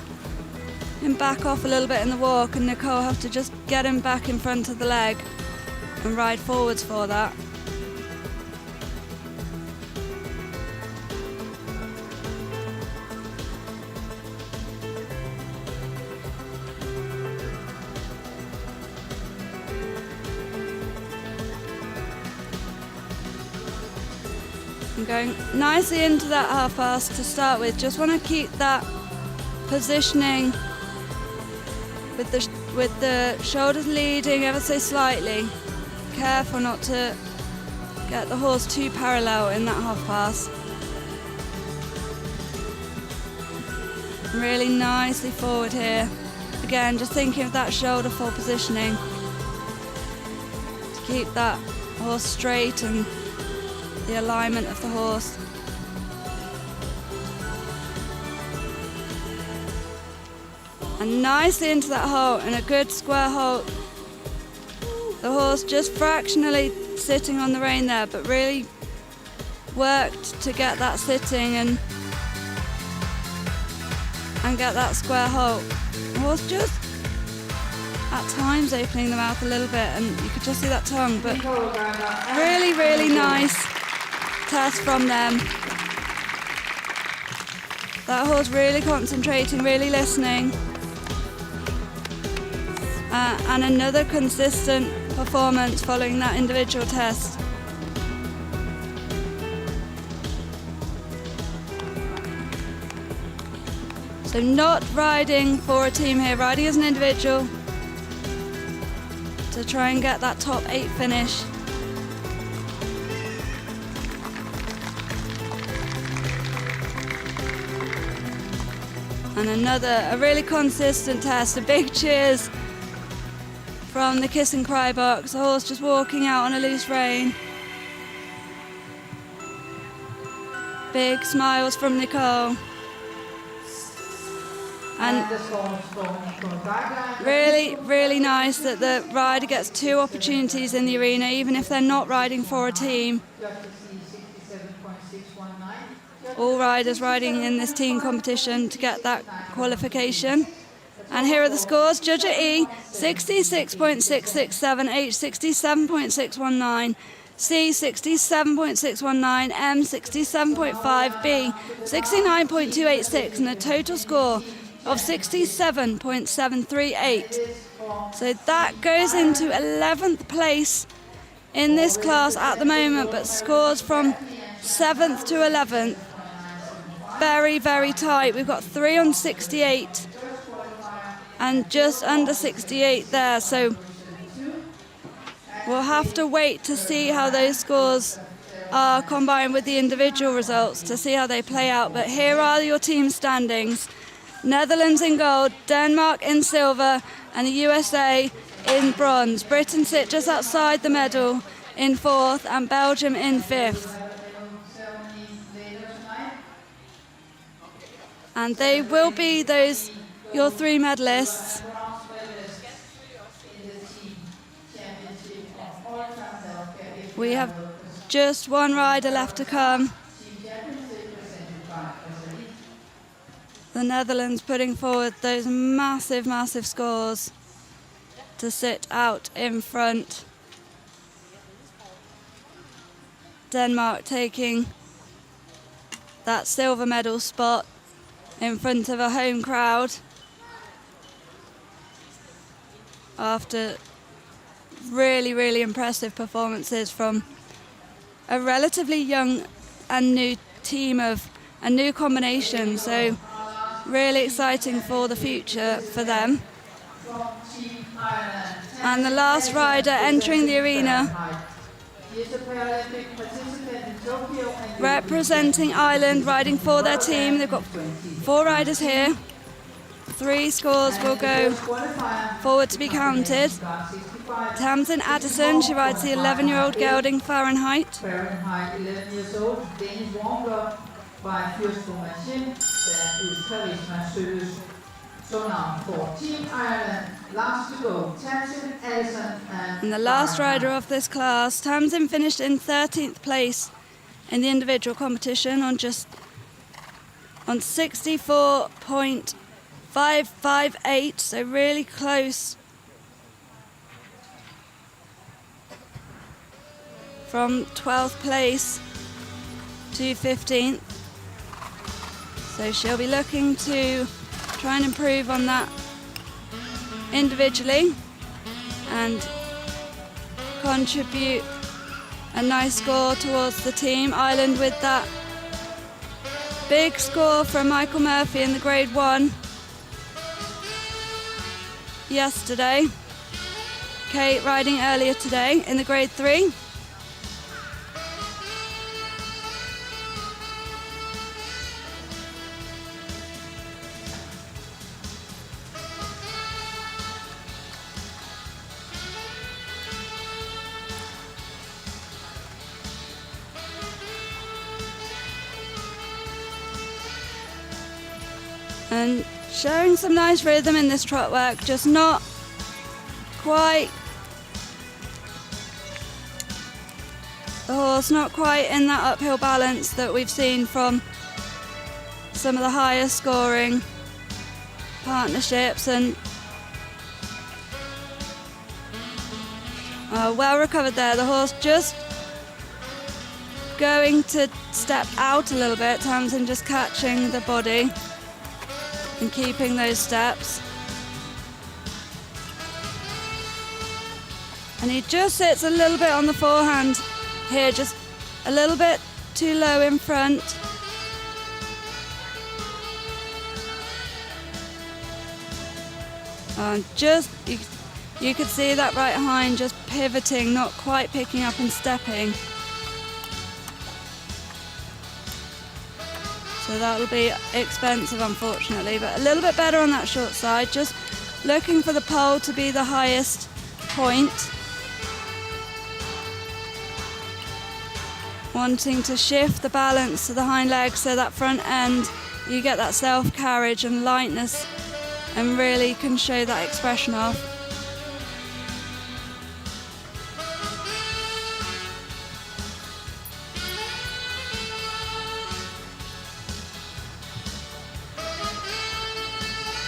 him back off a little bit in the walk, and Nicole have to just get him back in front of the leg and ride forwards for that. And going nicely into that half pass to start with. Just want to keep that positioning with the shoulders leading ever so slightly. Careful not to get the horse too parallel in that half pass. Really nicely forward here. Again, just thinking of that shoulder full positioning to keep that horse straight and the alignment of the horse. And nicely into that halt, and a good square halt. The horse just fractionally sitting on the rein there, but really worked to get that sitting and get that square halt. The horse just at times opening the mouth a little bit, and you could just see that tongue, but really, really nice test from them. That horse really concentrating, really listening. And another consistent performance following that individual test. So not riding for a team here, riding as an individual to try and get that top 8 finish. And a really consistent test. A big cheers from the kiss and cry box. The horse just walking out on a loose rein. Big smiles from Nicole. And really, really nice that the rider gets 2 opportunities in the arena, even if they're not riding for a team. All riders riding in this team competition to get that qualification. And here are the scores. Judge at E, 66.667, H, 67.619, C, 67.619, M, 67.5, B, 69.286, and a total score of 67.738. So that goes into 11th place in this class at the moment, but scores from 7th to 11th. Very, very tight. We've got 3 on 68 and just under 68 there. So we'll have to wait to see how those scores are combined with the individual results to see how they play out. But here are your team standings. Netherlands in gold, Denmark in silver, and the USA in bronze. Britain sit just outside the medal in 4th, and Belgium in 5th. And they will be your 3 medalists. We have just one rider left to come. The the Netherlands putting forward those massive, massive scores to sit out in front. Denmark taking that silver medal spot in front of a home crowd after really, really impressive performances from a relatively young and new team of a new combination. So really exciting for the future for them. And the last rider entering the arena, representing Ireland, riding for their team. They've got 4 riders here. 3 scores will go forward to be counted. Tamsin Addison, she rides the 11-year-old gelding Fahrenheit. Fahrenheit, 11 years old, Danish warmed by Fyrstformation, der Karisma Søs. So now for Team Ireland, last to go, Tamsin Addison and the last rider of this class, Tamsin finished in 13th place in the individual competition on 64.558, so really close from 12th place to 15th. So she'll be looking to try and improve on that individually and contribute a nice score towards the team. Ireland with that big score from Michael Murphy in the Grade 1 yesterday. Kate riding earlier today in the Grade 3. And showing some nice rhythm in this trot work, just not quite, the horse not quite in that uphill balance that we've seen from some of the higher scoring partnerships. And well recovered there, the horse just going to step out a little bit, Tamsin just catching the body and keeping those steps. And he just sits a little bit on the forehand here, just a little bit too low in front. Just you could see that right hind just pivoting, not quite picking up and stepping. So that'll be expensive, unfortunately, but a little bit better on that short side. Just looking for the pole to be the highest point. Wanting to shift the balance to the hind leg so that front end, you get that self-carriage and lightness and really can show that expression off.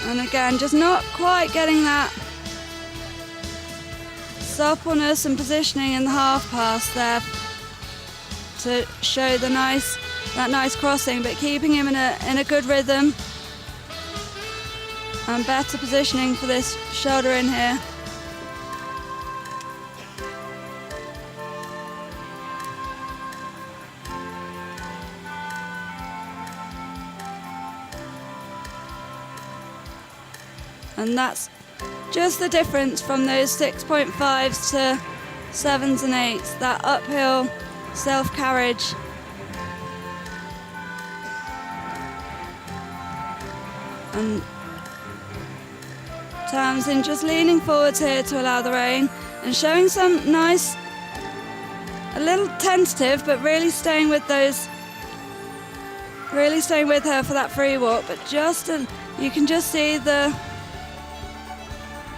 And again, just not quite getting that suppleness and positioning in the half pass there to show that nice crossing, but keeping him in a good rhythm and better positioning for this shoulder in here. And that's just the difference from those 6.5s to 7s and 8s, that uphill self-carriage. And Tamsin just leaning forwards here to allow the rein and showing some nice, a little tentative, but really staying with her for that free walk. But you can just see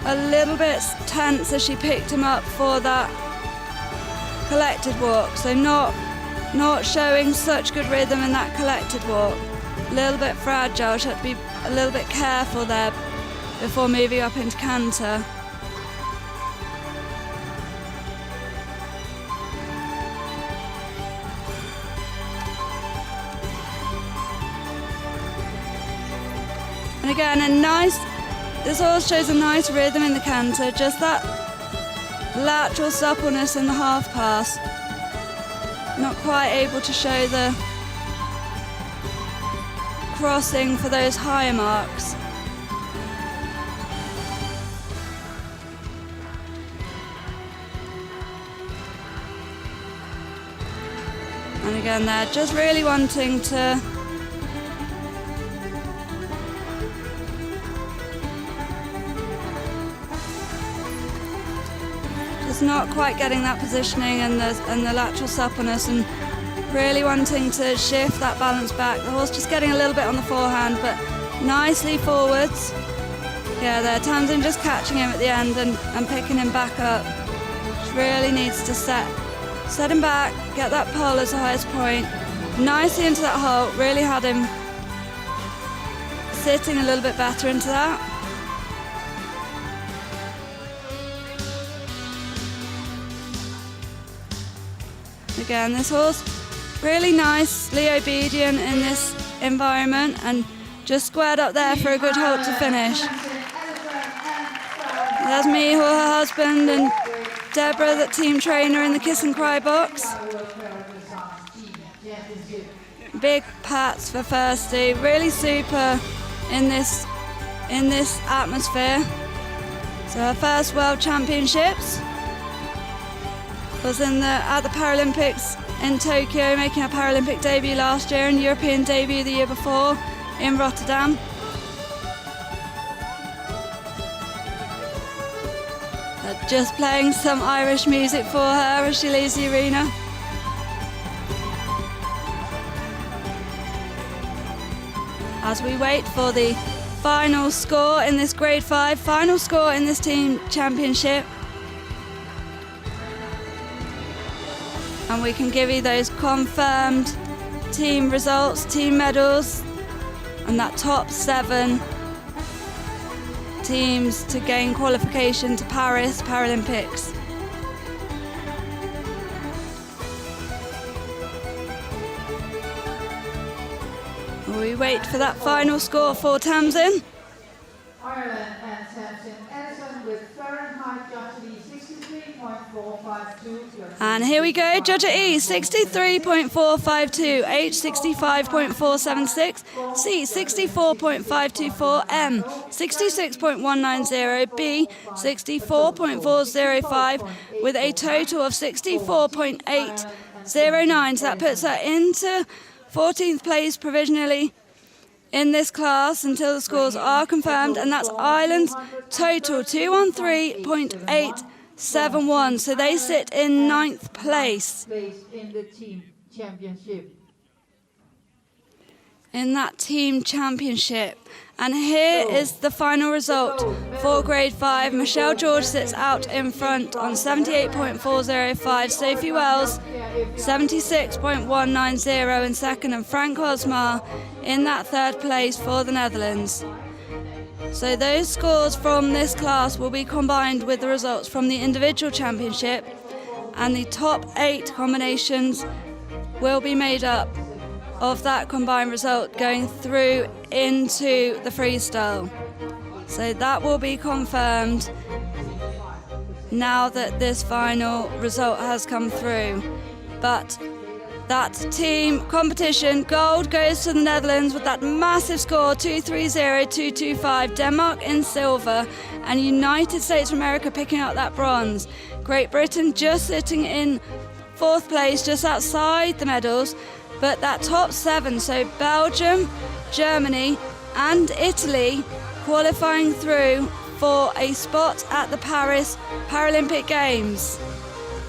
a little bit tense as she picked him up for that collected walk. So not showing such good rhythm in that collected walk. little bit fragile. She had to be a little bit careful there before moving up into canter. And again, this horse shows a nice rhythm in the canter, just that lateral suppleness in the half pass. Not quite able to show the crossing for those higher marks. And again, they're just really wanting to not quite getting that positioning and the lateral suppleness, and really wanting to shift that balance back. The horse just getting a little bit on the forehand, but nicely forwards. Yeah, there, Tamsin just catching him at the end and picking him back up. She really needs to set him back, get that pole as the highest point. Nicely into that hole, really had him sitting a little bit better into that. Again, this horse really nicely obedient in this environment and just squared up there for a good hold to finish. There's me, her husband, and Deborah, the team trainer, in the kiss and cry box. Big pats for Firsty, really super in this atmosphere. So her first World Championships was at the Paralympics in Tokyo, making her Paralympic debut last year and European debut the year before in Rotterdam. Just playing some Irish music for her as she leaves the arena. As we wait for the final score in this Grade 5, final score in this team championship. And we can give you those confirmed team results, team medals, and that top 7 teams to gain qualification to Paris Paralympics. We wait for that final score for Tamsin. Ireland and Tamsin Edison with Fahrenheit Judge E 63.452. And here we go, Judge E 63.452, H 65.476, C 64.524, M 66.190, B 64.405, with a total of 64.809. So that puts her into 14th place provisionally in this class until the scores are confirmed, and that's Ireland's total 213.871. So they sit in 9th place in the team championship. In that team championship. And here is the final result for Grade 5. Michelle George sits out in front on 78.405. Sophie Wells 76.190 in second, and Frank Hosmar in that 3rd place for the Netherlands. So those scores from this class will be combined with the results from the individual championship, and the top 8 combinations will be made up of that combined result going through into the freestyle. So that will be confirmed now that this final result has come through. But that team competition, gold goes to the Netherlands with that massive score, 230.225. Denmark in silver, and United States of America picking up that bronze. Great Britain just sitting in 4th place, just outside the medals. But that top 7, so Belgium, Germany and Italy qualifying through for a spot at the Paris Paralympic Games.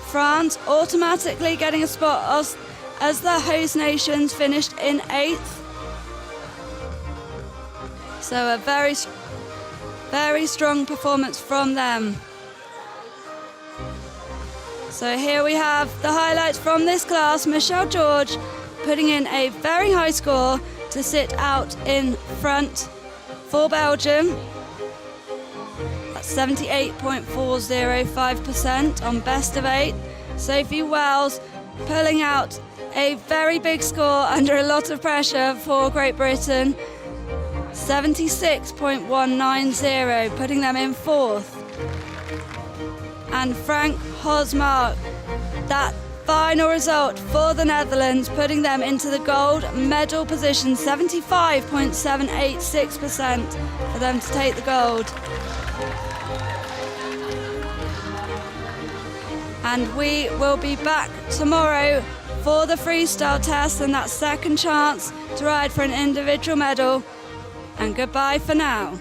France automatically getting a spot as the host nations, finished in 8th. So a very, very strong performance from them. So here we have the highlights from this class. Michelle George putting in a very high score to sit out in front for Belgium. That's 78.405% on best of 8. Sophie Wells pulling out a very big score under a lot of pressure for Great Britain. 76.190, putting them in 4th. And Frank Hosmark, that final result for the Netherlands, putting them into the gold medal position, 75.786% for them to take the gold. And we will be back tomorrow for the freestyle test and that second chance to ride for an individual medal. And goodbye for now.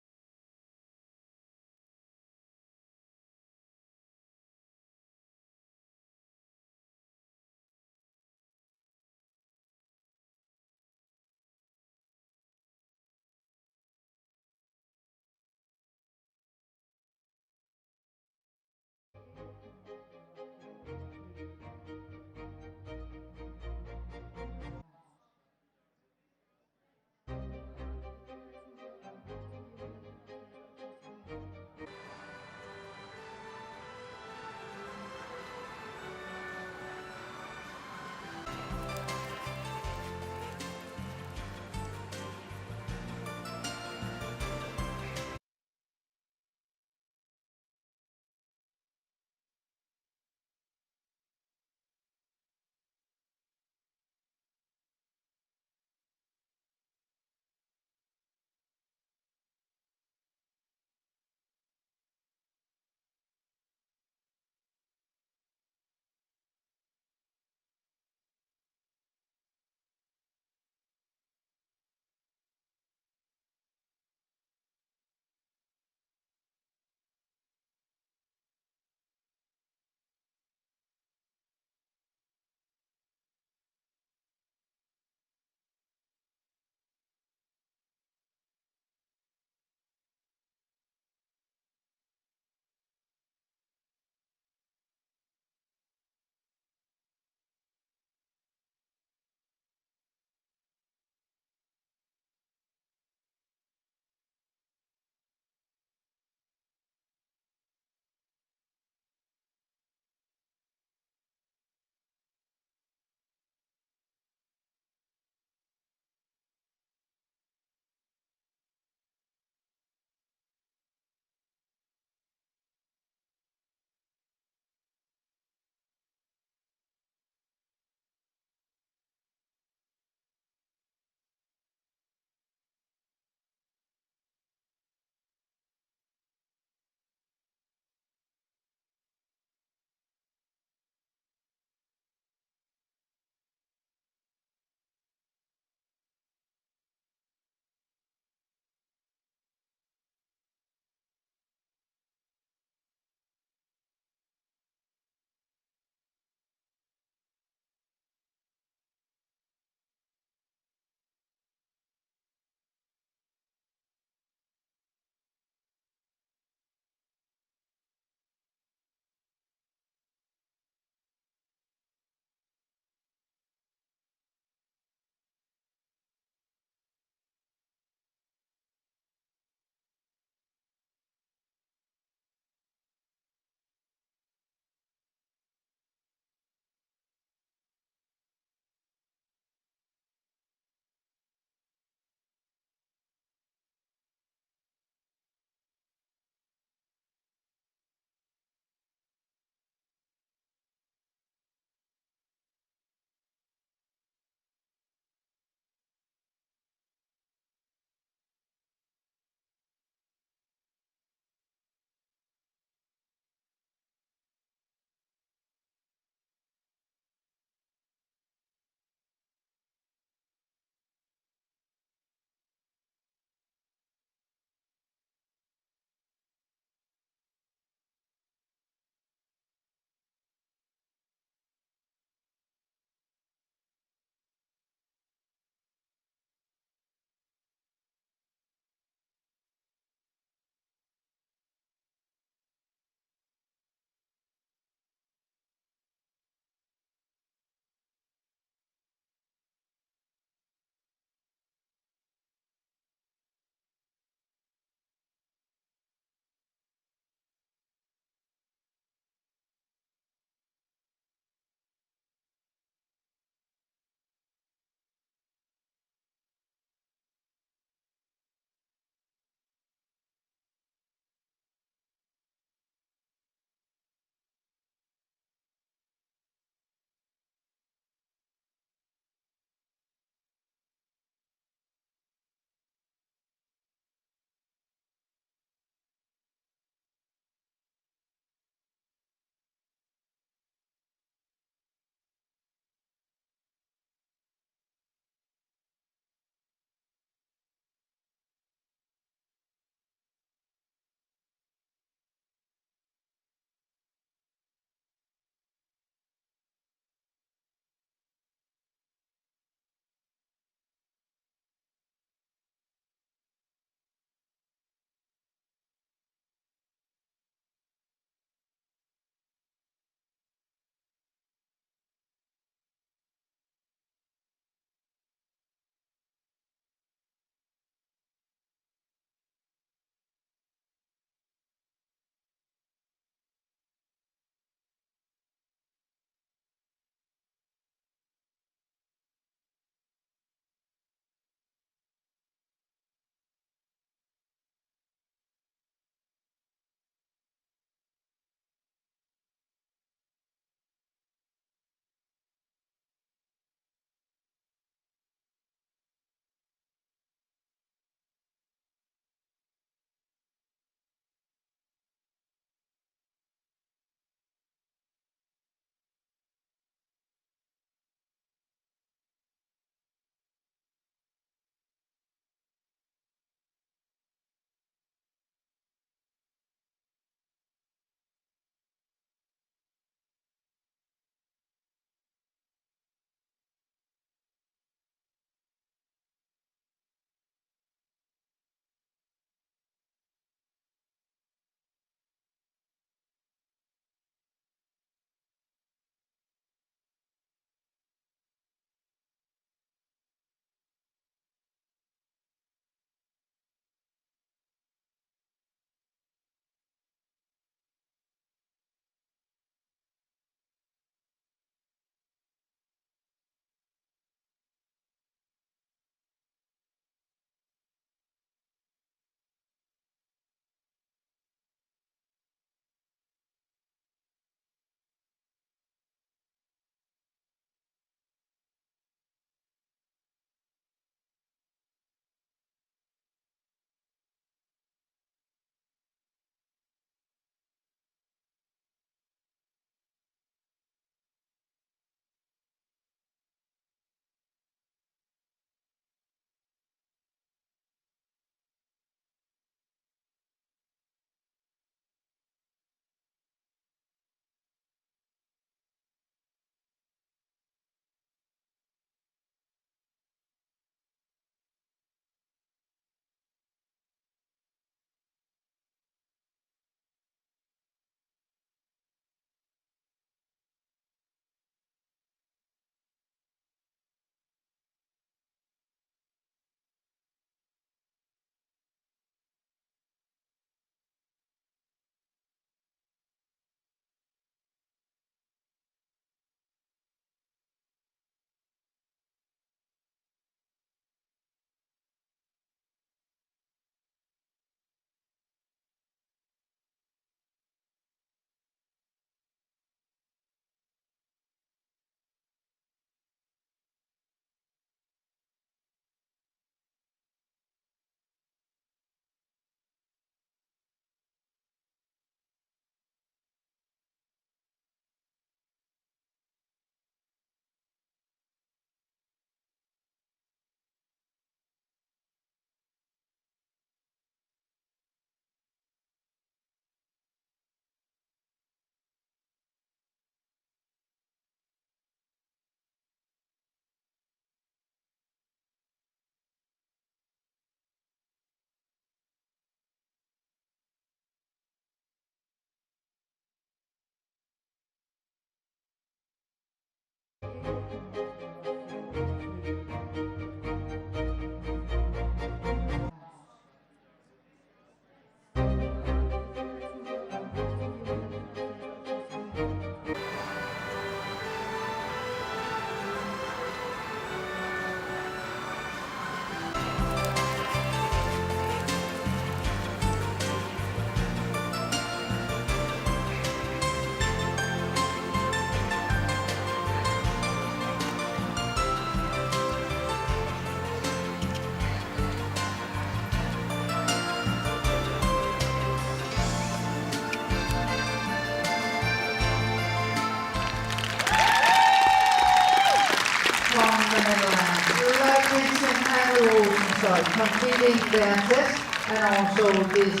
completing their test and also this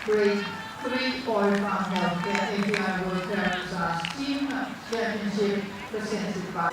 grade 3 Oil Farm Healthcare FEI World Dressage Team Championship presented by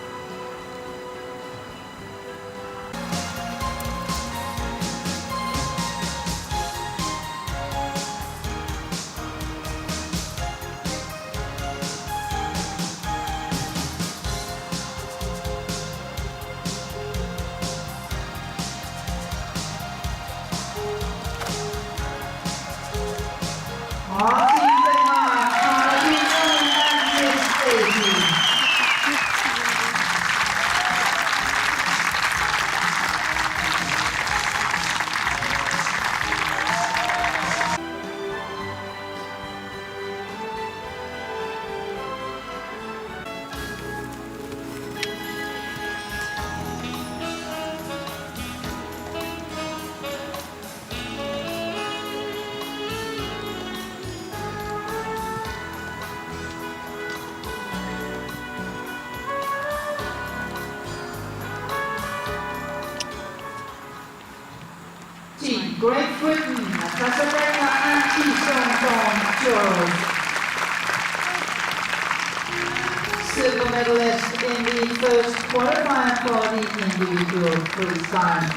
Team Great Britain, Casablanca and Keystone from Charles. Silver medalist in the first qualifier for the individual freestyle.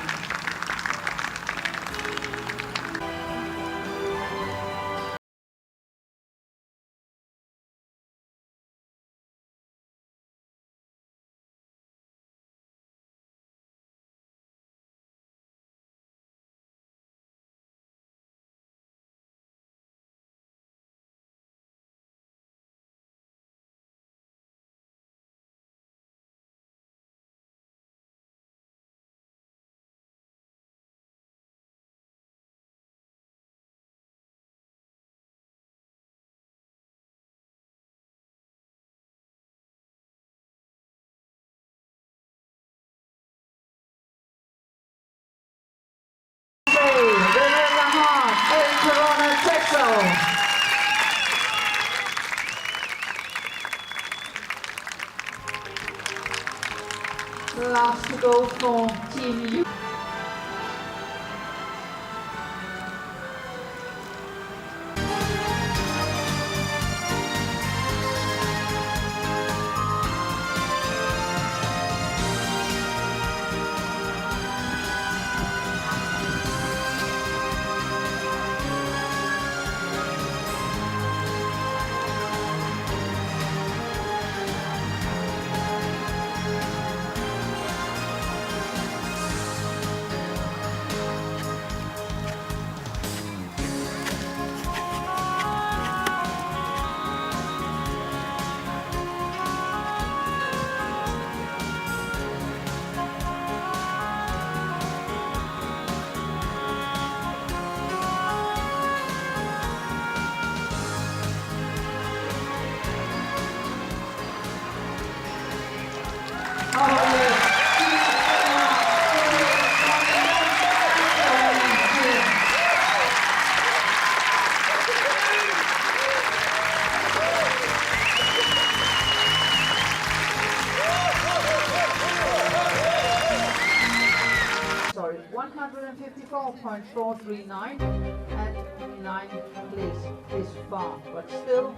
Last to go for Team U. Sorry, 154.439 and 9th place is far, but still.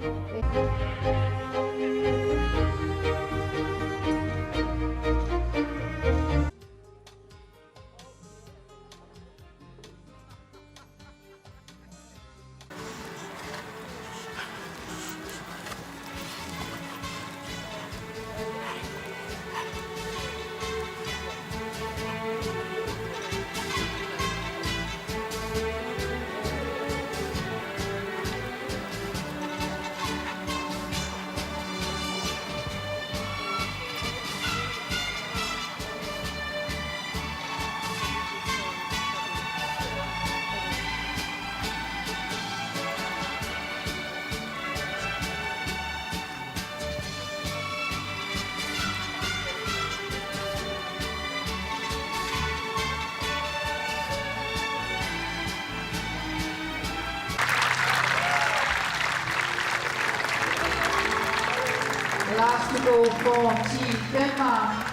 Last to go for Team Denmark.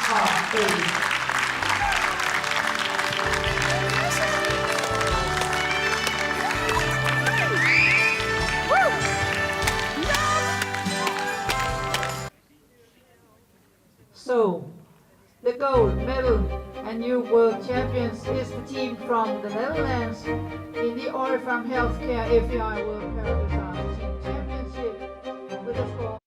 par 30. So, the gold medal and new world champions is the team from the Netherlands in the Orifam Healthcare FEI World Paradox Team Championship with a score